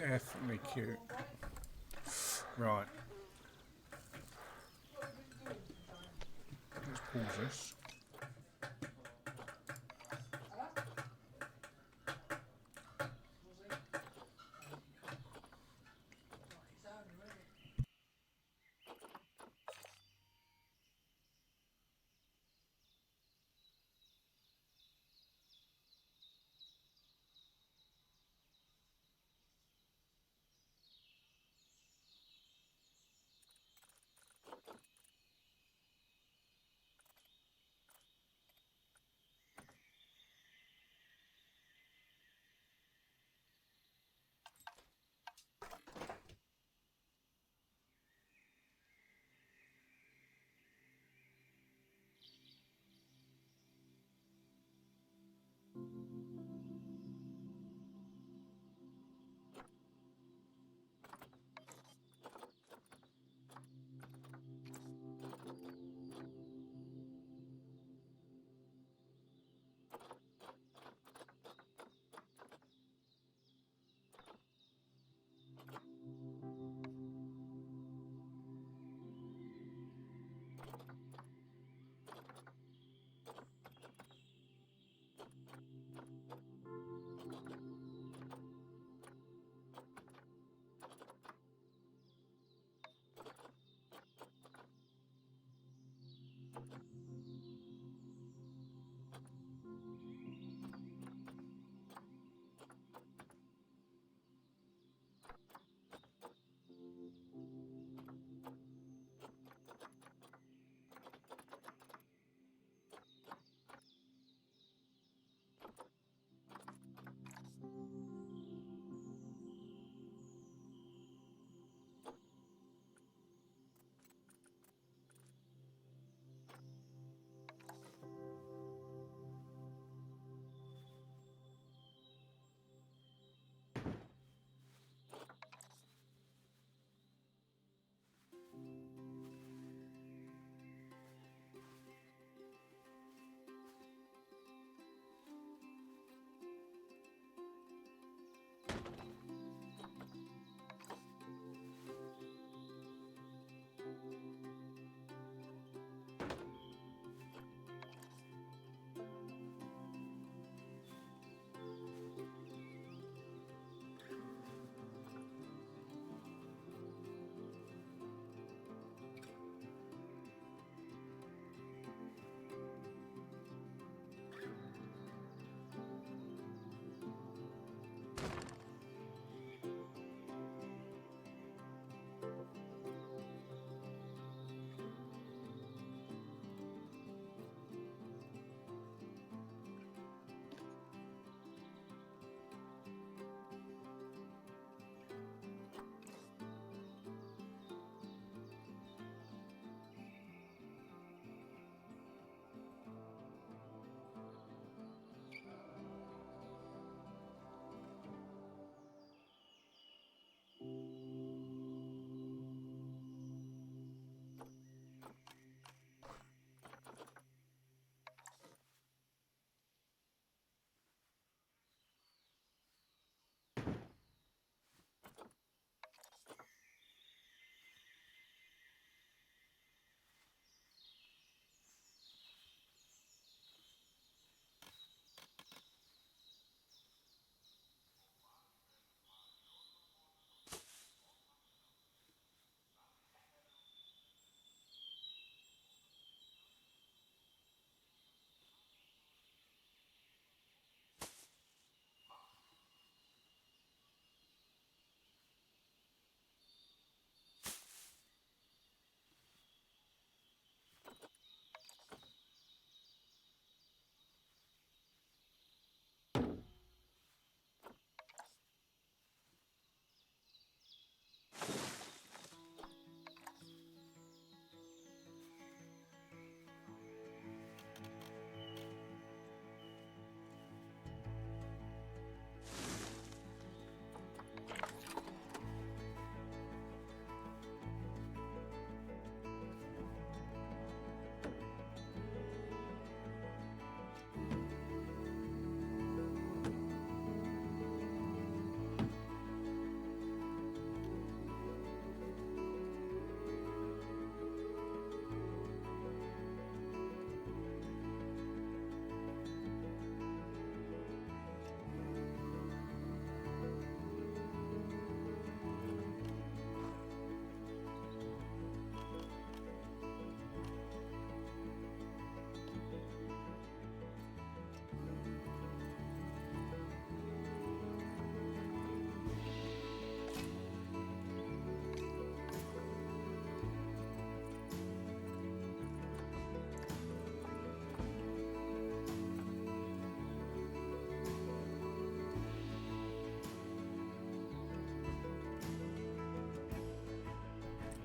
definitely cute. Right. Let's pause this.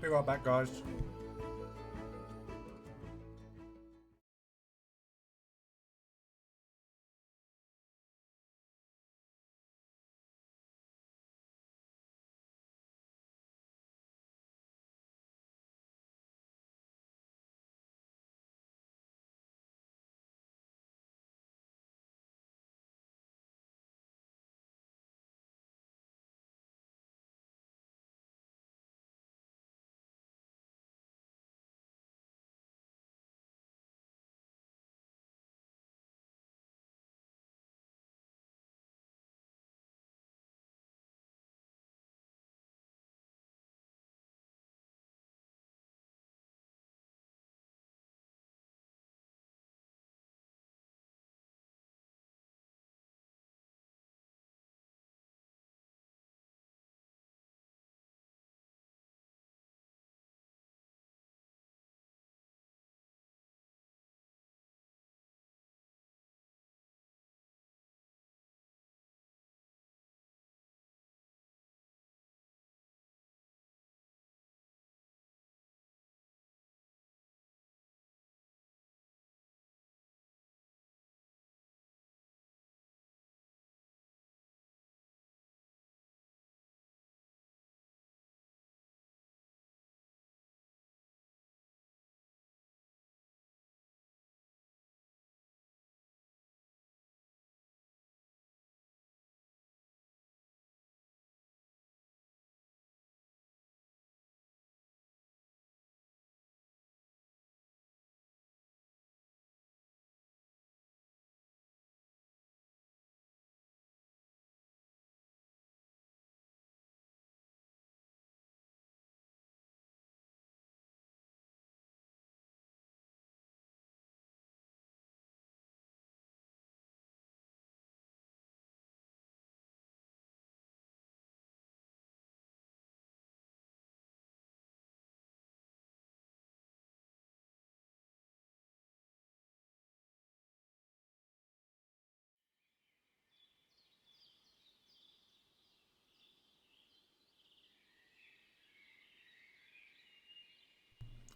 Be right back, guys.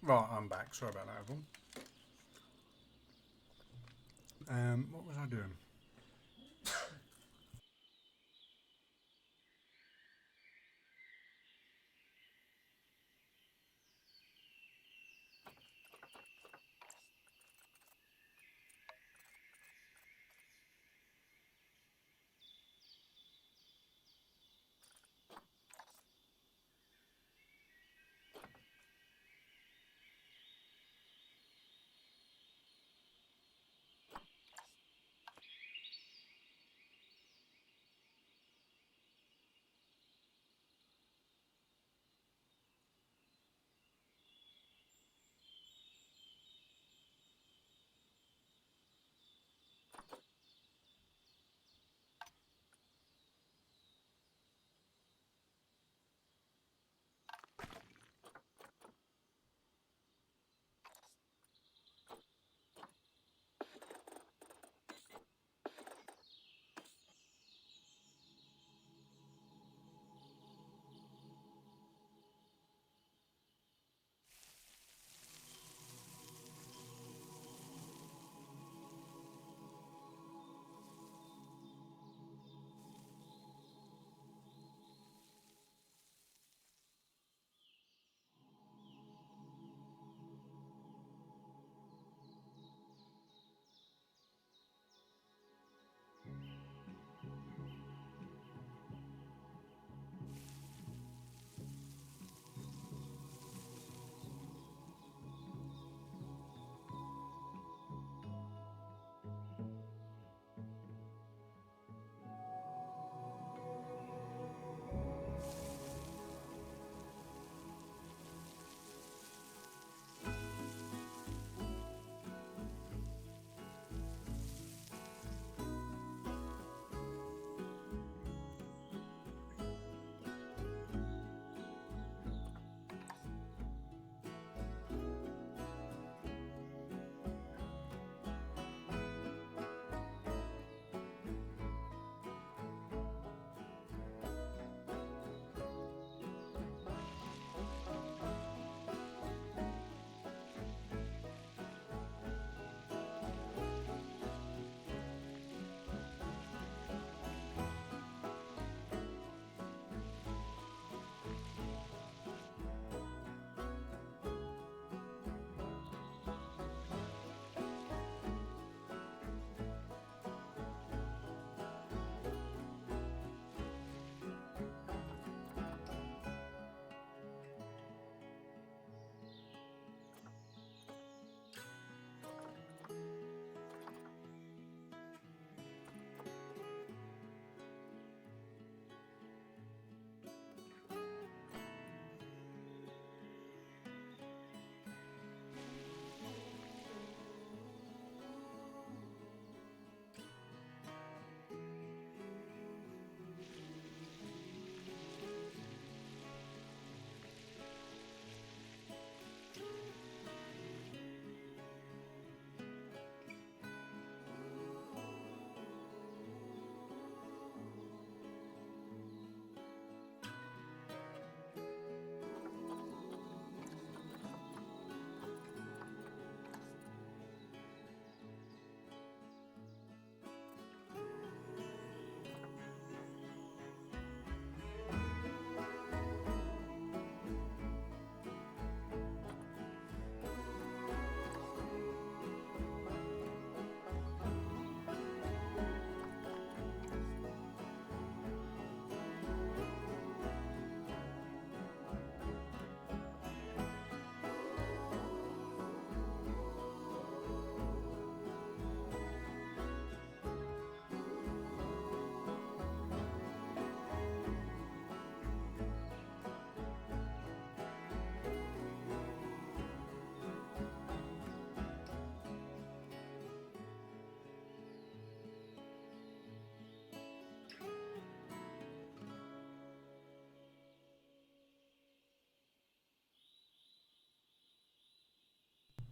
Right, I'm back. Sorry about that, everyone. What was I doing?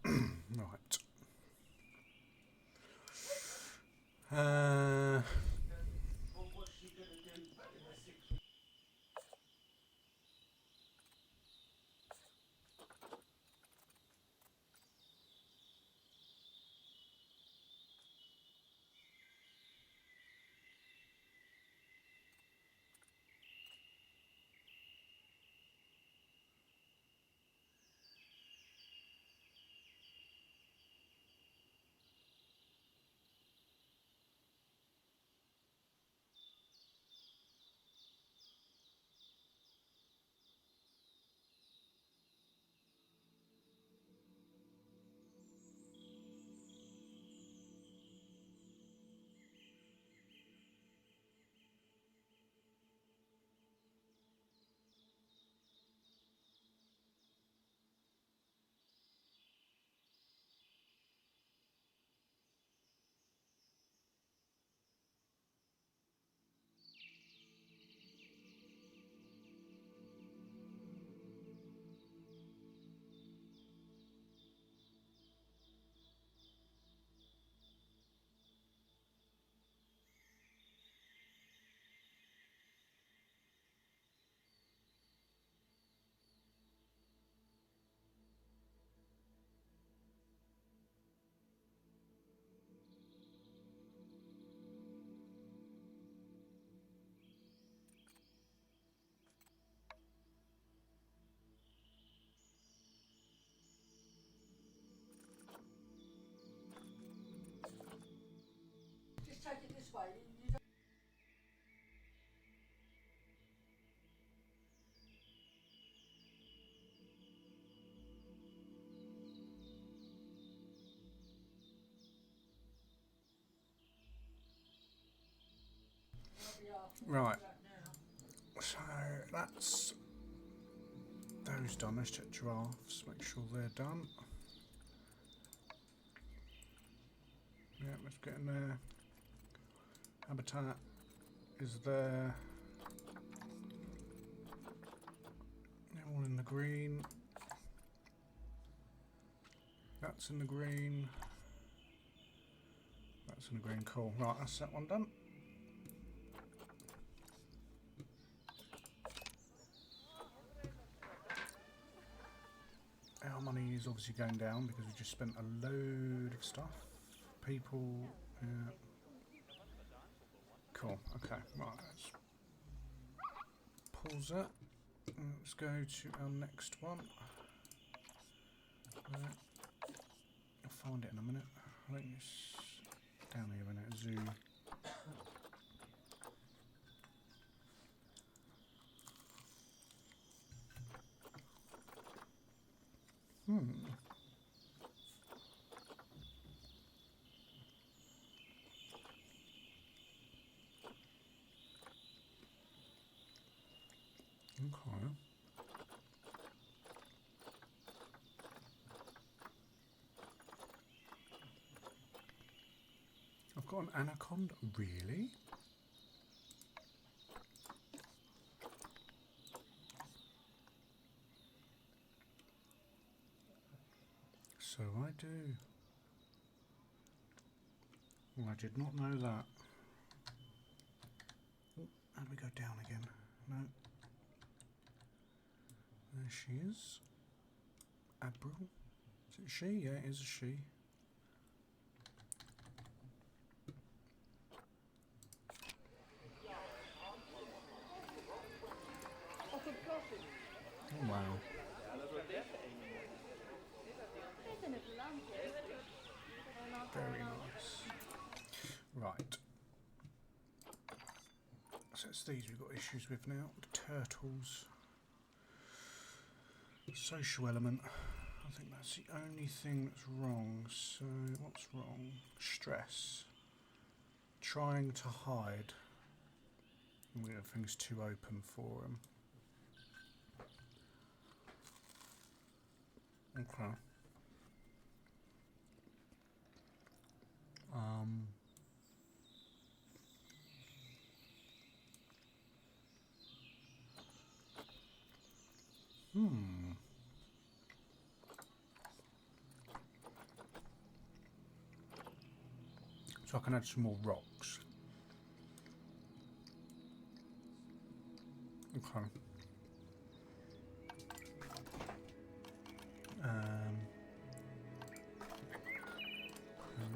Right. Uh, Just take it this way. right. So that's those done. Let's check giraffes. Make sure they're done. Yeah, let's get in there. Habitat is there. They're all in the green. That's in the green. That's in the green. Cool. Right, that's that one done. Our money is obviously going down because we just spent a load of stuff. People. Yeah. Cool. Okay. Right. Let's pause that. Let's go to our next one. I'll find it in a minute. I think it's down here in it. Zoo. Okay. I've got an anaconda. Really? So I do. Well, I did not know that. Oh, how do we go down again? No. There she is. Abril. Is it she? Yeah, it is a she. Oh, wow. Very nice. Right. So it's these we've got issues with now. The turtles. Social element. I think that's the only thing that's wrong. So what's wrong? Stress. Trying to hide. Everything's too open for him. Okay. I can add some more rocks. Okay.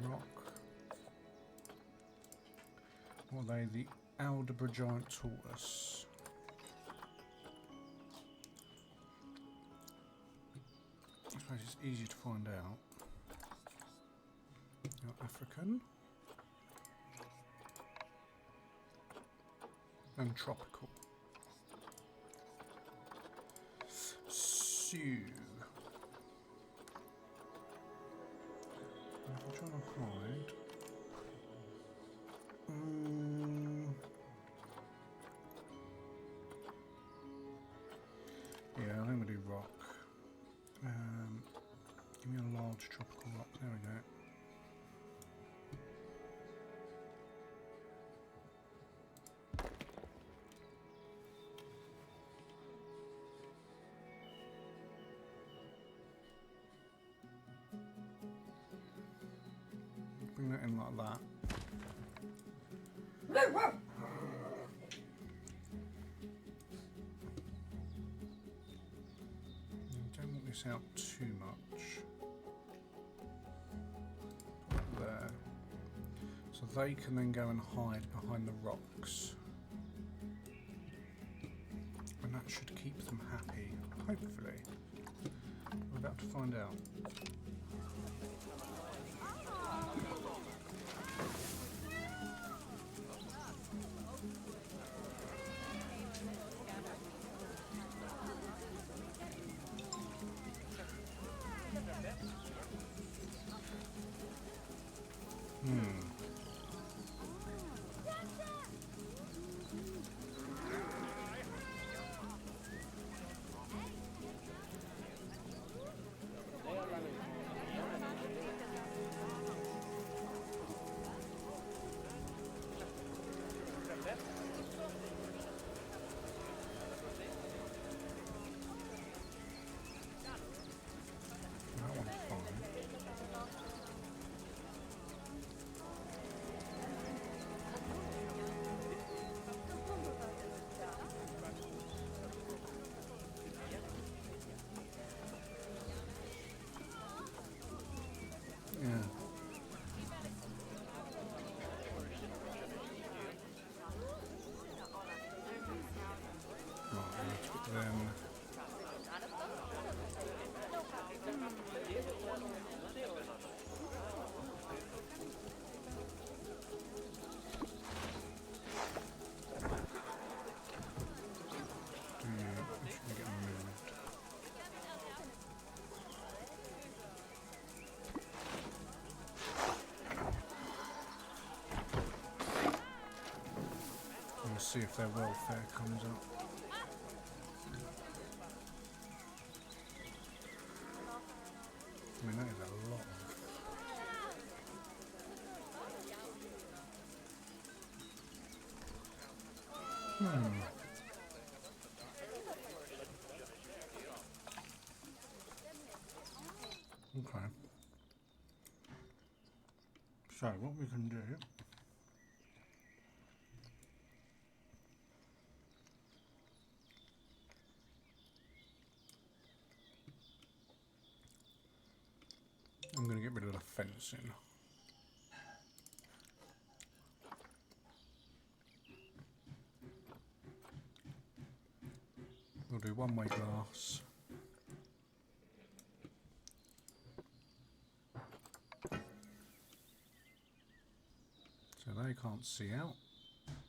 Rock. What are they? The Aldabra Giant Tortoise. I suppose it's easy to find out. You're African. And tropical. So, I'm trying to hide. Yeah, I think we do rock. Give me a large tropical rock. There we go. Bring that in like that. Don't want this out too much. There. So they can then go and hide behind the rocks. And that should keep them happy, hopefully. We're about to find out. That one's fine. Yeah. Right, let's put them. Yeah, should get moved. We'll see if their welfare comes up. I mean, that is a lot of... Okay. So, what we can do... I'm going to get rid of the fencing. We'll do one-way glass. So they can't see out,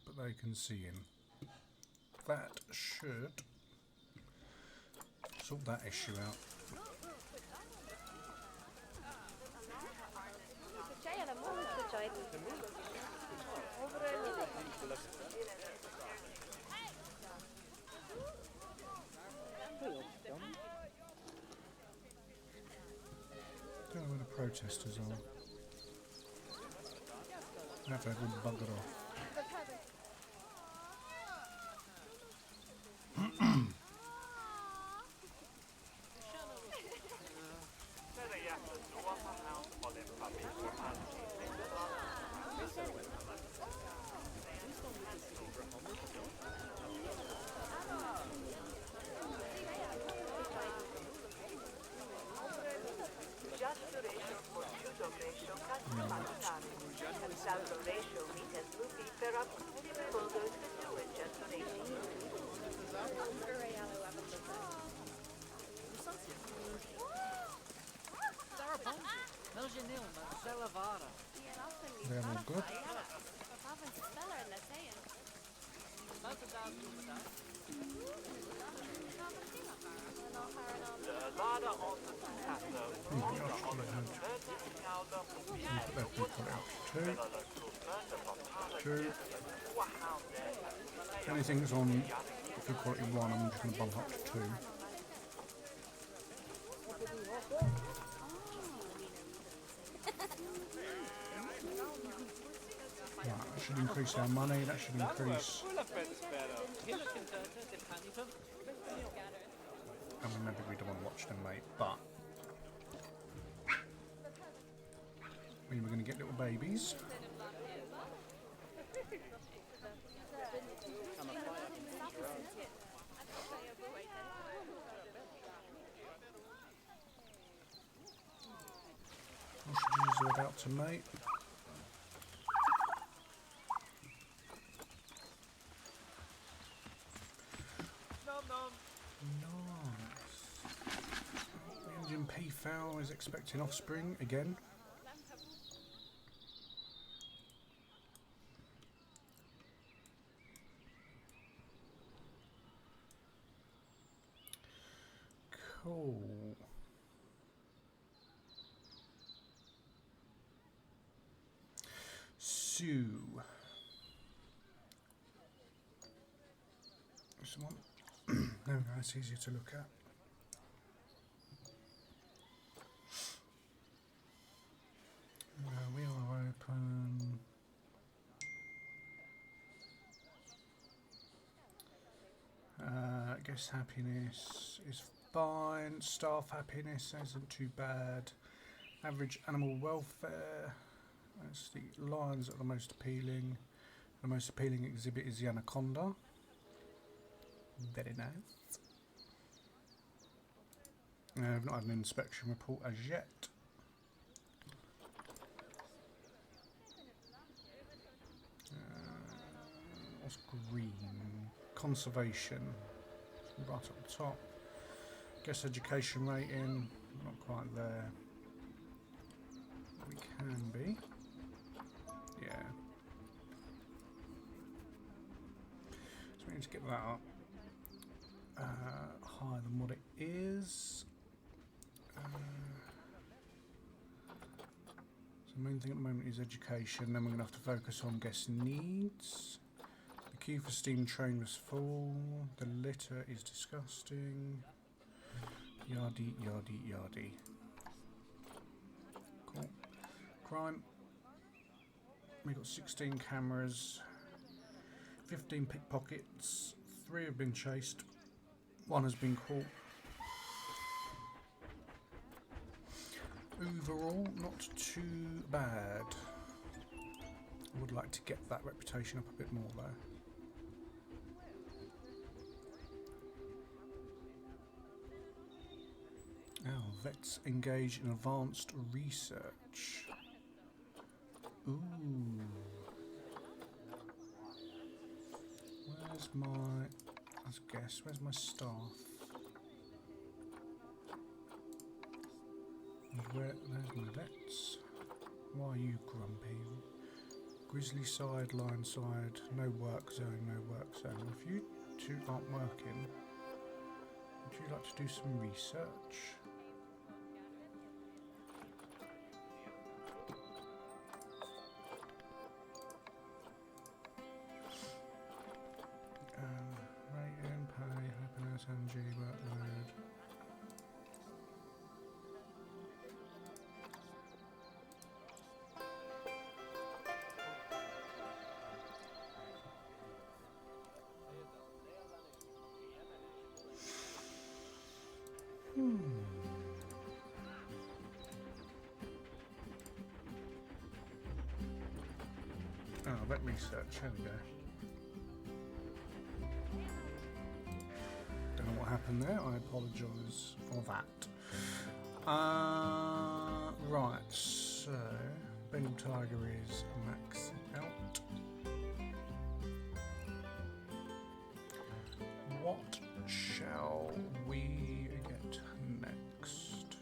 but they can see in. That should sort that issue out. Don't know where the protesters are. They've all buggered off. good. Two. Anything that's on food quality 1, I'm just going to bump up to 2. Right, that should increase our money, that should increase... I mean, maybe we don't want to watch them, mate, but... I mean, we're going to get little babies. Sausages are about to mate. Nice. The Indian peafowl is expecting offspring again. Cool. So, this one. There we go, it's easier to look at. We are open. Guest happiness is fine. Staff happiness isn't too bad. Average animal welfare. That's the lions that are the most appealing. The most appealing exhibit is the anaconda. Very nice. I've not had an inspection report as yet. What's green? Conservation. Right up the top. Guess education rating. Not quite there. We can be. Yeah. So we need to get that up. Higher than what it is. So the main thing at the moment is education. Then we're going to have to focus on guest needs. The queue for steam train was full. The litter is disgusting. Yardy, yardy, yardy. Cool. Crime. We've got 16 cameras, 15 pickpockets, 3 have been chased, 1 has been caught. Overall, not too bad. I would like to get that reputation up a bit more though. Now, vets engage in advanced research. Ooh. Where's my... let's guess, where's my staff? There's my vets. Why are you grumpy? Grizzly side, lion side, no work zone, no work zone. If you two aren't working, would you like to do some research? Rating, pay, happiness, energy, workload. Oh, vet research, there we go. Don't know what happened there, I apologise for that. Right, so Bengal Tiger is max out. What shall we get next?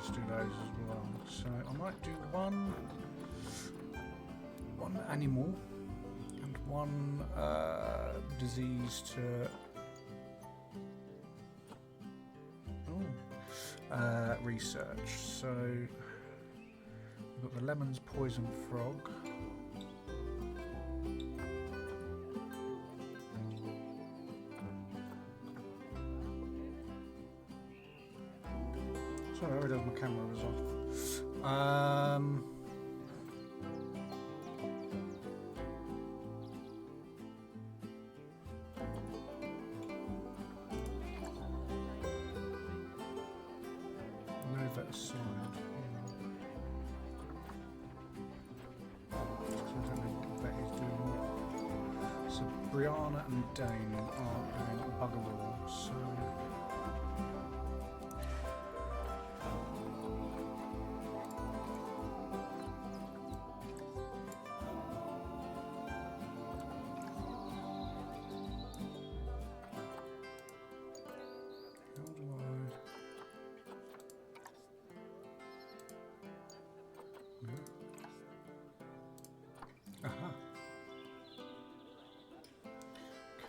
need to do those as well. So I might do one animal and one disease to research. So we've got the Lemon's Poison Frog. Sorry, I realised my camera was off. No vet assigned. So I don't know what the vet is doing. So Brianna and Dane are doing bugger all. So.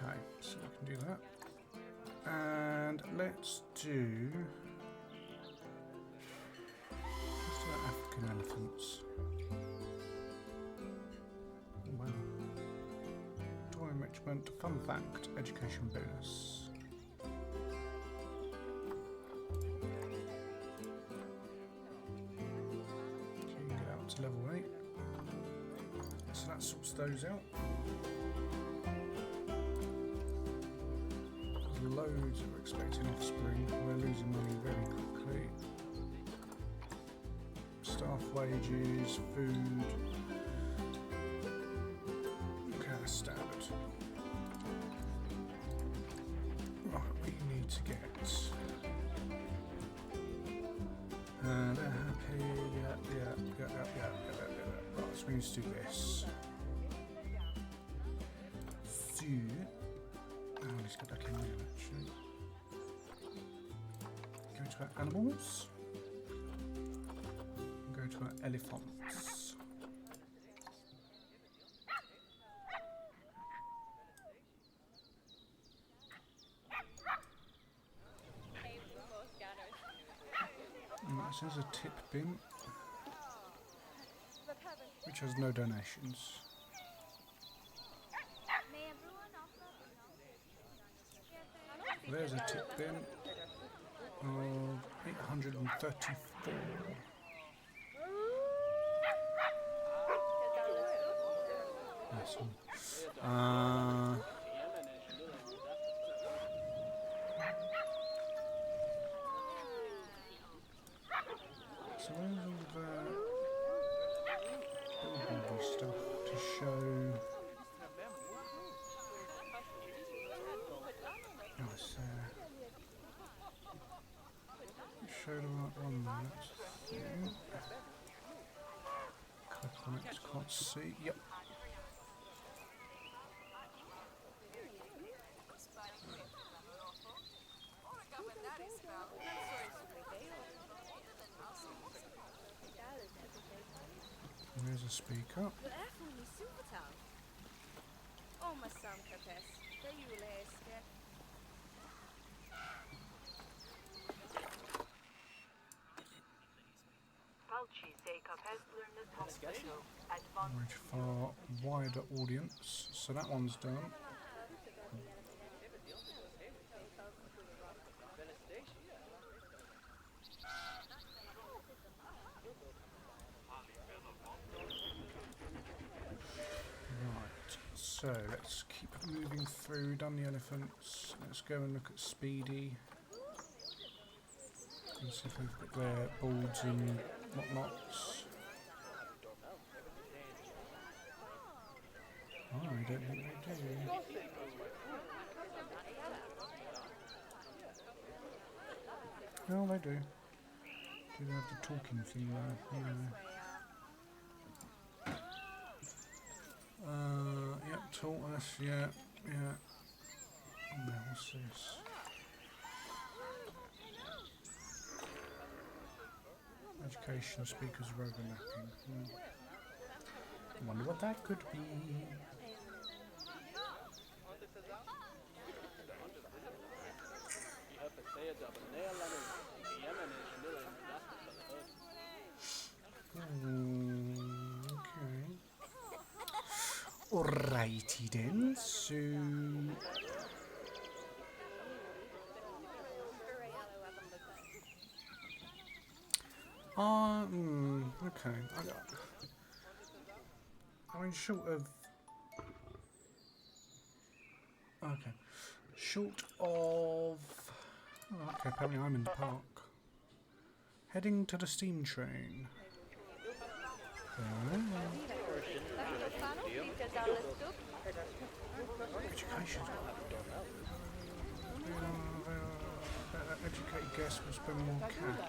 Okay, so I can do that. And let's do African elephants. Wow. Toy enrichment, fun fact, education bonus. So you can get out to level 8. So that sorts those out. Loads that we're expecting offspring. We're losing money very quickly. Staff wages, food. Okay, that's standard. Right, we need to get they're happy. Yeah. Right, so we need to do this. Let's go back in there actually. Go to our animals. Go to our elephants. And that says a tip bin, which has no donations. There's a tip bin of 834. Nice one. So where's all the building stuff to show? Nice. Show the right one there. Click on it, can't see. Yep. And there's a speaker. Oh, my son, Capes. There you lay, Steph. Reach for wider audience. So that one's done. Right. So let's keep moving through. Done the elephants. Let's go and look at Speedy. And see if we've got their boards and whatnots. Oh, I don't think they do. No, they do. Do they have the talking thing there? No. Yep, talk us, yeah. Now what's this? Education speakers overlapping. I wonder what that could be. Okay. Alrighty then, so... okay. I mean, short of... Okay. Short of... Oh, okay, apparently I'm in the park. Heading to the steam train. Education. Educated guests will spend more cash.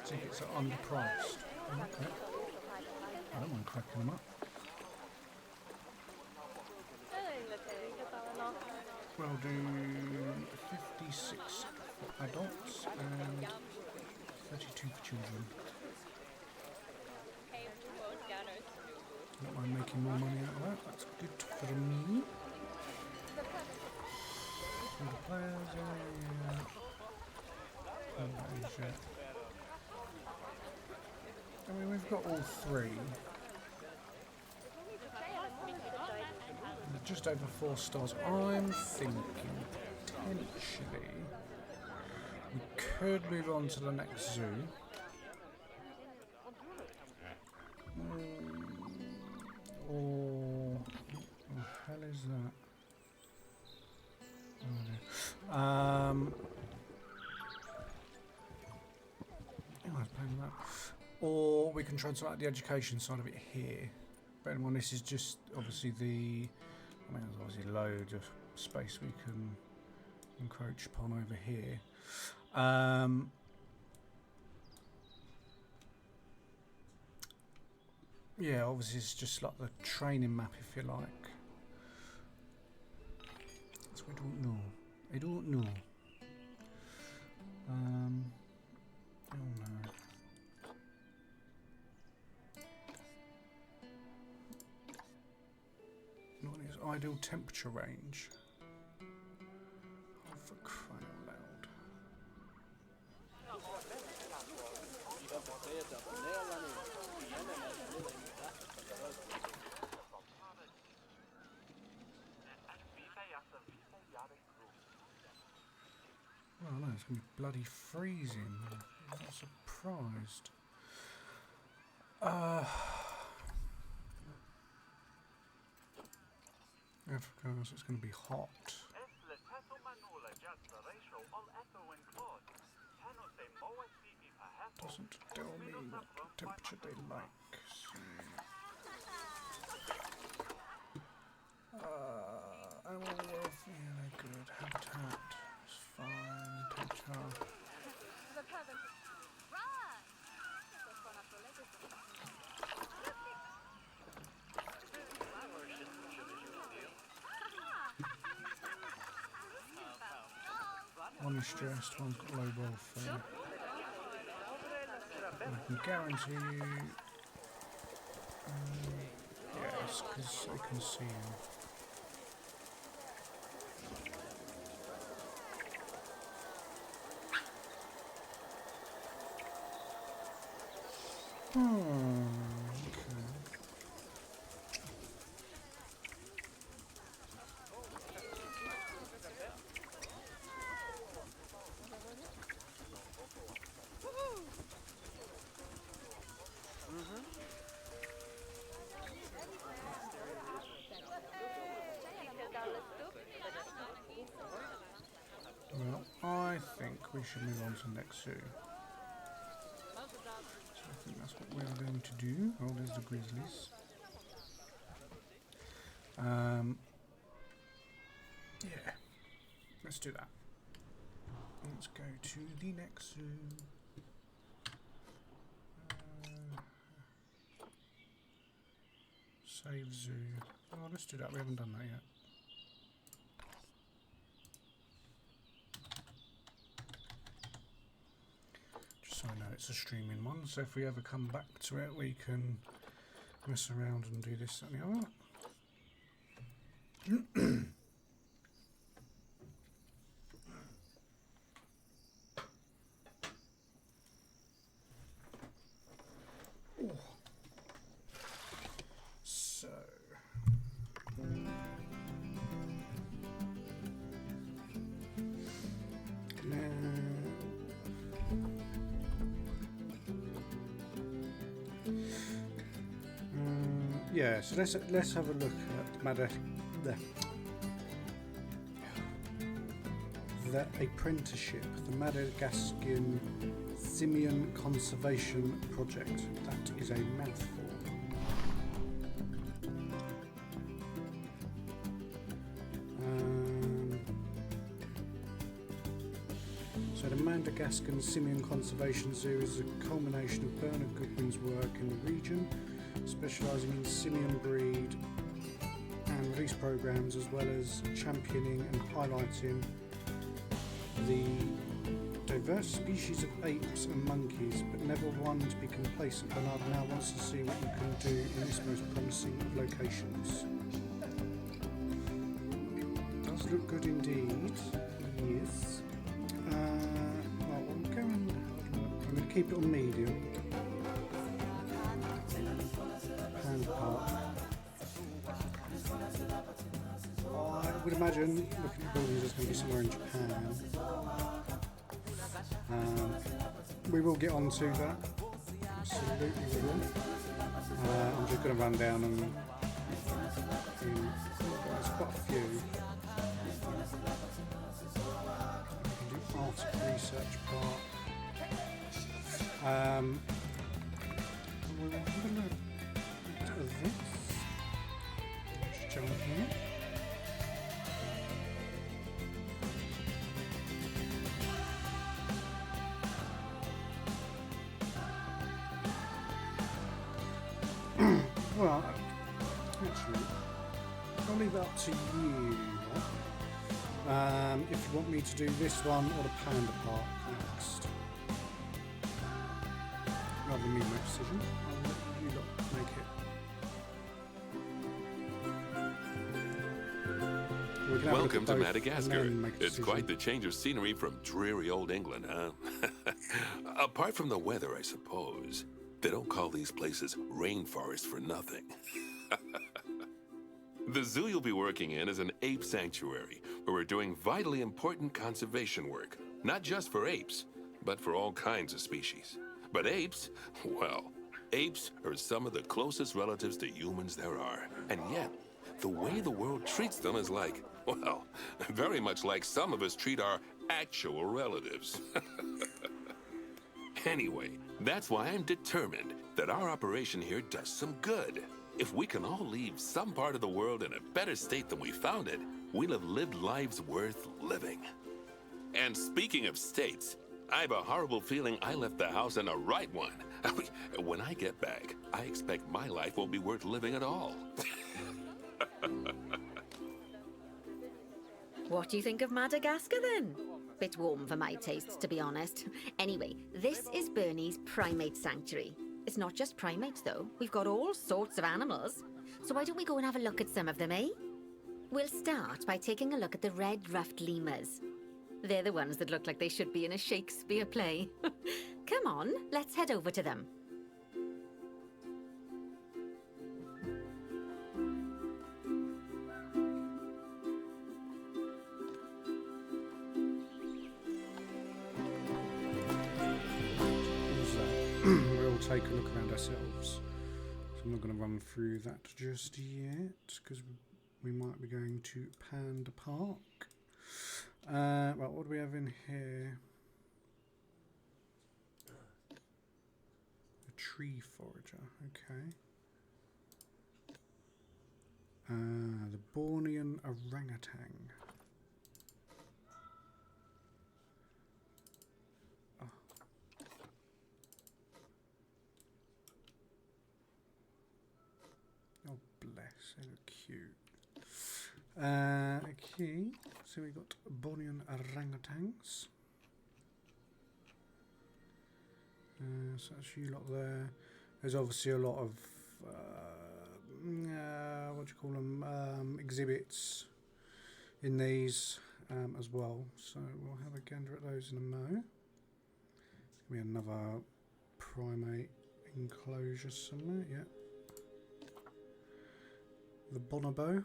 Tickets are underpriced. Okay. I don't mind cracking them up. We'll do 56 for adults and 32 for children. Don't mind making more money out of that. That's good for me. For the players, I mean, we've got all three. Just over 4 stars. I'm thinking potentially we could move on to the next zoo. Or what the hell is that? Oh, I was playing with that. Or we can try something like the education side of it here. Bear in mind, this is just obviously the. I mean, there's obviously loads of space we can encroach upon over here. Yeah, obviously it's just like the training map, if you like. So I don't know. I don't know. Oh no. What is ideal temperature range? Oh, for crying out loud. Oh no, it's going to be bloody freezing. I'm not surprised. Africa, so it's going to be hot. Doesn't tell me what temperature they like. Animal welfare, they're good. Habitat is fine. Temperature. One is stressed, one's got low welfare. I can guarantee you... yes, because I can see him. Well, I think we should move on to the next zoo. So I think that's what we are going to do. Oh, there's the grizzlies. Yeah, let's do that. Let's go to the next zoo. Save zoo. Oh, let's do that. We haven't done that yet. Just so I know it's a streaming one, so if we ever come back to it, we can mess around and do this and the other. So yeah, so let's have a look at the apprenticeship, the Madagascan Simian Conservation Project. That is a mouthful. So the Madagascan Simian Conservation Zoo is a culmination of Bernard Goodwin's work in the region, specialising in simian breed and release programs, as well as championing and highlighting the diverse species of apes and monkeys, but never one to be complacent. Bernard now wants to see what you can do in this most promising of locations. Does look good indeed. Yes. Well, I'm going to keep it on medium. Hand part. I would imagine, looking at buildings, there's going to be somewhere in Japan. We will get onto that. Absolutely we will. I'm just going to run down and there's quite a few. We can do Arctic research part. We'll have a look at this. Just jump here. Well, actually, I'll leave that up to you. If you want me to do this one or the Panda Park next. Rather than me make a decision, I'll let you lot make it. Welcome to Madagascar. It's quite the change of scenery from dreary old England, huh? Apart from the weather, I suppose. They don't call these places rainforests for nothing. The zoo you'll be working in is an ape sanctuary, where we're doing vitally important conservation work. Not just for apes, but for all kinds of species. But apes, well, apes are some of the closest relatives to humans there are. And yet, the way the world treats them is like, well, very much like some of us treat our actual relatives. Anyway, that's why I'm determined that our operation here does some good. If we can all leave some part of the world in a better state than we found it, we'll have lived lives worth living. And speaking of states, I have a horrible feeling I left the house in a right one. When I get back, I expect my life won't be worth living at all. What do you think of Madagascar then? Bit warm for my tastes, to be honest. Anyway, this is Bernie's Primate Sanctuary. It's not just primates, though. We've got all sorts of animals. So why don't we go and have a look at some of them, eh? We'll start by taking a look at the red-ruffed lemurs. They're the ones that look like they should be in a Shakespeare play. Come on, let's head over to them. We'll take a look around ourselves. So I'm not going to run through that just yet, because we might be going to Panda Park. Right, what do we have in here? A tree forager, okay. The Bornean orangutan. Oh, So cute. Okay, so we got Bornean orangutans. So that's you lot there. There's obviously a lot of what do you call them? Exhibits in these as well. So we'll have a gander at those in a mo. There's gonna be another primate enclosure somewhere. Yeah. The bonobo.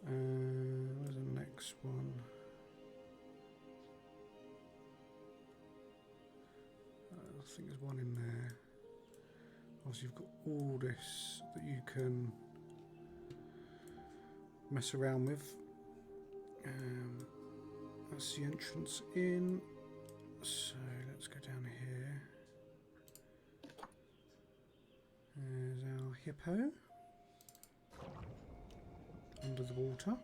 Where's the next one? I think there's one in there. Obviously, you've got all this that you can mess around with. That's the entrance in. So let's go down here. There's our hippo under the water.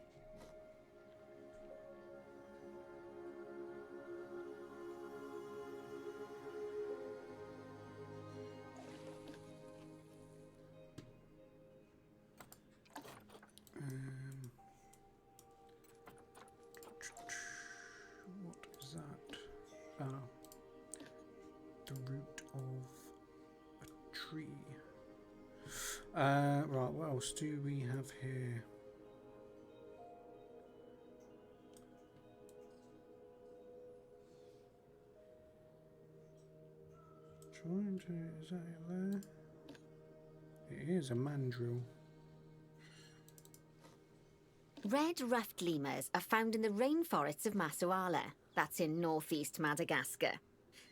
What is that? Oh, the root of a tree. Right, what else do we have here? Is that it there? It is a mandrill. Red ruffed lemurs are found in the rainforests of Masoala. That's in northeast Madagascar.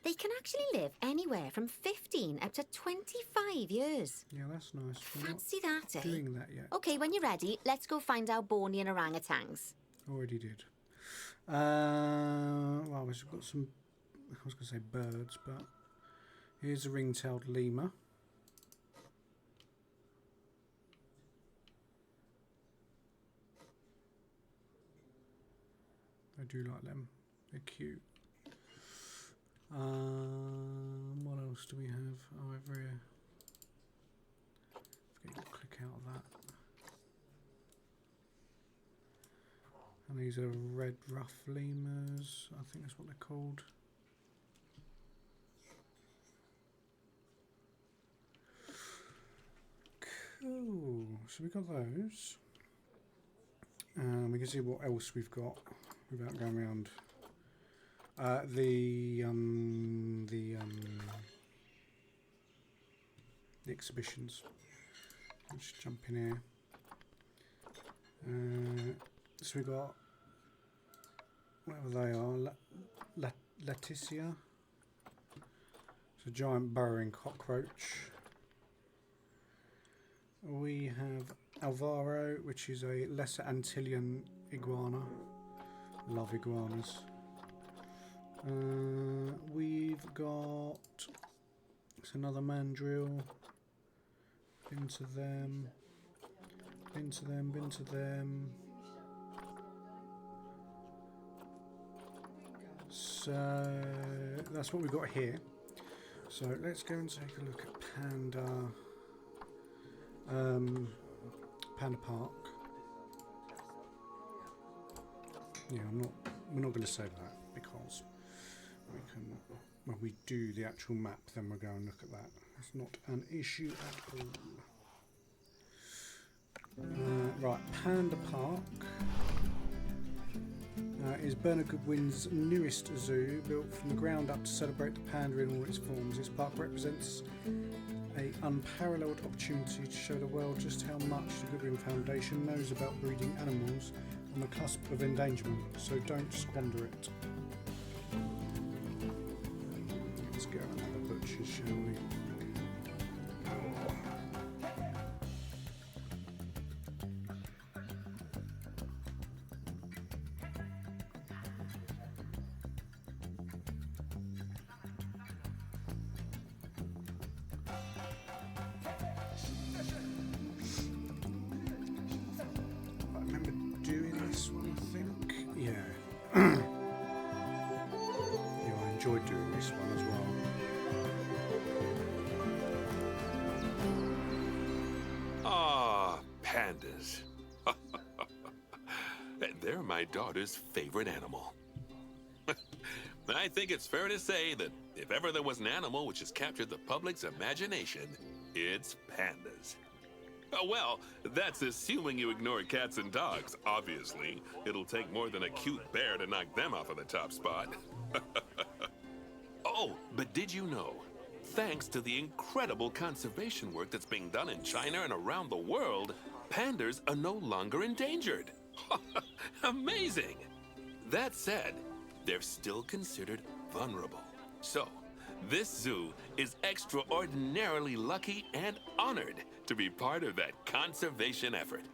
They can actually live anywhere from 15 up to 25 years. Yeah, that's nice. We're Fancy that, not eh? doing that yet. Okay, when you're ready, let's go find our Bornean orangutans. Already did. Well, we've got some, I was going to say birds, but here's a ring-tailed lemur. I do like them. They're cute. What else do we have? Oh, over here. Forget to click out of that. And these are red ruff lemurs. I think that's what they're called. Cool. So we got those. We can see what else we've got without going around. The exhibitions. Let's jump in here. So we got whatever they are, Leticia. It's a giant burrowing cockroach. We have Alvaro, which is a lesser Antillean iguana. Love iguanas. We've got it's another mandrill. Been to them. Been to them. Been to them. So that's what we've got here. So let's go and take a look at Panda Park. Yeah, we're not going to save that because we can. When we do the actual map, then we'll go and look at that. It's not an issue at all. Right, Panda Park is Bernard Goodwin's newest zoo, built from the ground up to celebrate the panda in all its forms. This park represents an unparalleled opportunity to show the world just how much the Goodwin Foundation knows about breeding animals on the cusp of endangerment, so don't squander it. Let's go and have a butcher, shall we? enjoyed doing this one as well. Ah, pandas. They're my daughter's favorite animal. I think it's fair to say that if ever there was an animal which has captured the public's imagination, it's pandas. Oh, well, that's assuming you ignore cats and dogs, obviously. It'll take more than a cute bear to knock them off of the top spot. Oh, but did you know? Thanks to the incredible conservation work that's being done in China and around the world, pandas are no longer endangered. Amazing! That said, they're still considered vulnerable. So, this zoo is extraordinarily lucky and honored to be part of that conservation effort.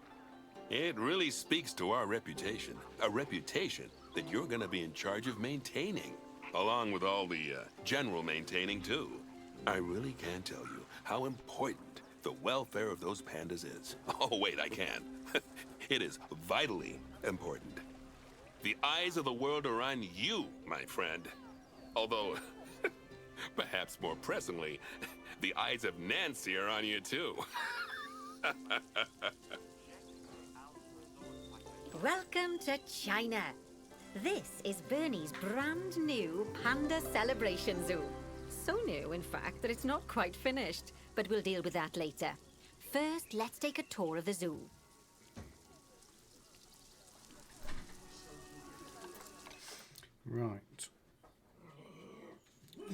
It really speaks to our reputation, a reputation that you're going to be in charge of maintaining, along with all the general maintaining too. I really can't tell you how important the welfare of those pandas is. Oh, wait, I can. It is vitally important. The eyes of the world are on you, my friend. Although, perhaps more pressingly, the eyes of Nancy are on you too. Welcome to China. This is Bernie's brand new Panda Celebration Zoo. So new, in fact, that it's not quite finished, but we'll deal with that later. First, let's take a tour of the zoo. Right.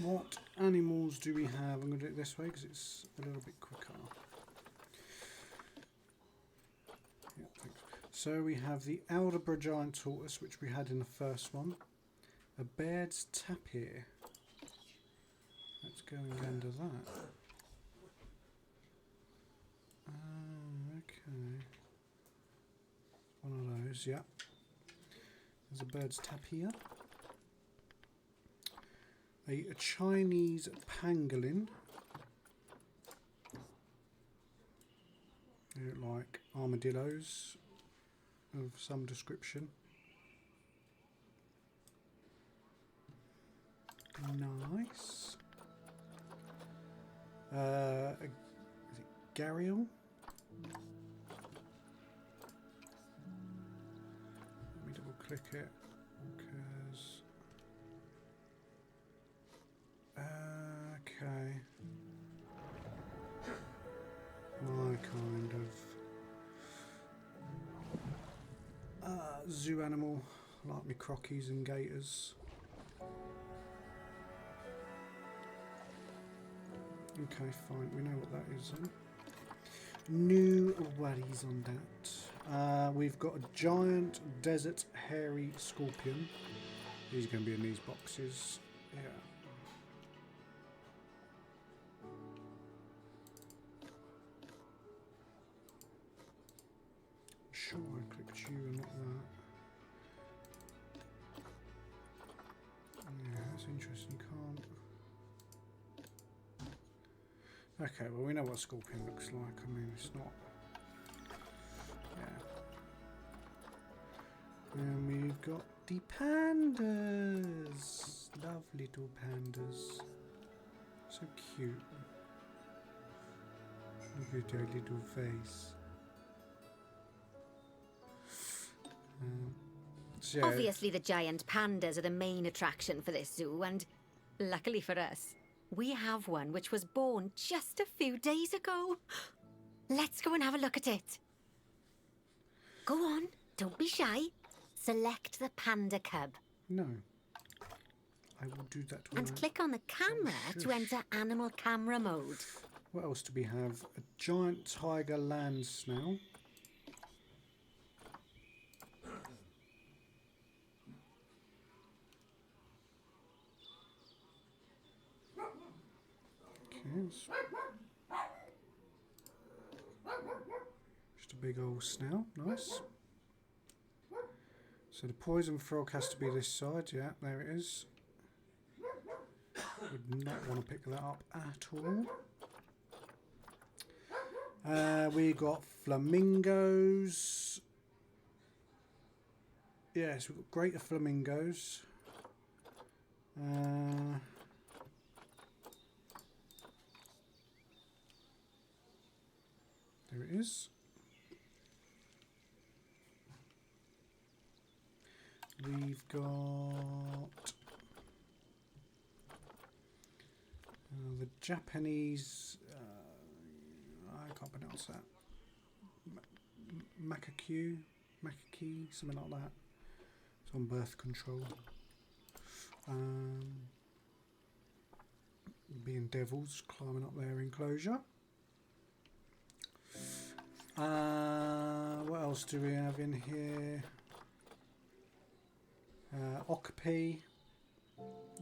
What animals do we have? I'm going to do it this way because it's a little bit quicker. Yeah, thanks. So we have the Aldabra giant tortoise, which we had in the first one. A Baird's tapir. Let's go and gander that. Okay. One of those, yeah. There's a Baird's tapir. A Chinese pangolin. They look like armadillos of some description. Nice. Is it Gharial? Let me double click it because okay, my kind of zoo animal, like me crockies and gators. Okay, fine, we know what that is then. No worries on that. We've got a giant desert hairy scorpion. He's going to be in these boxes. Yeah. Sure, I clicked you and not that. Yeah, that's interesting. Can't. Okay, well we know what a scorpion looks like. I mean, it's not. Yeah. And we've got the pandas. Love little pandas. So cute. Look at their little face. So yeah. Obviously, the giant pandas are the main attraction for this zoo, and luckily for us, we have one which was born just a few days ago. Let's go and have a look at it. Go on, don't be shy. Select the panda cub. No. I will do that when And click on the camera to enter animal camera mode. What else do we have? A giant tiger land snail. Yes. Just a big old snail, nice. So the poison frog has to be this side, yeah, there it is. Would not want to pick that up at all. We got flamingos. Yes, we've got greater flamingos. the Japanese, I can't pronounce that, Makaki, something like that. It's on birth control. Being devils climbing up their enclosure. What else do we have in here? Okapi,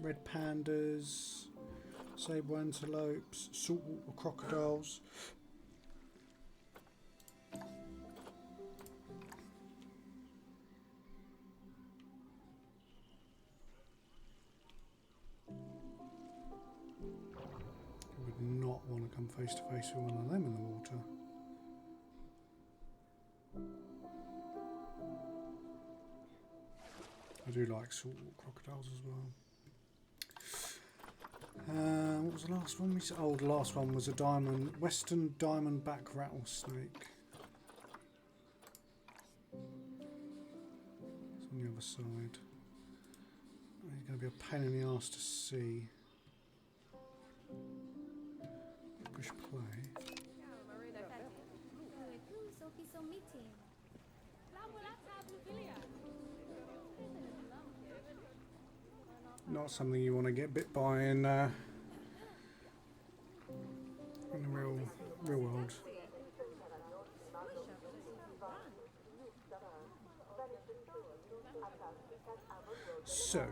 red pandas, sable antelopes, saltwater crocodiles. I would not want to come face to face with one of them in the water. I do like saltwater crocodiles as well. What was the last one we said? Oh, the last one was a western diamondback rattlesnake. It's on the other side. It's going to be a pain in the arse to see. Push play. Not something you want to get bit by in the real world. So.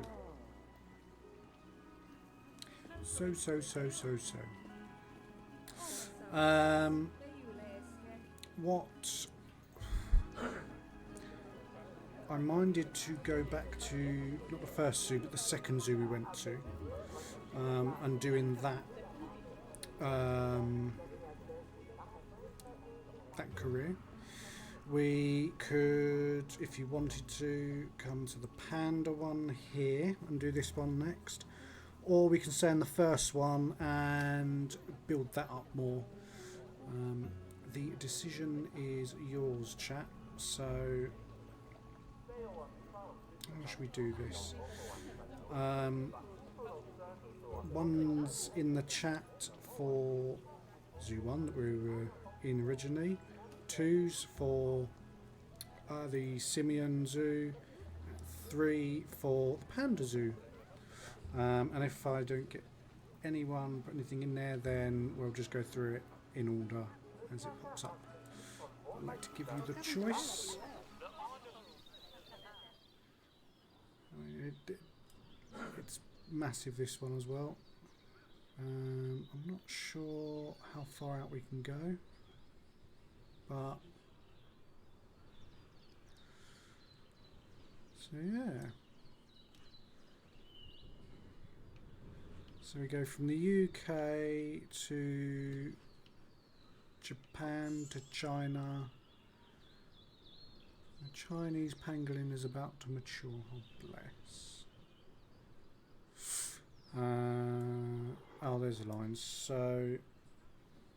What I minded to go back to, not the first zoo, but the second zoo we went to, and doing that that career. We could, if you wanted to, come to the panda one here and do this one next, or we can stay in the first one and build that up more. The decision is yours, chat. So how should we do this? One's in the chat for Zoo 1 that we were in originally. 2's for the Simian Zoo. 3 for the Panda Zoo. And if I don't get anyone, put anything in there, then we'll just go through it in order as it pops up. I'd like to give you the choice. It's massive, this one as well. I'm not sure how far out we can go, but so yeah. So we go from the UK to Japan to China. The Chinese pangolin is about to mature. Oh, bless. Oh, there's the lines. So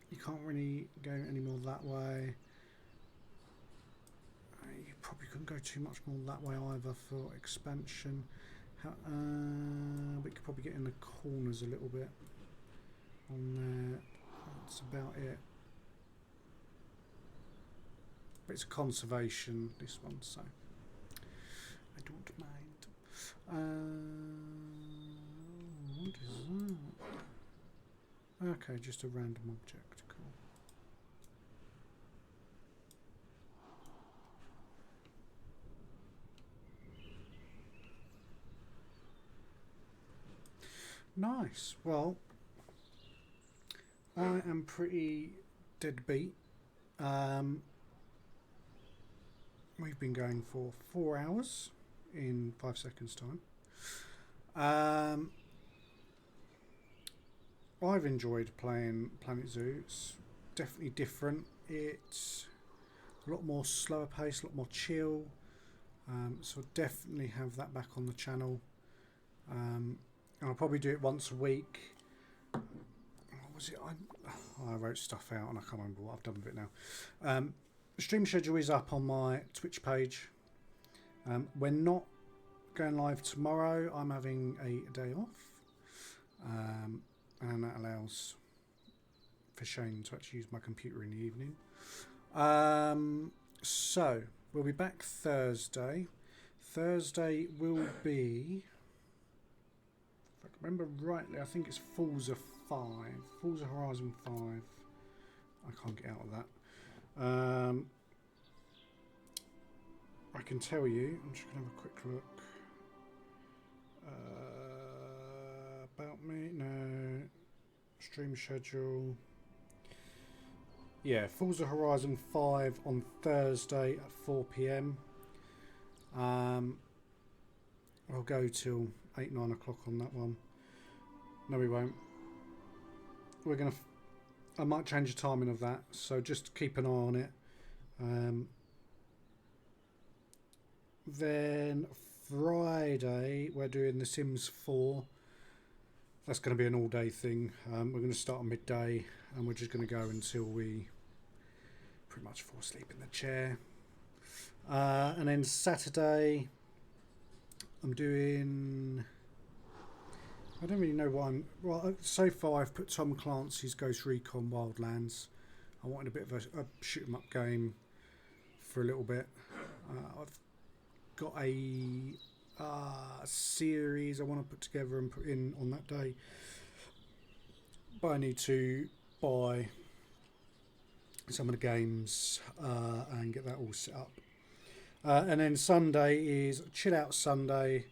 you can't really go any more that way. You probably couldn't go too much more that way either for expansion. We could probably get in the corners a little bit on there. That's about it. But it's a conservation, this one, so I don't mind. What is that? Okay, just a random object. Cool. Nice. Well, I am pretty dead beat. We've been going for 4 hours in 5 seconds time. I've enjoyed playing Planet Zoo. It's definitely different. It's a lot more slower pace, a lot more chill. So I'll definitely have that back on the channel. And I'll probably do it once a week. What was it? I wrote stuff out and I can't remember what I've done with it now. The stream schedule is up on my Twitch page. We're not going live tomorrow. I'm having a day off. and that allows for Shane to actually use my computer in the evening. So we'll be back Thursday. Thursday will be, if I can remember rightly, I think it's Forza 5, Forza Horizon 5. I can't get out of that. I can tell you, I'm just going to have a quick look. About me, no. Stream schedule. Yeah, Forza Horizon 5 on Thursday at 4 PM. We'll go till 8, 9 o'clock on that one. No, we won't. We're going to... I might change the timing of that, so just keep an eye on it. Then Friday, we're doing The Sims 4. That's going to be an all-day thing. We're going to start at midday, and we're just going to go until we pretty much fall asleep in the chair. And then Saturday, I'm doing... I don't really know what I'm... Well, so far I've put Tom Clancy's Ghost Recon Wildlands. I wanted a bit of a shoot-'em-up game for a little bit. I've got a series I want to put together and put in on that day. But I need to buy some of the games and get that all set up. And then Sunday is Chill Out Sunday,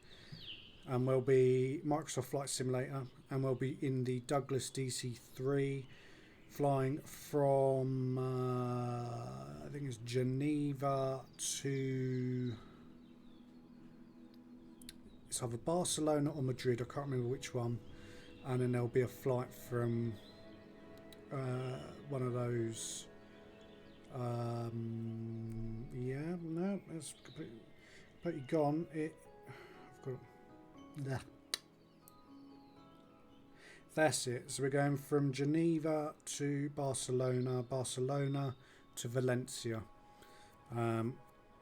and we'll be Microsoft Flight Simulator, and we'll be in the Douglas DC-3 flying from I think it's Geneva to, it's either Barcelona or Madrid, I can't remember which one, and then there'll be a flight from one of those yeah, no, that's completely gone. I've got that. That's it. So we're going from Geneva to Barcelona, Barcelona to Valencia,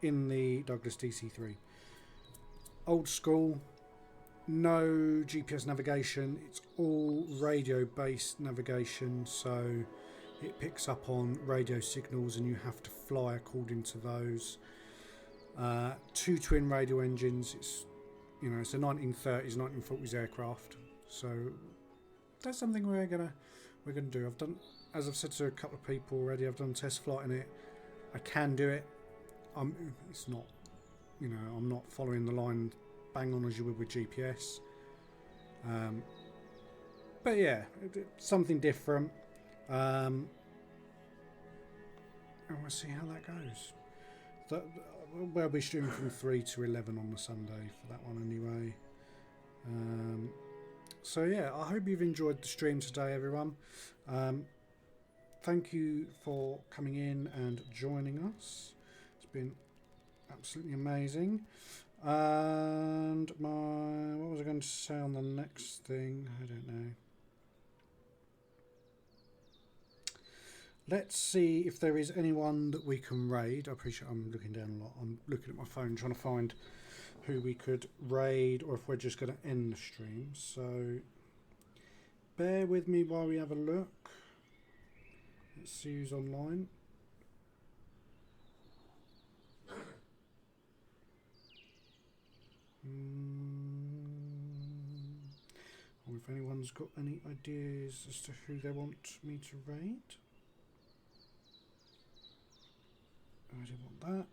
in the Douglas DC-3. Old school, no GPS navigation. It's all radio-based navigation, so it picks up on radio signals, and you have to fly according to those. 2 twin radio engines. It's, you know, it's a 1930s, 1940s aircraft. So that's something we're gonna do. I've done, as I've said to a couple of people already, I've done test flight in it. I can do it. It's not, you know, I'm not following the line bang on as you would with GPS. But yeah, something different. And we'll see how that goes. We'll be streaming from 3 to 11 on the Sunday for that one anyway. So yeah, I hope you've enjoyed the stream today, everyone. Thank you for coming in and joining us. It's been absolutely amazing. And what was I going to say on the next thing? I don't know. Let's see if there is anyone that we can raid. I appreciate I'm looking down a lot. I'm looking at my phone trying to find who we could raid, or if we're just going to end the stream. So bear with me while we have a look. Let's see who's online. Or if anyone's got any ideas as to who they want me to raid. I don't want that.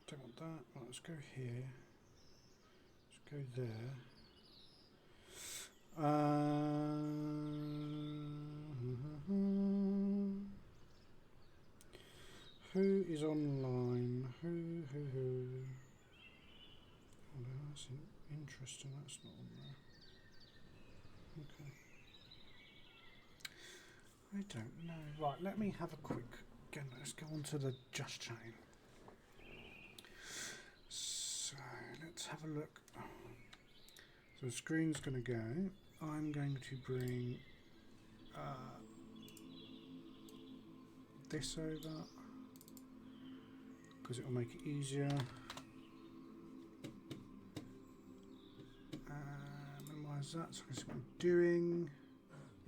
Don't want that. Right, let's go here. Let's go there. Who is online? Who? Oh, that's interesting. That's not on there. Okay. I don't know. Right, let me have a quick. Again, let's go on to the Just Chatting. So let's have a look. So the screen's going to go. I'm going to bring this over because it will make it easier. Minimize that so I can see what I'm doing.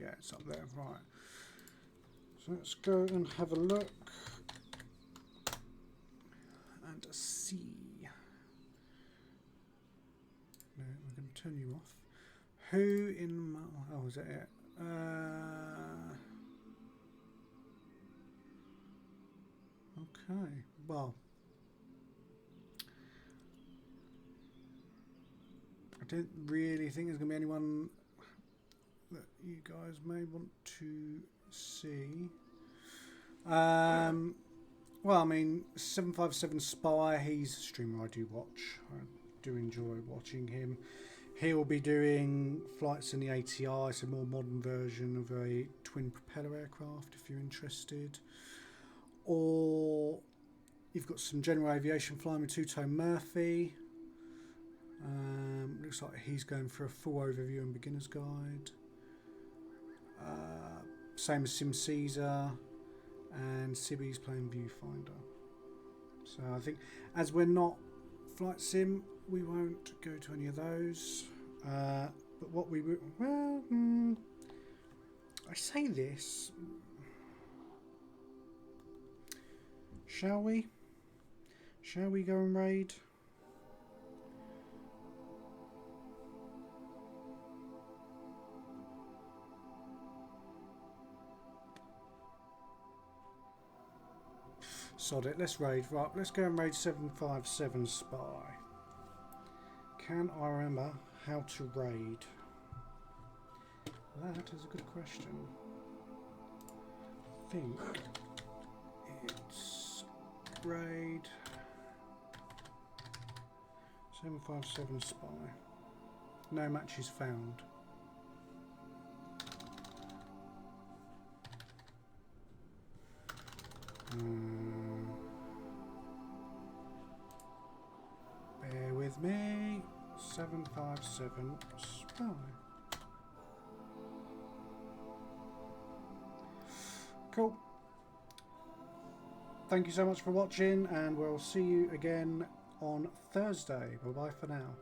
Yeah, it's up there. Right. So let's go and have a look and see. No, we're going to turn you off. Who in... Oh, is that it? Okay. Well, I don't really think there's going to be anyone that you guys may want to see. Well, I mean, 757 Spy, he's a streamer I do watch. I do enjoy watching him. He'll be doing flights in the ATR. It's a more modern version of a twin propeller aircraft, if you're interested. Or you've got some general aviation flying with Two-Tone Murphy. Looks like he's going for a full overview and beginner's guide. Same as Sim Caesar, and Sibby's playing Viewfinder. So I think as we're not flight sim, we won't go to any of those. But what we would, well, I say this. Shall we? Shall we go and raid? Sod it, let's raid. Right, let's go and raid 757 Spy. Can I remember how to raid? That is a good question. I think it's raid 757 Spy. No matches found. Bear with me. 757 Spy. Cool. Thank you so much for watching, and we'll see you again on Thursday. Bye bye for now.